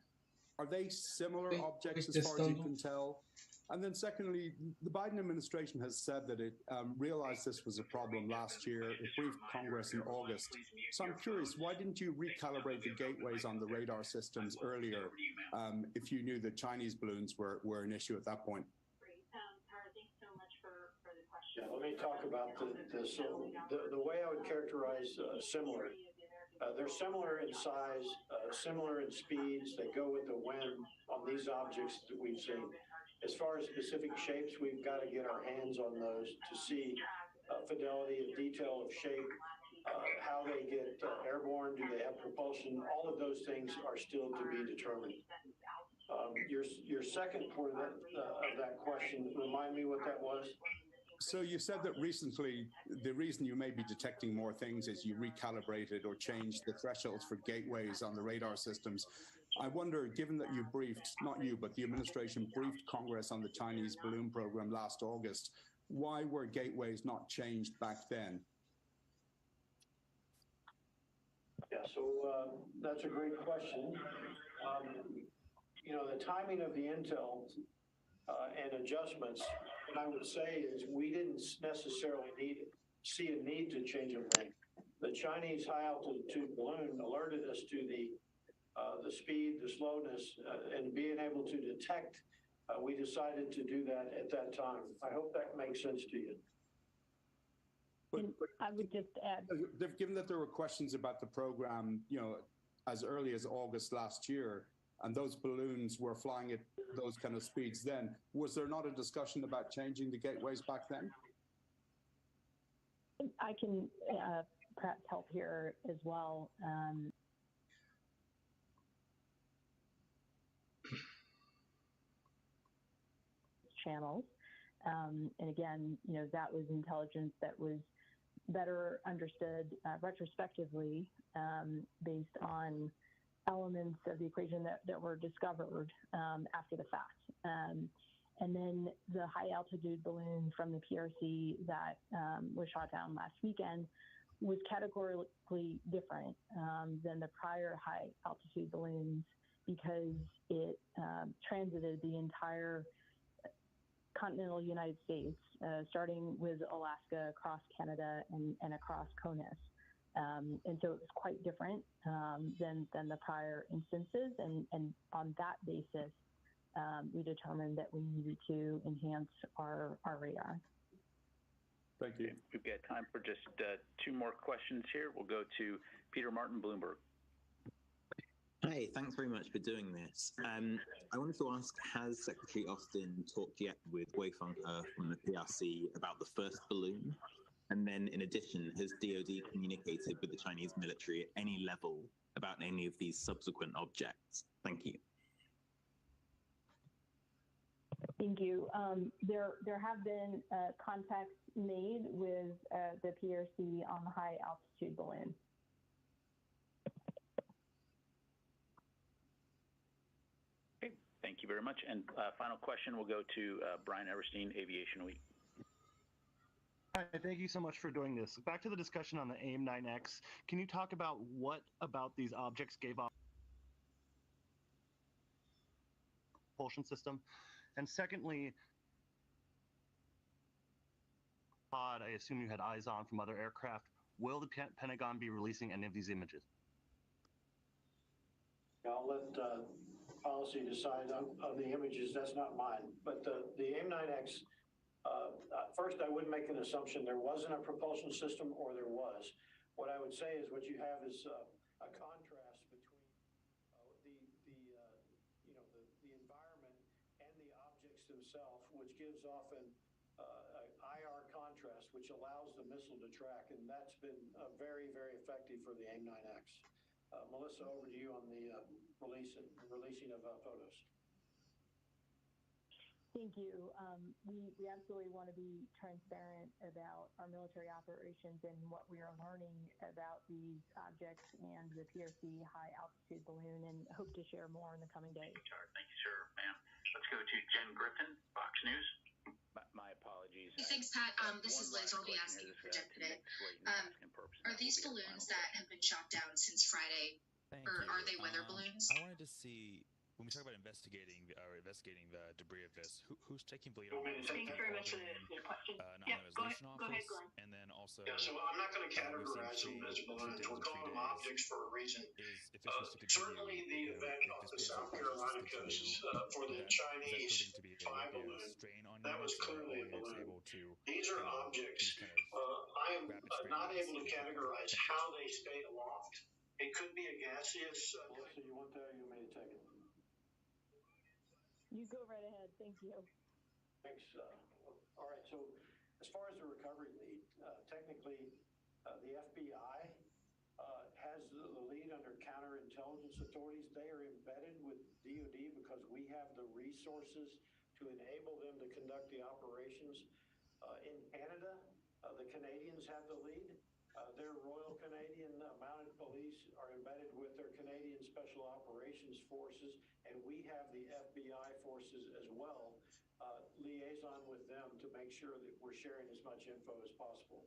are they similar objects as far as you can tell? And then secondly, the Biden administration has said that it realized this was a problem last year. It briefed Congress in August. So I'm curious, why didn't you recalibrate the gateways on the radar systems earlier if you knew that Chinese balloons were an issue at that point?
Yeah, let me talk about the way I would characterize similar. They're similar in size, similar in speeds that go with the wind on these objects that we've seen. As far as specific shapes, we've got to get our hands on those to see fidelity and detail of shape, how they get airborne, do they have propulsion? All of those things are still to be determined. Your second part of that question, remind me what that was?
So you said that recently the reason you may be detecting more things is you recalibrated or changed the thresholds for gateways on the radar systems. I wonder, given that you briefed, not you, but the administration briefed Congress on the Chinese balloon program last August, why were gateways not changed back then?
Yeah, so that's a great question. You know, the timing of the intel and adjustments, what I would say is we didn't necessarily see a need to change a lane. The Chinese high altitude balloon alerted us to the speed, the slowness, and being able to detect. We decided to do that at that time. I hope that makes sense to you.
But I would just add,
given that there were questions about the program, you know, as early as August last year, and those balloons were flying at those kind of speeds then, was there not a discussion about changing the gateways back then?
I can perhaps help here as well. Channels. And again, you know, that was intelligence that was better understood retrospectively based on elements of the equation that were discovered after the fact. And then the high altitude balloon from the PRC that was shot down last weekend was categorically different than the prior high altitude balloons because it transited the entire continental United States, starting with Alaska, across Canada, and across CONUS. And so it was quite different than the prior instances. And on that basis, we determined that we needed to enhance our radar.
Thank you. We've got time for just two more questions here. We'll go to Peter Martin, Bloomberg.
Hey, thanks very much for doing this. I wanted to ask, has Secretary Austin talked yet with Wei Fenghe from the PRC about the first balloon? And then in addition, has DoD communicated with the Chinese military at any level about any of these subsequent objects? Thank you.
Thank you. There have been contacts made with the PRC on the high altitude balloon.
Okay, thank you very much. And final question will go to Brian Everstein, Aviation Week.
Hi, thank you so much for doing this. Back to the discussion on the AIM-9X. Can you talk about what about these objects gave off propulsion system? And secondly, I assume you had eyes on from other aircraft. Will the Pentagon be releasing any of these images?
I'll let policy decide on the images. That's not mine. But the AIM-9X, first, I would make an assumption there wasn't a propulsion system or there was. What I would say is what you have is a contrast between the environment and the objects themselves, which gives often IR contrast contrast, which allows the missile to track, and that's been very, very effective for the AIM-9X. Melissa, over to you on the releasing of photos.
Thank you. We absolutely want to be transparent about our military operations and what we are learning about these objects and the PRC high altitude balloon, and hope to share more in the coming days.
Thank you, sir, ma'am. Let's go to Jen Griffin, Fox News. My apologies.
Thanks, Pat. This is Liz. I'll be asking for Jen today. Are these balloons that have been shot down since Friday, or are they weather balloons?
I wanted to see, when we talk about investigating the debris of this, who's taking the lead on this?
Thanks very much for the question. Yeah, go ahead, Glenn.
And then also,
so I'm not going to categorize them as balloons. We're calling them objects for a reason. Certainly the event off the South Carolina coast for the Chinese spy balloon, that was clearly a balloon. These are objects. I am not able to categorize how they stay aloft. It could be a gaseous. Melissa, you want that? You want me to take it?
You go right ahead. Thank you.
Thanks. All right. So as far as the recovery lead, technically, the FBI has the lead under counterintelligence authorities. They are embedded with DoD because we have the resources to enable them to conduct the operations. In Canada, the Canadians have the lead. Their Royal Canadian Mounted Police are embedded with their Canadian Special Operations Forces, and we have the FBI forces as well, liaison with them to make sure that we're sharing as much info as possible.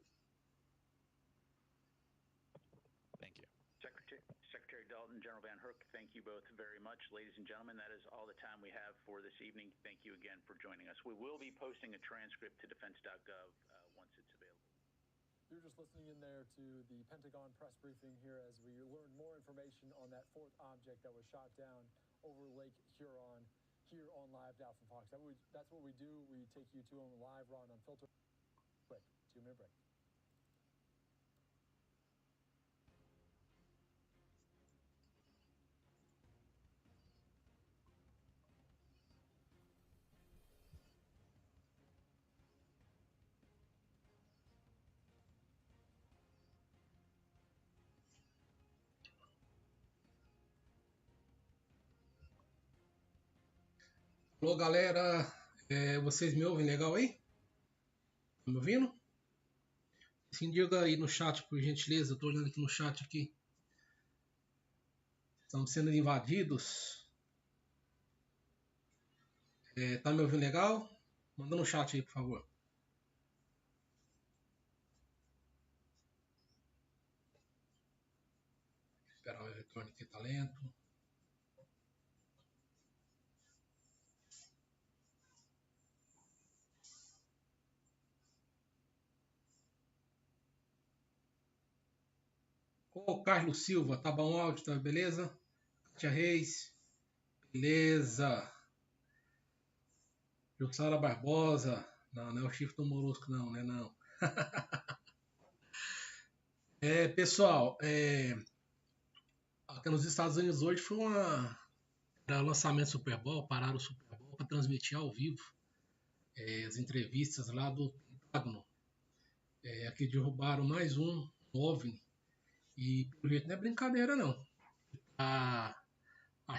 Thank you.
Secretary Dalton, General Van Herk, thank you both very much. Ladies and gentlemen, that is all the time we have for this evening. Thank you again for joining us. We will be posting a transcript to defense.gov once it's available.
You're just listening in there to the Pentagon press briefing here as we learn more information on that fourth object that was shot down over Lake Huron here on Live Now from Fox. That's what we do. We take you to them live, raw, and unfiltered. Quick 2-minute break.
Alô, galera, vocês me ouvem legal aí? Tá me ouvindo? Se diga aí no chat, por gentileza. Eu tô olhando aqui no chat aqui. Estamos sendo invadidos. Tá me ouvindo legal? Manda no chat aí, por favor. Esperar o retorno aqui, tá lento. Ô, Carlos Silva, tá bom o áudio, tá beleza? Kátia Reis, beleza. Jussara Barbosa, não é o chifre do Morusco, não, né? Não. Pessoal, aqui nos Estados Unidos hoje era o lançamento do Super Bowl, pararam o Super Bowl para transmitir ao vivo as entrevistas lá do Pentágono. Aqui derrubaram mais um OVNI. E pelo jeito não é brincadeira, não. A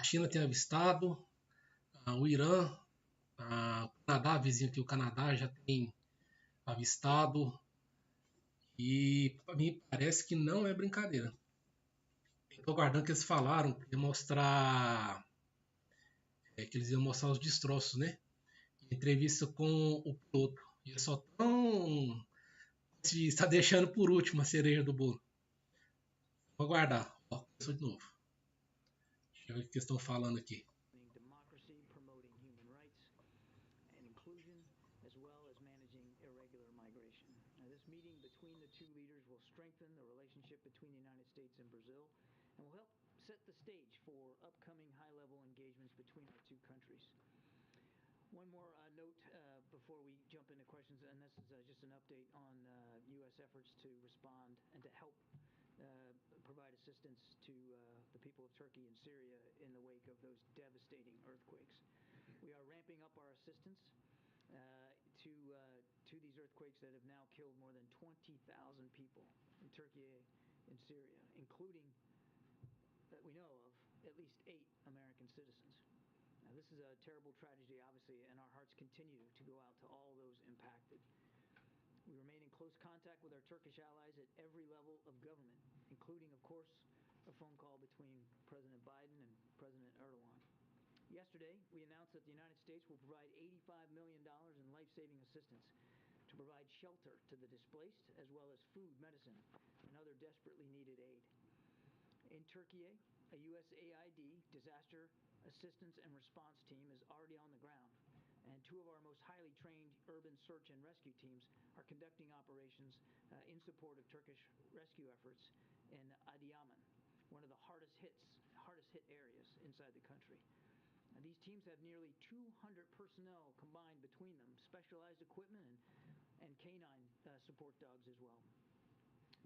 China tem avistado, o Irã, o Canadá, vizinho aqui, o Canadá já tem avistado. E para mim parece que não é brincadeira. Estou aguardando que eles falaram que eles iam mostrar os destroços, né? Entrevista com o piloto. E eles só está deixando por último a cereja do bolo. Vou aguardar. Começou de novo. Deixa eu ver o que eles estão falando aqui.
And will help set the stage for upcoming high-level engagements between our two countries. One more note before we jump into questions, and this is just an update on U.S. efforts to respond and to help provide assistance to the people of Turkey and Syria in the wake of those devastating earthquakes. We are ramping up our assistance to to these earthquakes that have now killed more than 20,000 people in Turkey and Syria, including, that we know of, at least 8 American citizens. Now, this is a terrible tragedy, obviously, and our hearts continue to go out to all those impacted. We remain in close contact with our Turkish allies at every level of government, including, of course, a phone call between President Biden and President Erdogan. Yesterday, we announced that the United States will provide $85 million in life-saving assistance to provide shelter to the displaced, as well as food, medicine, and other desperately needed aid. In Turkey, a USAID disaster assistance and response team is already on the ground, and 2 of our most highly trained urban search and rescue teams are conducting operations in support of Turkish rescue efforts in Adıyaman, one of the hardest hit areas inside the country. Now, these teams have nearly 200 personnel combined between them, specialized equipment and canine support dogs as well.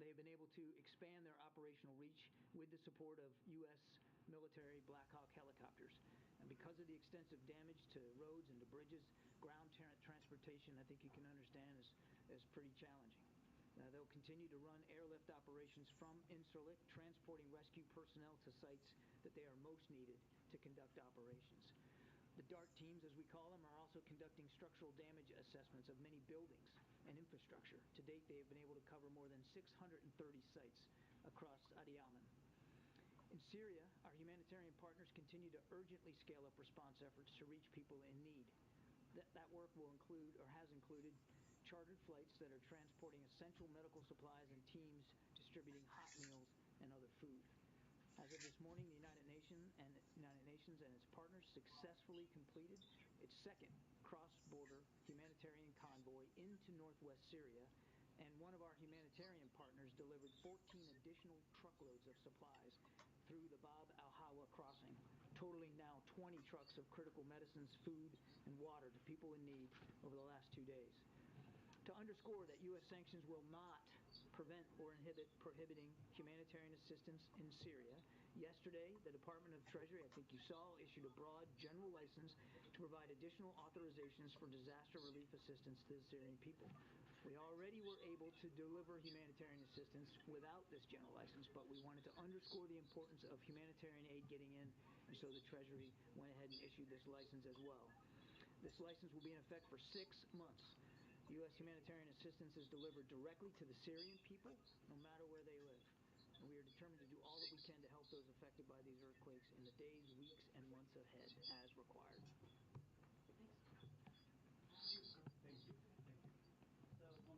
They have been able to expand their operational reach with the support of U.S. military Black Hawk helicopters. And because of the extensive damage to roads and to bridges, ground transportation, I think you can understand, is pretty challenging. They'll continue to run airlift operations from Incirlik, transporting rescue personnel to sites that they are most needed to conduct operations. The DART teams, as we call them, are also conducting structural damage assessments of many buildings and infrastructure. To date, they have been able to cover more than 630 sites across Adıyaman. In Syria, our humanitarian partners continue to urgently scale up response efforts to reach people in need. That work will include, or has included, chartered flights that are transporting essential medical supplies and teams distributing hot meals and other food. As of this morning, the United Nations and its partners successfully completed its second cross-border humanitarian convoy into northwest Syria, and one of our humanitarian partners delivered 14 additional truckloads of supplies through the Bab al-Hawa crossing, totaling now 20 trucks of critical medicines, food, and water to people in need over the last 2 days. To underscore that U.S. sanctions will not prevent or prohibiting humanitarian assistance in Syria, yesterday the Department of Treasury, I think you saw, issued a broad general license to provide additional authorizations for disaster relief assistance to the Syrian people. We already were able to deliver humanitarian assistance without this general license, but we wanted to underscore the importance of humanitarian aid getting in, and so the Treasury went ahead and issued this license as well. This license will be in effect for 6 months. U.S. humanitarian assistance is delivered directly to the Syrian people, no matter where they live. And we are determined to do all that we can to help those affected by these earthquakes in the days, weeks, and months ahead, as required.
Thank you. So, on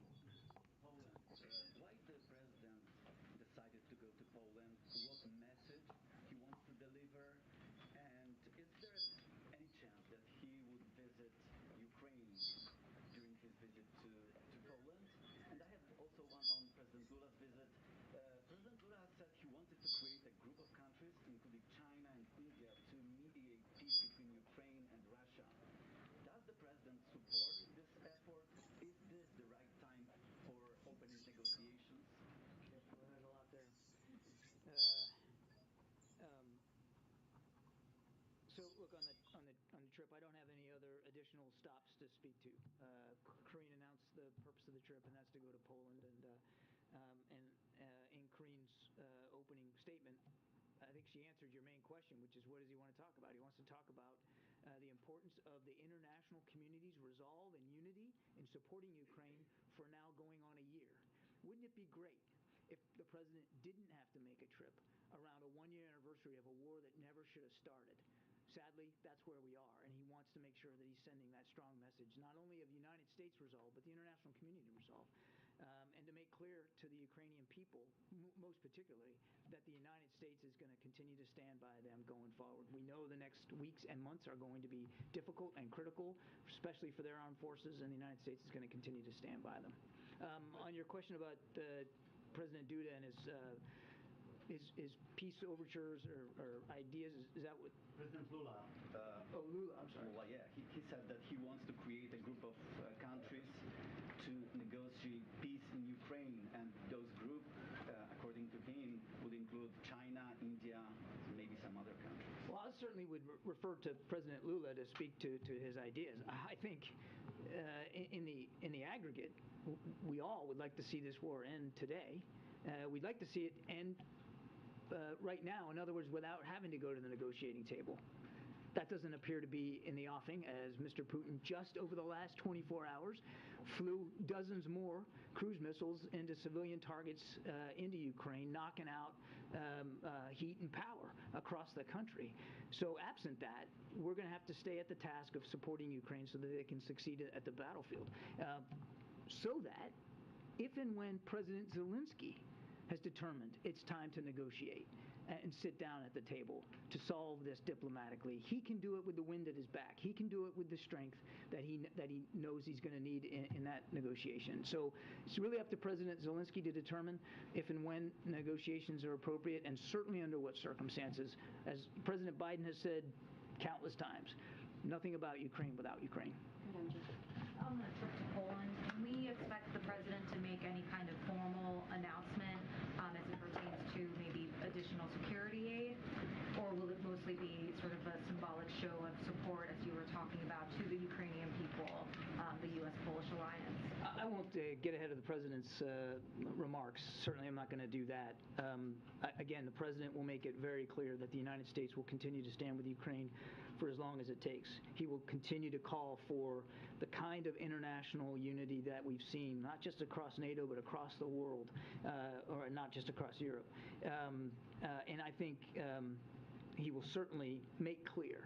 Poland, why the president decided to go to Poland? What message he wants to deliver? And is there any chance that he would visit Ukraine during his visit to Poland? And I have also one on President Lula's visit. President Lula has said he wanted to create a group of countries, including China and India, to mediate peace between Ukraine and Russia. Does the president support this effort? Is this the right time for opening negotiations?
Okay, well, there's a lot there. So look, on the trip, I don't have any other additional stops to speak to. Karine announced the purpose of the trip, and that's to go to Poland. And in Karine's opening statement, I think she answered your main question, which is what does he want to talk about? He wants to talk about the importance of the international community's resolve and unity in supporting Ukraine for now going on a year. Wouldn't it be great if the president didn't have to make a trip around a 1-year anniversary of a war that never should have started? Sadly, that's where we are, and he wants to make sure that he's sending that strong message, not only of the United States resolve, but the international community resolve, and to make clear to the Ukrainian people, most particularly, that the United States is going to continue to stand by them going forward. We know the next weeks and months are going to be difficult and critical, especially for their armed forces, and the United States is going to continue to stand by them. On your question about President Duda and his peace overtures or ideas, is that what?
President Lula.
Lula, I'm sorry.
Lula, yeah. He said that he wants to create a group of countries to negotiate peace in Ukraine, and those groups, according to him, would include China, India, maybe some other countries.
Well, I certainly would refer to President Lula to speak to his ideas. I think in the aggregate, we all would like to see this war end today. We'd like to see it end right now, in other words, without having to go to the negotiating table. That doesn't appear to be in the offing, as Mr. Putin just over the last 24 hours flew dozens more cruise missiles into civilian targets into Ukraine, knocking out heat and power across the country. So absent that, we're going to have to stay at the task of supporting Ukraine so that they can succeed at the battlefield. So that if and when President Zelensky has determined it's time to negotiate and sit down at the table to solve this diplomatically, he can do it with the wind at his back. He can do it with the strength that he knows he's going to need in that negotiation. So it's really up to President Zelensky to determine if and when negotiations are appropriate, and certainly under what circumstances. As President Biden has said countless times, nothing about Ukraine without Ukraine.
On the trip to Poland, can we expect the president to make any kind of formal announcement as it pertains to maybe additional security aid? Or will it mostly be sort of a symbolic show of support, as you were talking about, to the Ukrainian people, the U.S.-Polish alliance?
I won't get ahead of the president's remarks. Certainly I'm not going to do that. Again, the president will make it very clear that the United States will continue to stand with Ukraine for as long as it takes. He will continue to call for the kind of international unity that we've seen, not just across NATO, but across the world, or not just across Europe. And I think he will certainly make clear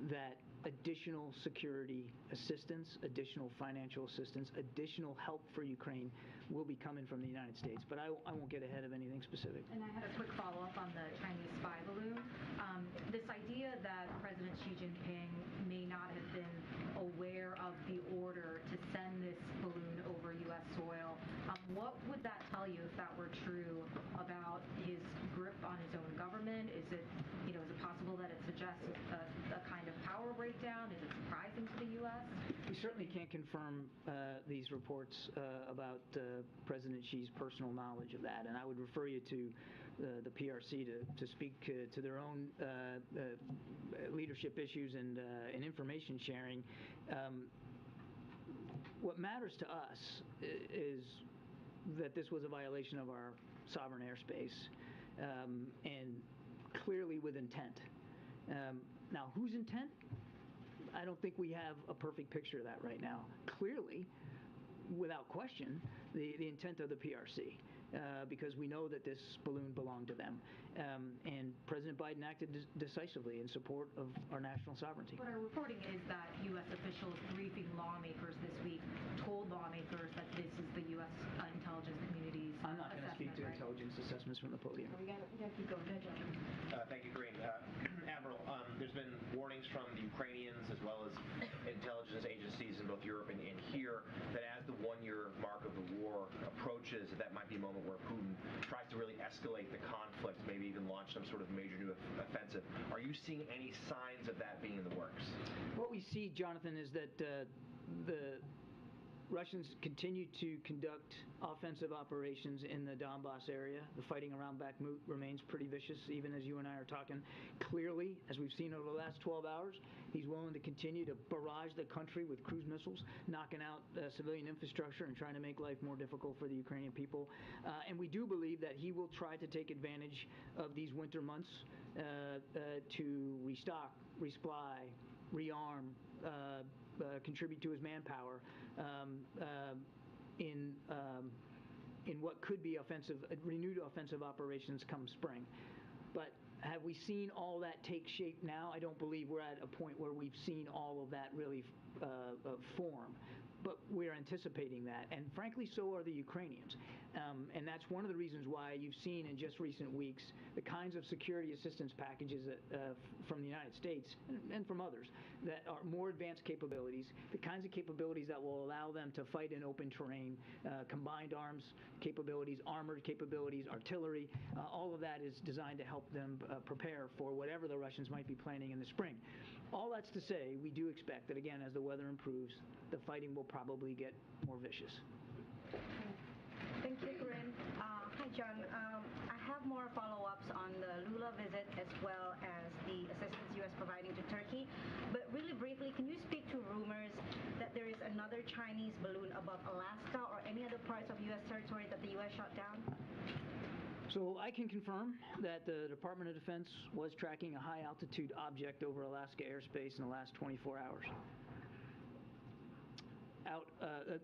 that additional security assistance, additional financial assistance, additional help for Ukraine will be coming from the United States. But I won't get ahead of anything specific.
And I had a quick follow-up on the Chinese spy balloon. This idea that President Xi Jinping may not have been aware of the order to send this balloon over U.S. soil, what would that tell you if that were true about his grip on his own government? Is it possible that it suggests a kind of power breakdown? Is it surprising to the U.S.?
We certainly can't confirm these reports about President Xi's personal knowledge of that, and I would refer you to the PRC to speak to their own leadership issues and information sharing. What matters to us is that this was a violation of our sovereign airspace, and clearly with intent. Now, whose intent? I don't think we have a perfect picture of that right now. Clearly, without question, the intent of the PRC, because we know that this balloon belonged to them. And President Biden acted decisively in support of our national sovereignty.
But our reporting is that U.S. officials briefing lawmakers this week told lawmakers that this is the U.S. intelligence community's
I'm not going to speak to
right?
intelligence assessments from the podium.
We got to keep going.
Thank you, Karine. Admiral, there's been warnings from the Ukrainians as well as intelligence agencies in both Europe and here that as the one-year mark of the war approaches, that might be a moment where Putin tries to really escalate the conflict, maybe even launch some sort of major new offensive. Are you seeing any signs of that being in the works?
What we see, Jonathan, is that the Russians continue to conduct offensive operations in the Donbass area. The fighting around Bakhmut remains pretty vicious, even as you and I are talking. Clearly, as we've seen over the last 12 hours, he's willing to continue to barrage the country with cruise missiles, knocking out civilian infrastructure and trying to make life more difficult for the Ukrainian people. And we do believe that he will try to take advantage of these winter months to restock, resupply, rearm, contribute to his manpower in what could be renewed offensive operations come spring. But have we seen all that take shape now? I don't believe we're at a point where we've seen all of that really form. But we're anticipating that, and frankly, so are the Ukrainians. And that's one of the reasons why you've seen in just recent weeks the kinds of security assistance packages that, from the United States and from others that are more advanced capabilities, the kinds of capabilities that will allow them to fight in open terrain, combined arms capabilities, armored capabilities, artillery. All of that is designed to help them prepare for whatever the Russians might be planning in the spring. All that's to say, we do expect that, again, as the weather improves, the fighting will probably get more vicious.
Thanks
Thank you, Corinne. Hi, John. I have more follow-ups on the Lula visit as well as the assistance U.S. providing to Turkey. But really briefly, can you speak to rumors that there is another Chinese balloon above Alaska or any other parts of U.S. territory that the U.S. shot down?
So I can confirm that the Department of Defense was tracking a high-altitude object over Alaska airspace in the last 24 hours.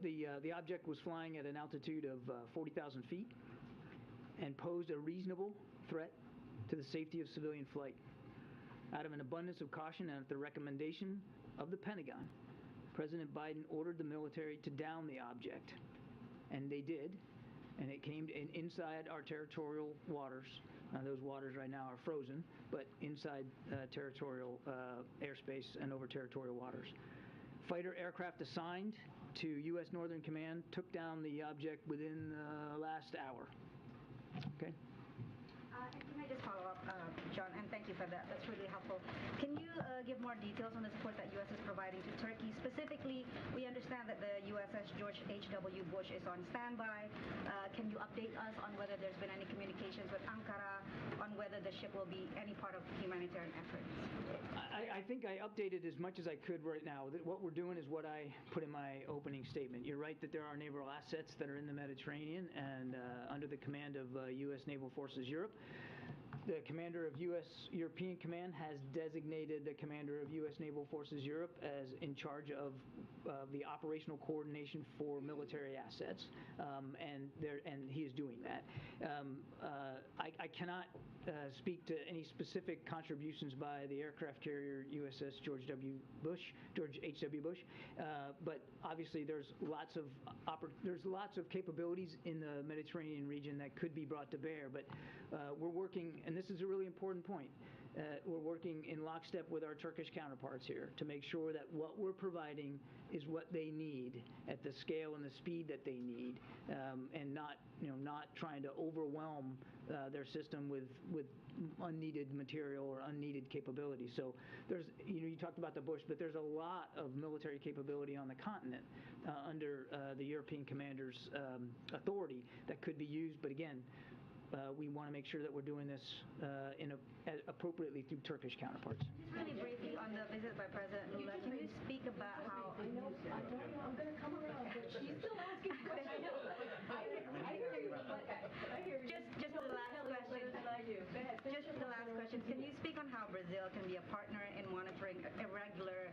The object was flying at an altitude of 40,000 feet and posed a reasonable threat to the safety of civilian flight. Out of an abundance of caution and at the recommendation of the Pentagon, President Biden ordered the military to down the object, and they did, and it came inside our territorial waters. Those waters right now are frozen, but inside territorial airspace and over territorial waters. Fighter aircraft assigned to U.S. Northern Command took down the object within the last hour. Okay.
And can I just follow up, John, and thank you for that. That's really helpful. Can you give more details on the support that U.S. is providing to Turkey? Specifically, we understand that the USS George H.W. Bush is on standby. Can you update us on whether there's been any communications with Ankara, on whether the ship will be any part of humanitarian efforts?
I think I updated as much as I could right now. What we're doing is what I put in my opening statement. You're right that there are naval assets that are in the Mediterranean and under the command of U.S. Naval Forces Europe. The commander of U.S. European Command has designated the commander of U.S. Naval Forces Europe as in charge of the operational coordination for military assets, and he is doing that. I cannot speak to any specific contributions by the aircraft carrier USS George H.W. Bush, but obviously there's lots of capabilities in the Mediterranean region that could be brought to bear. But we're working, and this is a really important point. We're working in lockstep with our Turkish counterparts here to make sure that what we're providing is what they need at the scale and the speed that they need, and not trying to overwhelm their system with unneeded material or unneeded capability. So there's you talked about the Bush, but there's a lot of military capability on the continent under the European commander's authority that could be used. But again, we want to make sure that we're doing this appropriately through Turkish counterparts.
Just really briefly on the visit by President Lula, can you speak about how... I'm going to come around. She's still asking questions. I hear you. Just the last question. Just the last question. Can you speak on how Brazil can be a partner in monitoring irregular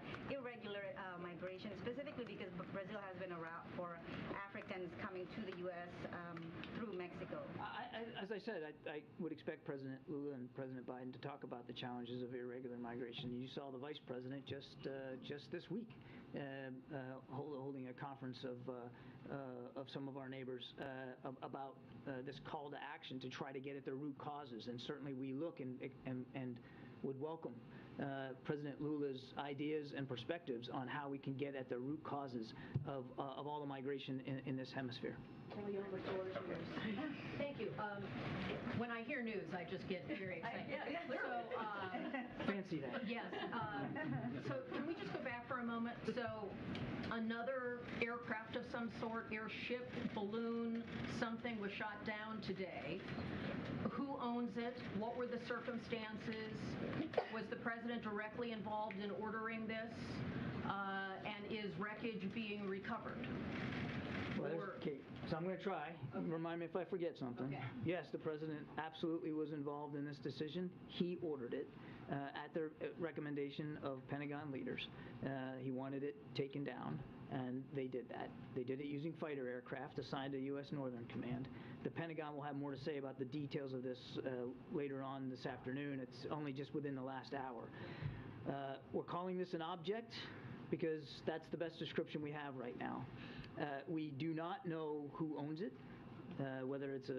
migration, specifically because Brazil has been a route for Africans coming to the U.S. Through Mexico?
As I said, I would expect President Lula and President Biden to talk about the challenges of irregular migration. You saw the Vice President just this week holding a conference of some of our neighbors about this call to action to try to get at the root causes. And certainly we look and would welcome President Lula's ideas and perspectives on how we can get at the root causes of all the migration in this hemisphere.
Thank you. When I hear news, I just get very excited.
Fancy that.
Yes. So can we just go back for a moment? So another aircraft of some sort, airship, balloon, something was shot down today. Who owns it? What were the circumstances? Was the president directly involved in ordering this? And is wreckage being recovered?
Okay, so I'm going to try. Remind me if I forget something.
Okay.
Yes, the president absolutely was involved in this decision. He ordered it at the recommendation of Pentagon leaders. He wanted it taken down, and they did that. They did it using fighter aircraft assigned to U.S. Northern Command. The Pentagon will have more to say about the details of this later on this afternoon. It's only just within the last hour. We're calling this an object because that's the best description we have right now. We do not know who owns it, whether it's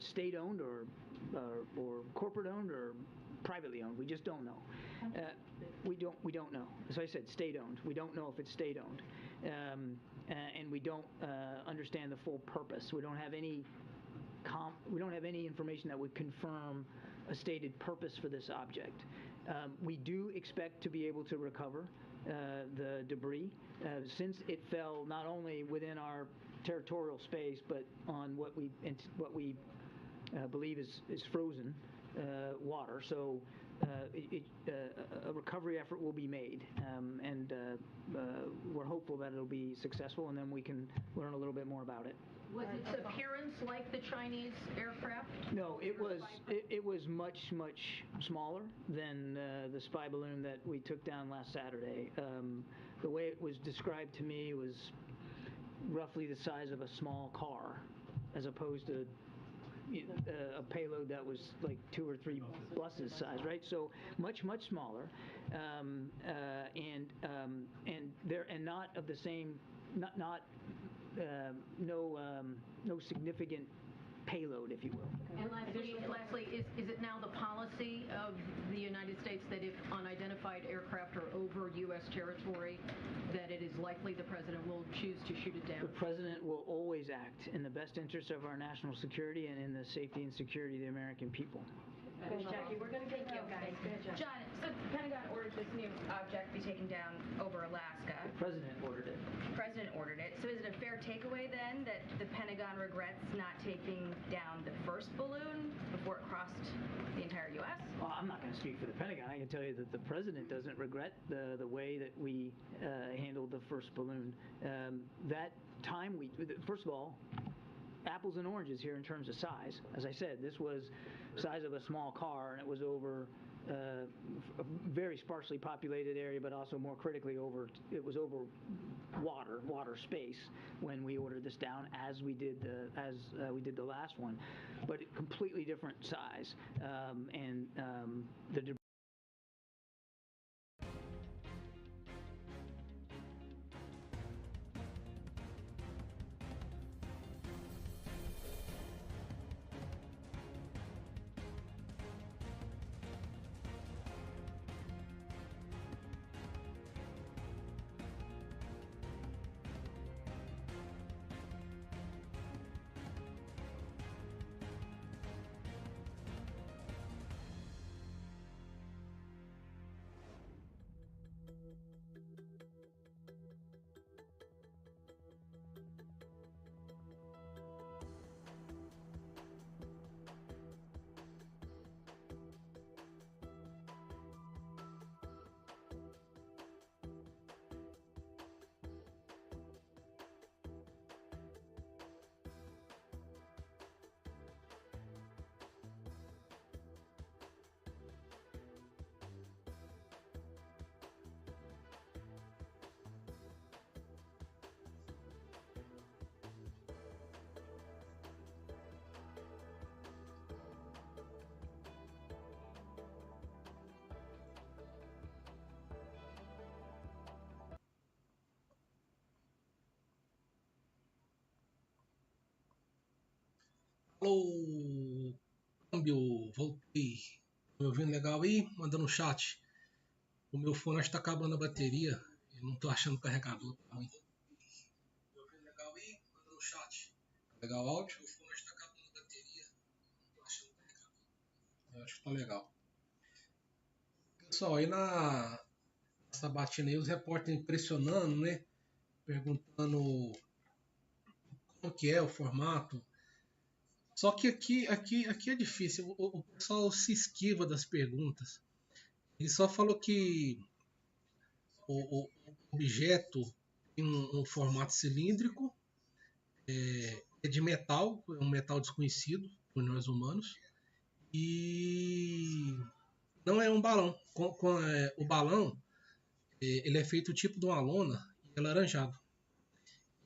state-owned or corporate-owned or privately owned. We just don't know. We don't know. As I said, state-owned. We don't know if it's state-owned, and we don't understand the full purpose. We don't have any information that would confirm a stated purpose for this object. We do expect to be able to recover the debris, since it fell not only within our territorial space, but on what we believe is frozen water. So a recovery effort will be made, and we're hopeful that it'll be successful, and then we can learn a little bit more about it.
Was its appearance like the Chinese aircraft?
No, it was much smaller than the spy balloon that we took down last Saturday. The way it was described to me was roughly the size of a small car, as opposed to a payload that was like 2 or 3 buses size, right? So much smaller, and not of the same, no significant payload, if you will.
And lastly, is it now the policy of the United States that if unidentified aircraft are over U.S. territory, that it is likely the president will choose to shoot it down?
The president will always act in the best interest of our national security and in the safety and security of the American people.
Jackie, we're going to get you guys. John, so the Pentagon ordered this new object be taken down over Alaska.
The president ordered it.
The president ordered it. So is it a fair takeaway then that the Pentagon regrets not taking down the first balloon before it crossed the entire U.S.?
Well, I'm not going to speak for the Pentagon. I can tell you that the president doesn't regret the way that we handled the first balloon. That time first of all, apples and oranges here in terms of size. As I said, this was size of a small car, and it was over a very sparsely populated area, but also more critically it was over water space when we ordered this down, as we did the last one, but completely different size, and the debris.
Alô, câmbio, voltei. Me ouvindo legal aí? Manda no chat. O meu fone está acabando a bateria. Eu não estou achando o carregador. Tá ruim. Me ouvindo legal aí? Manda no chat. Legal o áudio? O fone está acabando a bateria. Não estou achando o carregador. Eu acho que está legal. Pessoal, aí na sabatina aí, os repórteres impressionando, né? Perguntando como que é o formato. Só que aqui é difícil, o pessoal se esquiva das perguntas. Ele só falou que o objeto tem um formato cilíndrico, é de metal, é um metal desconhecido por nós humanos, e não é um balão. O balão ele é feito tipo de uma lona e é laranjado.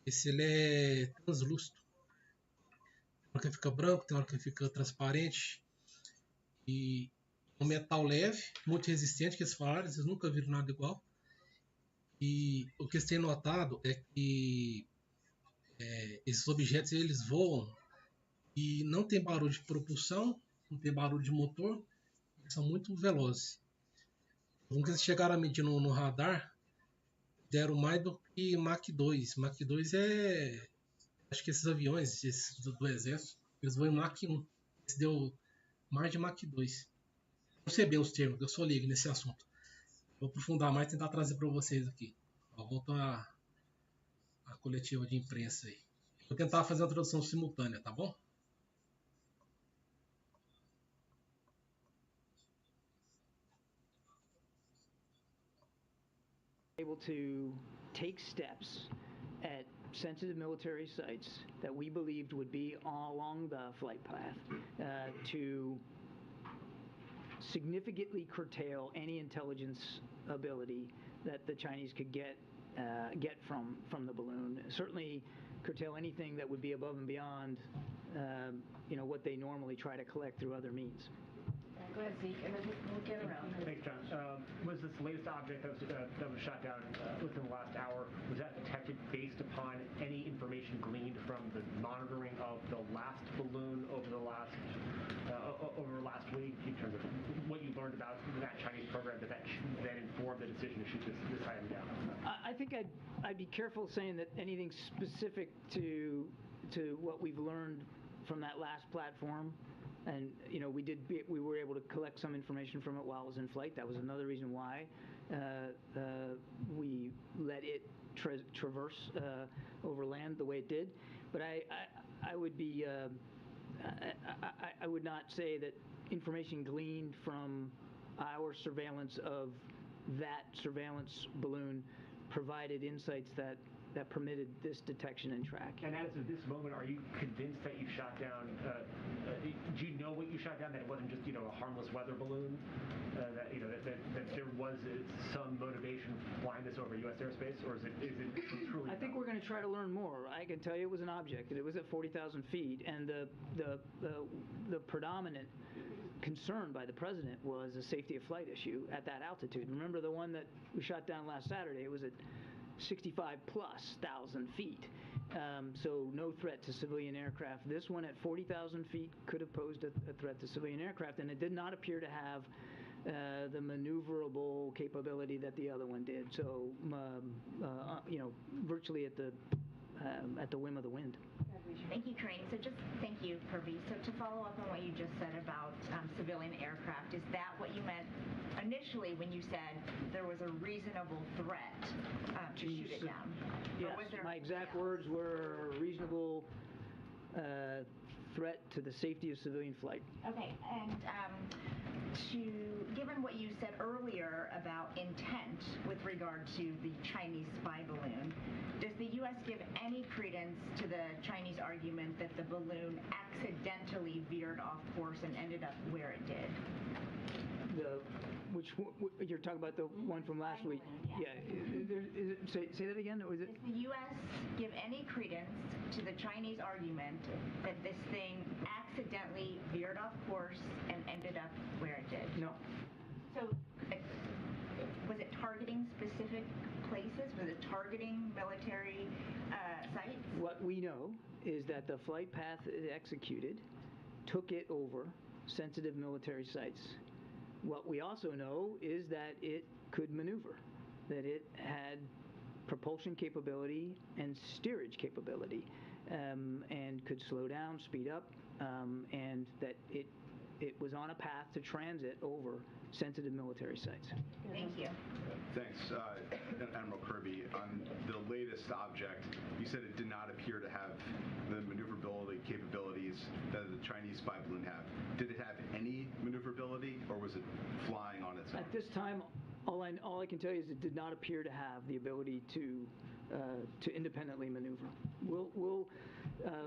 Esse ele é translúcido. Tem hora que fica branco, tem hora que fica transparente. E um metal leve, muito resistente, que eles falaram, eles nunca viram nada igual. E o que eles têm notado é que esses objetos eles voam e não tem barulho de propulsão, não tem barulho de motor, eles são muito velozes. Quando eles chegaram a medir no radar, deram mais do que Mach 2. Mach 2 é... Acho que esses aviões do exército, eles voam em Mach 1. Esse deu mais de Mach 2. Não sei bem os termos, eu sou leigo nesse assunto. Vou aprofundar mais e tentar trazer para vocês aqui. Ó, voltou a coletiva de imprensa aí. Vou tentar fazer a tradução simultânea, tá bom?
Able to take steps at sensitive military sites that we believed would be along the flight path to significantly curtail any intelligence ability that the Chinese could get from the balloon. Certainly curtail anything that would be above and beyond what they normally try to collect through other means.
Go ahead, Zeke, and then we'll get around.
Thanks, John. Was this latest object that was shot down within the last hour, was that detected based upon any information gleaned from the monitoring of the last balloon over last week, in terms of what you learned about that Chinese program that then informed the decision to shoot this item down?
I think I'd be careful saying that anything specific to what we've learned from that last platform. And we were able to collect some information from it while it was in flight. That was another reason why we let it traverse over land the way it did. But I would not say that information gleaned from our surveillance of that surveillance balloon provided insights that permitted this detection and track.
And as of this moment, are you convinced that you shot down, do you know what you shot down, that it wasn't just, a harmless weather balloon, that there was some motivation flying this over U.S. airspace, or is it truly?
I think we're going to try to learn more. I can tell you it was an object, and it was at 40,000 feet, and the predominant concern by the president was a safety of flight issue at that altitude. Remember the one that we shot down last Saturday? It was at 65,000+ feet. So no threat to civilian aircraft. This one at 40,000 feet could have posed a threat to civilian aircraft, and it did not appear to have the maneuverable capability that the other one did. So, virtually at the whim of the wind.
Thank you, Corinne. So thank you, Purvi. So to follow up on what you just said about civilian aircraft, is that what you meant initially when you said there was a reasonable threat to shoot it down?
Yes, my exact words were reasonable threat to the safety of civilian flight.
Okay, and given what you said earlier about intent with regard to the Chinese spy balloon, does the U.S. give any credence to the Chinese argument that the balloon accidentally veered off course and ended up where it did?
You're talking about the one from last week? Yeah. Say that again.
Does the U.S. give any credence to the Chinese argument that this thing accidentally veered off course and ended up where it did?
No.
So, was it targeting specific places? Was it targeting military sites?
What we know is that the flight path it executed took it over sensitive military sites. What we also know is that it could maneuver, that it had propulsion capability and steerage capability, and could slow down, speed up, and that it was on a path to transit over sensitive military sites.
Thank you.
Thanks. Admiral Kirby, on the latest object, you said it did not appear to have the maneuverability capabilities that the Chinese spy balloon have. Did it have any maneuverability, or was it flying on its own?
At this time, all I can tell you is it did not appear to have the ability to independently maneuver.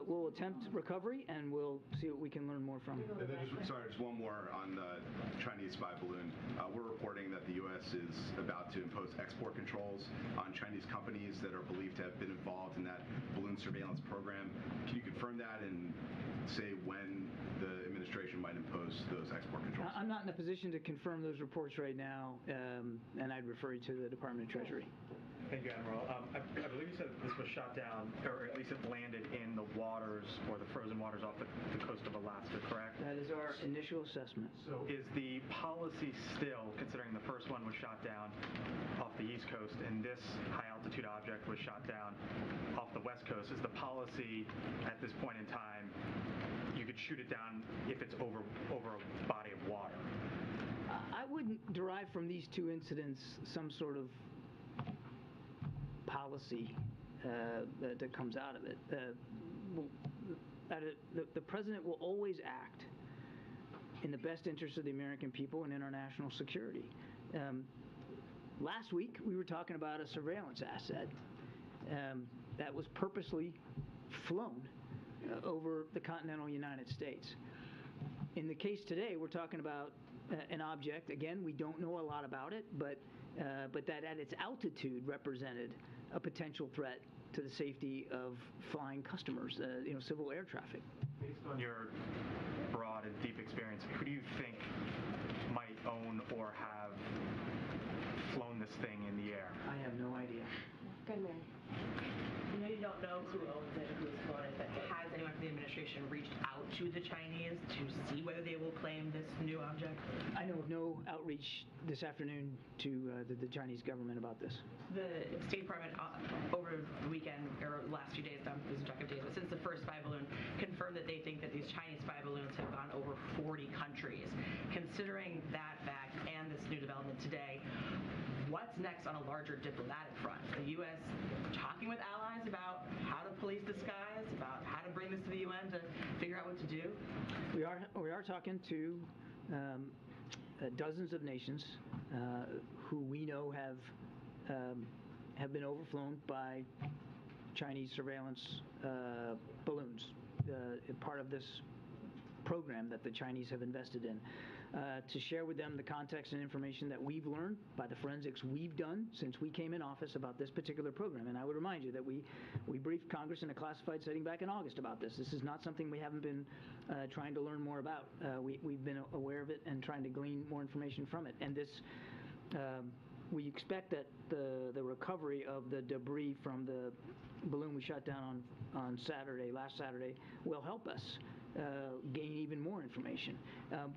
We'll attempt recovery, and we'll see what we can learn more from.
And then just one more on the Chinese spy balloon. We're reporting that the U.S. is about to impose export controls on Chinese companies that are believed to have been involved in that balloon surveillance program. Can you confirm that and say when the administration might impose those export controls?
I'm not in a position to confirm those reports right now, and I'd refer you to the Department of Treasury.
Thank you, Admiral. I believe you said this was shot down, or at least it landed in the waters, or the frozen waters off the coast of Alaska, correct?
That is our initial assessment.
So is the policy still, considering the first one was shot down off the East Coast, and this high-altitude object was shot down off the West Coast, is the policy at this point in time you could shoot it down if it's over a body of water?
I wouldn't derive from these two incidents some sort of policy that comes out of it. The president will always act in the best interest of the American people and international security. Last week, we were talking about a surveillance asset that was purposely flown over the continental United States. In the case today, we're talking about an object. Again, we don't know a lot about it, but that at its altitude represented a potential threat to the safety of flying customers, civil air traffic.
Based on your broad and deep experience, who do you think might own or have flown this thing in the air?
I have no idea.
Good, Mary.
You know, you don't know who owns it or who's flown it, but has anyone from the administration reached out to the Chinese to see whether they will claim this new object?
I know of no outreach this afternoon to the Chinese government about this.
The State Department over the weekend, or last few days, I'm losing track of days, but since the first spy balloon, confirmed that they think that these Chinese spy balloons have gone over 40 countries. Considering that fact and this new development today, what's next on a larger diplomatic front? The U.S. talking with allies about how to police the skies, about how to bring this to the UN to figure out what to do?
We are talking to dozens of nations who we know have been overflown by Chinese surveillance balloons, part of this program that the Chinese have invested in, to share with them the context and information that we've learned by the forensics we've done since we came in office about this particular program. And I would remind you that we briefed Congress in a classified setting back in August about this. This is not something we haven't been trying to learn more about. We've been aware of it and trying to glean more information from it. And this, we expect that the recovery of the debris from the balloon we shot down on last Saturday, will help us gain even more information.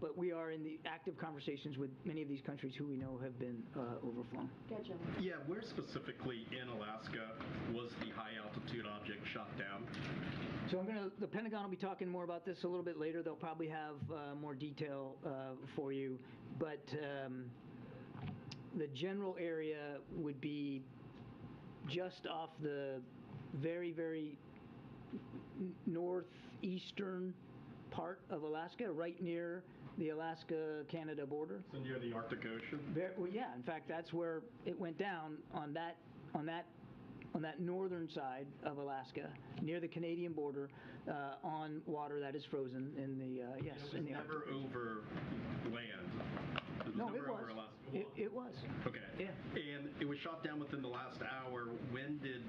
But we are in the active conversations with many of these countries who we know have been overflown.
Gotcha.
Yeah, where specifically in Alaska was the high altitude object shot down?
So the Pentagon will be talking more about this a little bit later. They'll probably have more detail for you. But the general area would be just off the very, very northeastern part of Alaska, right near the Alaska-Canada border.
So near the Arctic Ocean?
Well, yeah. In fact, that's where it went down, on that northern side of Alaska, near the Canadian border, on water that is frozen in the yes.
It was never over land.
No, it was.
Over Alaska.
It was.
Okay.
Yeah.
And it was shot down within the last hour. When did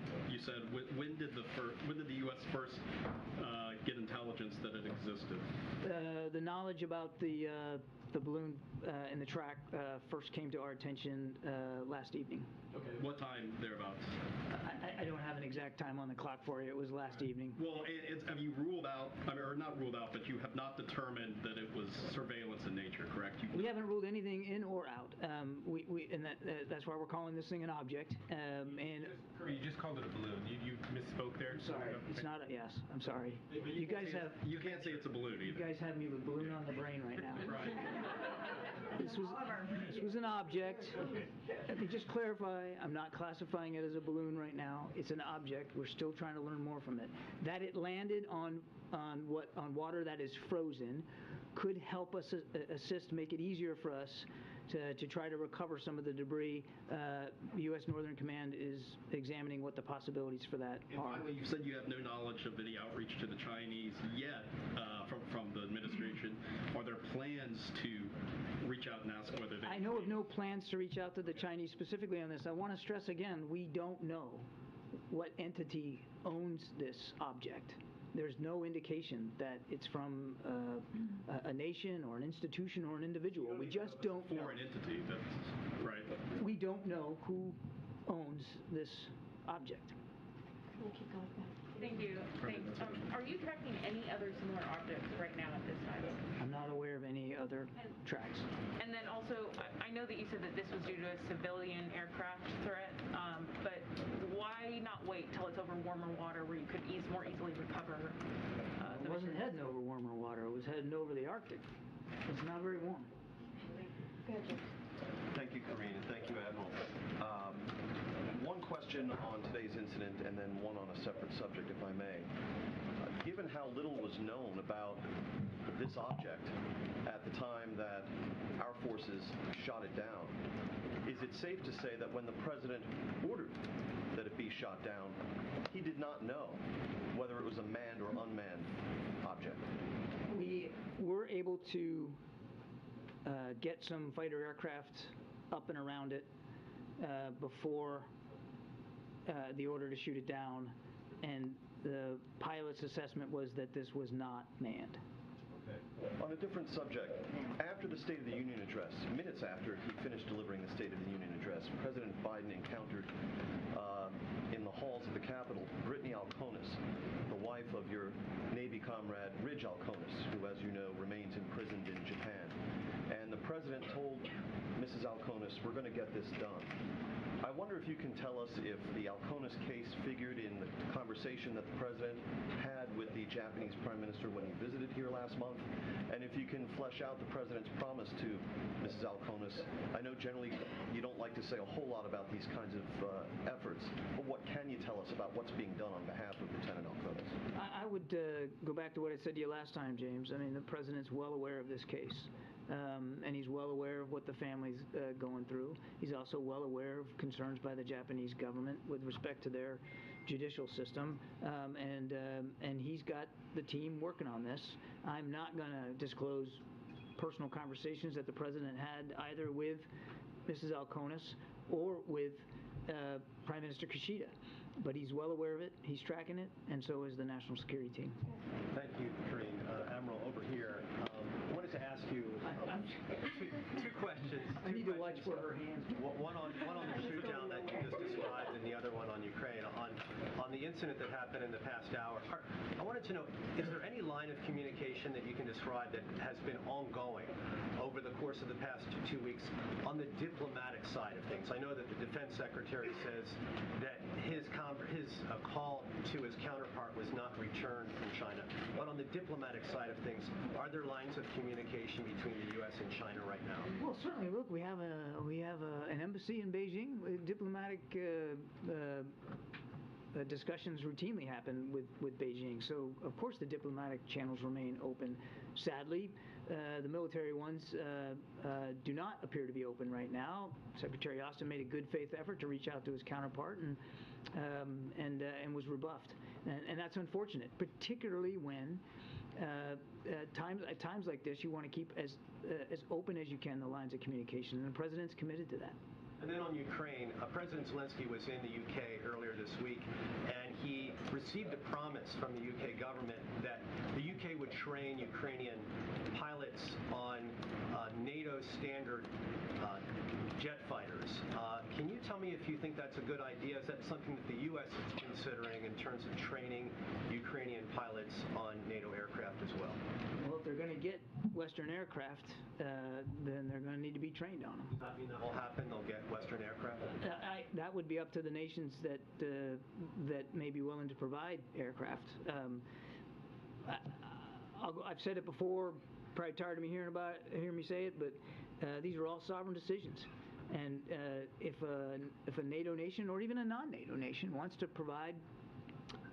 the U.S. first get intelligence that it existed?
The knowledge about the balloon and the track first came to our attention last evening.
Okay. What time thereabouts?
I don't have an exact time on the clock for you. It was last evening.
Well, have you ruled out, or not ruled out, but you have not determined that it was surveillance in nature, correct?
We haven't ruled anything in or out. And that's why we're calling this thing an object.
You just called it a balloon. You misspoke there.
I'm sorry. It's not a, yes, I'm sorry.
You guys have. You can't say it's a balloon either.
You guys have me with balloon on the brain right now.
Right.
This was an object. Let me just clarify, I'm not classifying it as a balloon right now. It's an object. We're still trying to learn more from it. That it landed on water that is frozen could help us assist, make it easier for us to try to recover some of the debris. The U.S. Northern Command is examining what the possibilities for that are.
Finally, you said you have no knowledge of any outreach to the Chinese yet from the administration. Are there plans to reach out and ask whether they...
I know of no plans to reach out to the Chinese specifically on this. I want to stress again, we don't know what entity owns this object. There's no indication that it's from a nation or an institution or an individual. We just don't know.
Foreign entity, that's right.
We don't know who owns this object.
We'll keep going.
Thank you. Thanks. Are you tracking any other similar objects right now at this time?
I'm not aware of any other tracks.
And then also, I know that you said that this was due to a civilian aircraft threat, but why not wait till it's over warmer water where you could more easily recover?
It wasn't heading over warmer water. It was heading over the Arctic. It's not very warm.
Thank you, Karine, and thank you, Admiral. One question on today's incident and then one on a separate subject, if I may. Given how little was known about this object at the time that our forces shot it down, is it safe to say that when the president ordered that it be shot down, he did not know whether it was a manned or unmanned object?
We were able to get some fighter aircraft up and around it before the order to shoot it down, and the pilot's assessment was that this was not manned.
Okay. On a different subject, after the State of the Union address, minutes after he finished delivering the State of the Union address, President Biden encountered in the halls of the Capitol Brittany Alconis, the wife of your Navy comrade Ridge Alconis, who, as you know, remains imprisoned in Japan. And the president told Mrs. Alconis, "We're going to get this done." I wonder if you can tell us if the Alconis case figured in the conversation that the president had with the Japanese Prime Minister when he visited here last month, and if you can flesh out the president's promise to Mrs. Alconis. I know generally you don't like to say a whole lot about these kinds of efforts, but what can you tell us about what's being done on behalf of Lieutenant Alconis?
I would go back to what I said to you last time, James. I mean, the president's well aware of this case. And he's well aware of what the family's going through. He's also well aware of concerns by the Japanese government with respect to their judicial system, and he's got the team working on this. I'm not going to disclose personal conversations that the president had either with Mrs. Alconis or with Prime Minister Kishida, but he's well aware of it, he's tracking it, and so is the national security team.
Thank you, Karine. Admiral, over here, I wanted to ask you two questions.
I need to watch for her hands.
One on the shoot down that you just described, and the other one on Ukraine. On the incident that happened in the past hour, I wanted to know, is there any line of communication that you can describe that has been ongoing over the course of the past 2 weeks on the diplomatic side of things? I know that the Defense Secretary says that his call to his counterpart was not returned from China. But on the diplomatic side of things, are there lines of communication between the U.S. and China right now?
Well, certainly. Look, we have an embassy in Beijing. Diplomatic discussions routinely happen with Beijing. So, of course, the diplomatic channels remain open. Sadly, the military ones do not appear to be open right now. Secretary Austin made a good faith effort to reach out to his counterpart and was rebuffed. And that's unfortunate, particularly when at times like this, you want to keep as open as you can the lines of communication, and the president's committed to that.
And then on Ukraine, President Zelensky was in the UK earlier this week, and he received a promise from the UK government that the UK would train Ukrainian pilots on NATO standard jet fighters. Can you tell me if you think that's a good idea? Is that something that the U.S. is considering in terms of training Ukrainian pilots on NATO aircraft as well?
Well, if they're going to get Western aircraft, then they're going to need to be trained on them.
Does that mean that will happen? They'll get Western aircraft?
That would be up to the nations that may be willing to provide aircraft. I've said it before. Probably tired of me hearing me say it, but these are all sovereign decisions. And if a NATO nation or even a non-NATO nation wants to provide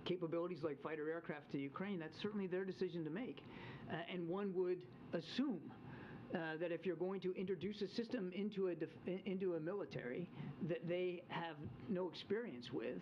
capabilities like fighter aircraft to Ukraine, that's certainly their decision to make. And one would assume that if you're going to introduce a system into a military that they have no experience with,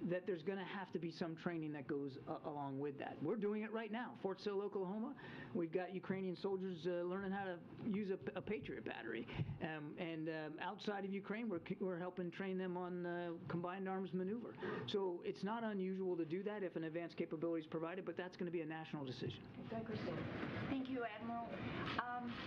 that there's going to have to be some training that goes along with that. We're doing it right now. Fort Sill, Oklahoma, we've got Ukrainian soldiers learning how to use a Patriot battery. And outside of Ukraine, we're helping train them on combined arms maneuver. So it's not unusual to do that if an advanced capability is provided, but that's going to be a national decision.
Thank you, Admiral.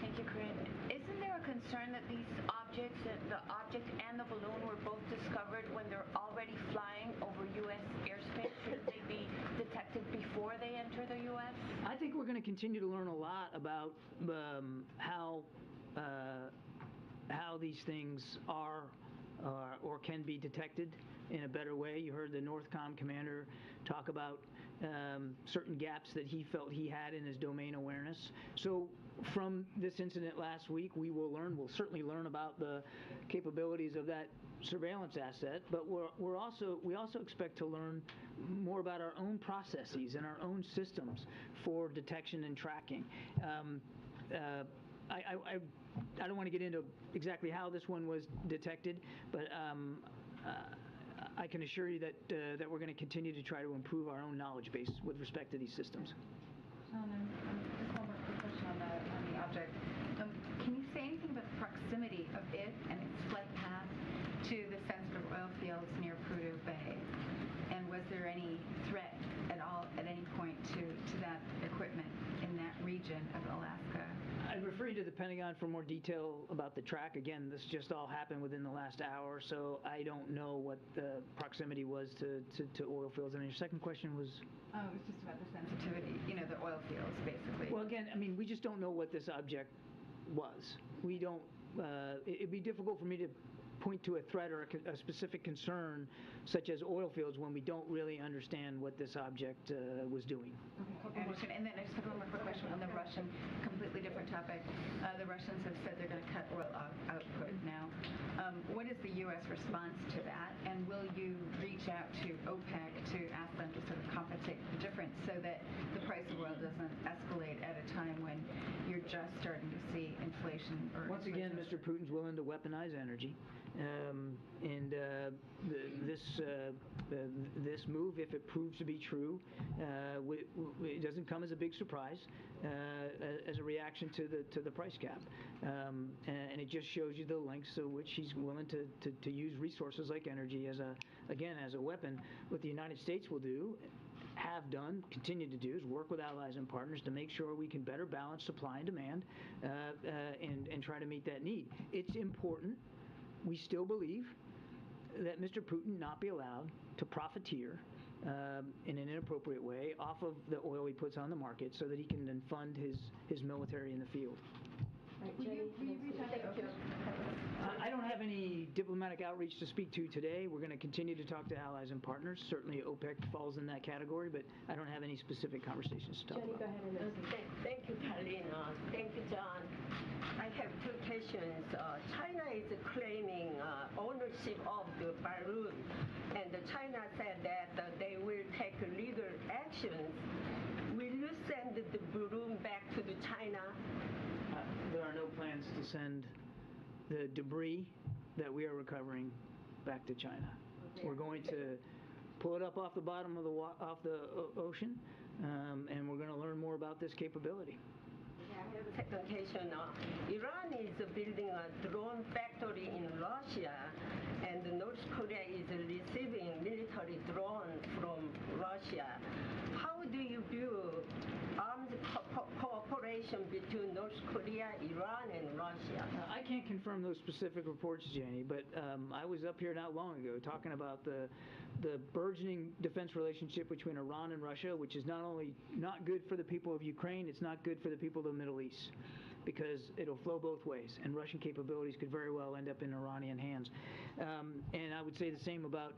Thank you, Corinne. Isn't there a concern that these objects, the object and the balloon, were both discovered when they're already flying over U.S. airspace? Should they be detected before they enter the U.S.?
I think we're going to continue to learn a lot about how these things are or can be detected in a better way. You heard the NORTHCOM commander talk about certain gaps that he felt he had in his domain awareness. So from this incident last week, we'll certainly learn about the capabilities of that surveillance asset, but we also expect to learn more about our own processes and our own systems for detection and tracking. I don't want to get into exactly how this one was detected, but I can assure you that we're going to continue to try to improve our own knowledge base with respect to these systems.
Just one more quick question on the object. Can you say anything about the proximity of it and its flight path to the sensitive oil fields near Prudhoe Bay? And was there any threat at all at any point to that equipment in that region of Alaska?
I'd refer you to the Pentagon for more detail about the track. Again, this just all happened within the last hour, so I don't know what the proximity was to oil fields. And your second question was?
Oh, it was just about the sensitivity, the oil fields, basically.
Well, again, I mean, we just don't know what this object was. We don't, it'd be difficult for me to point to a threat or a specific concern, such as oil fields, when we don't really understand what this object was doing.
Okay, I understand. And then I just have one more quick question on the Russian, completely different topic. The Russians have said they're going to cut oil output now. What is the U.S. response to that? And will you reach out to OPEC to ask them to sort of compensate for the difference so that the price of oil doesn't escalate at a time when you're just starting to see inflation?
Once again, Mr. Putin's willing to weaponize energy. This move, if it proves to be true, it doesn't come as a big surprise as a reaction to the price cap, and it just shows you the lengths to which he's willing to use resources like energy as a weapon. What the United States will do, have done, continue to do, is work with allies and partners to make sure we can better balance supply and demand and try to meet that need. It's important. We still believe that Mr. Putin not be allowed to profiteer in an inappropriate way off of the oil he puts on the market so that he can then fund his military in the field. I don't have any diplomatic outreach to speak to today. We're going to continue to talk to allies and partners. Certainly OPEC falls in that category, but I don't have any specific conversations to talk about.
Go ahead and
Thank you, Carolina. Thank you, John. I have two questions. China is claiming ownership of the balloon, and China said that they will take legal actions. Will you send the balloon back to China?
There are no plans to send the debris that we are recovering back to China. We're going to pull it up off the bottom of the ocean, and we're going to learn more about this capability.
I have a second question. Iran is building a drone factory in Russia, and North Korea is receiving military drones from Russia. How do you view armed cooperation between North Korea, Iran, and Russia?
I can't confirm those specific reports, Jenny, but I was up here not long ago talking about the burgeoning defense relationship between Iran and Russia, which is not only not good for the people of Ukraine, it's not good for the people of the Middle East, because it'll flow both ways, and Russian capabilities could very well end up in Iranian hands. And I would say the same about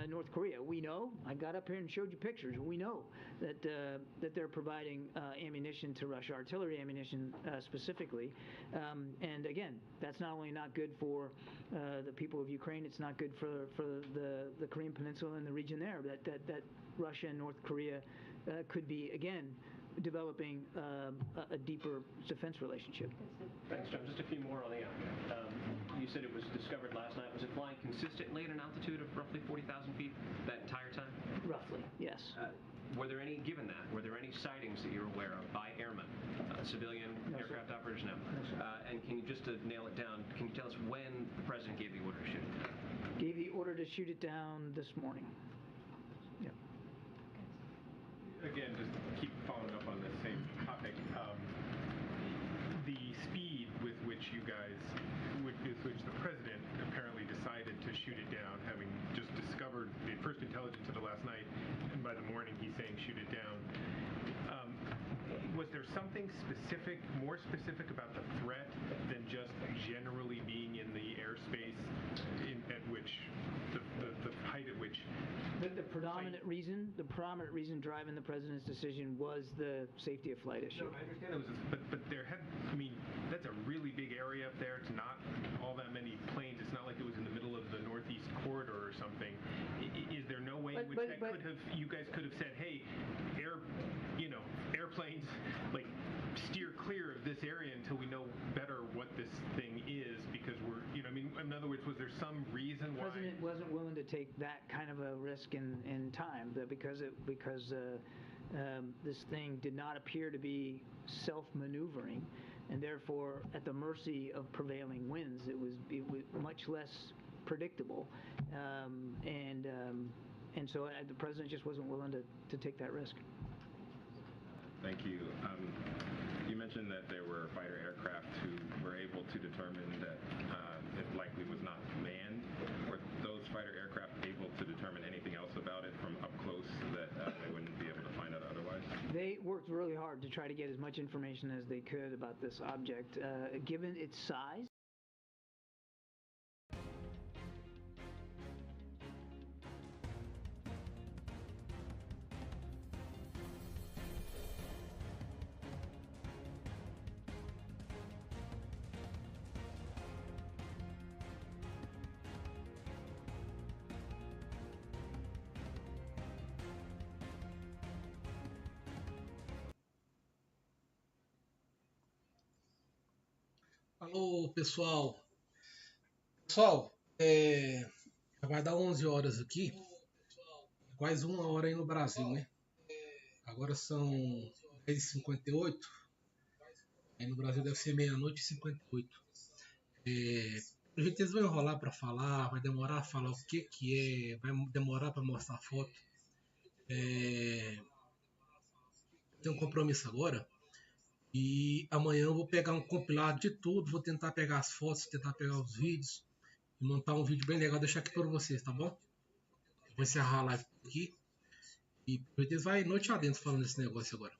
North Korea. We know, I got up here and showed you pictures, we know that they're providing ammunition to Russia, artillery ammunition specifically. And again, that's not only not good for the people of Ukraine, it's not good for the Korean Peninsula and the region there, that Russia and North Korea could be, again, developing a deeper defense relationship.
Thanks, John. Just a few more on the object. You said it was discovered last night. Was it flying consistently at an altitude of roughly 40,000 feet that entire time?
Roughly, yes.
Were there any sightings that you're aware of by airmen, civilian aircraft operators? No. And can you, just to nail it down, can you tell us when the president gave the order to shoot it down?
Gave the order to shoot it down this morning. Yeah.
Again, just keep following up on the same topic. The speed with which the president apparently decided to shoot it down, having just discovered the first intelligence of it last night, and by the morning he's saying shoot it down. Was there something more specific about the threat than just generally being in the airspace at which the height at which...
The predominant reason driving the president's decision was the safety of flight issue.
No, I understand it was, but there had, I mean, that's a really big area up there. It's not all that many planes. It's not like it was in the middle of the Northeast Corridor or something. Is there no way in which you guys could have said, hey, airplanes, like, steer clear of this area until we know better what this thing is, because we're, I mean, in other words, was there some reason why?
The president wasn't willing to take that kind of a risk in time, because this thing did not appear to be self-maneuvering, and therefore at the mercy of prevailing winds. It was much less predictable, and so the president just wasn't willing to take that risk.
Thank you. You mentioned that there were fighter aircraft who were able to determine that it likely was not manned. Were those fighter aircraft able to determine anything else about it from up close that they wouldn't be able to find out otherwise?
They worked really hard to try to get as much information as they could about this object. Given its size,
Alô, pessoal. Pessoal, já vai dar 11 horas aqui. Quase 1 hora aí no Brasil, né? Agora são 10h58. Aí no Brasil deve ser meia-noite e 58. A gente vai enrolar para falar, vai demorar a falar o que é, vai demorar para mostrar a foto. Tenho um compromisso agora. E amanhã eu vou pegar um compilado de tudo, vou tentar pegar as fotos, tentar pegar os vídeos e montar um vídeo bem legal, deixar aqui para vocês, tá bom? Eu vou encerrar a live aqui e vocês vai noite adentro falando desse negócio agora.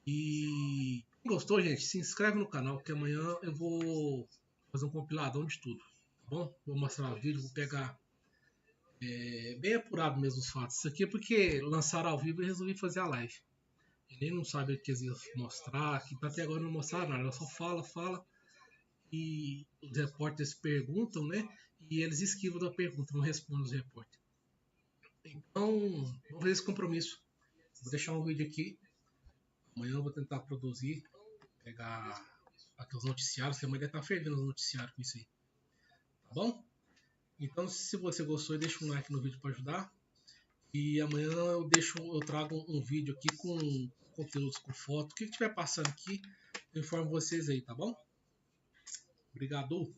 E quem gostou, gente, se inscreve no canal, que amanhã eu vou fazer um compiladão de tudo, tá bom? Vou mostrar o vídeo, vou pegar bem apurado mesmo os fatos. Isso aqui é porque lançaram ao vivo e resolvi fazer a live. Ele não sabe o que eles iam mostrar, que até agora não mostraram nada, ela só fala e os repórteres perguntam, né? E eles esquivam da pergunta, não respondem os repórteres. Então, vamos fazer esse compromisso. Vou deixar um vídeo aqui. Amanhã eu vou tentar produzir, pegar aqui os noticiários, que amanhã tá fervendo os noticiários com isso aí. Tá bom? Então, se você gostou, deixa um like no vídeo para ajudar. E amanhã eu trago um vídeo aqui com conteúdos, com foto. O que estiver passando aqui, eu informo vocês aí, tá bom? Obrigado.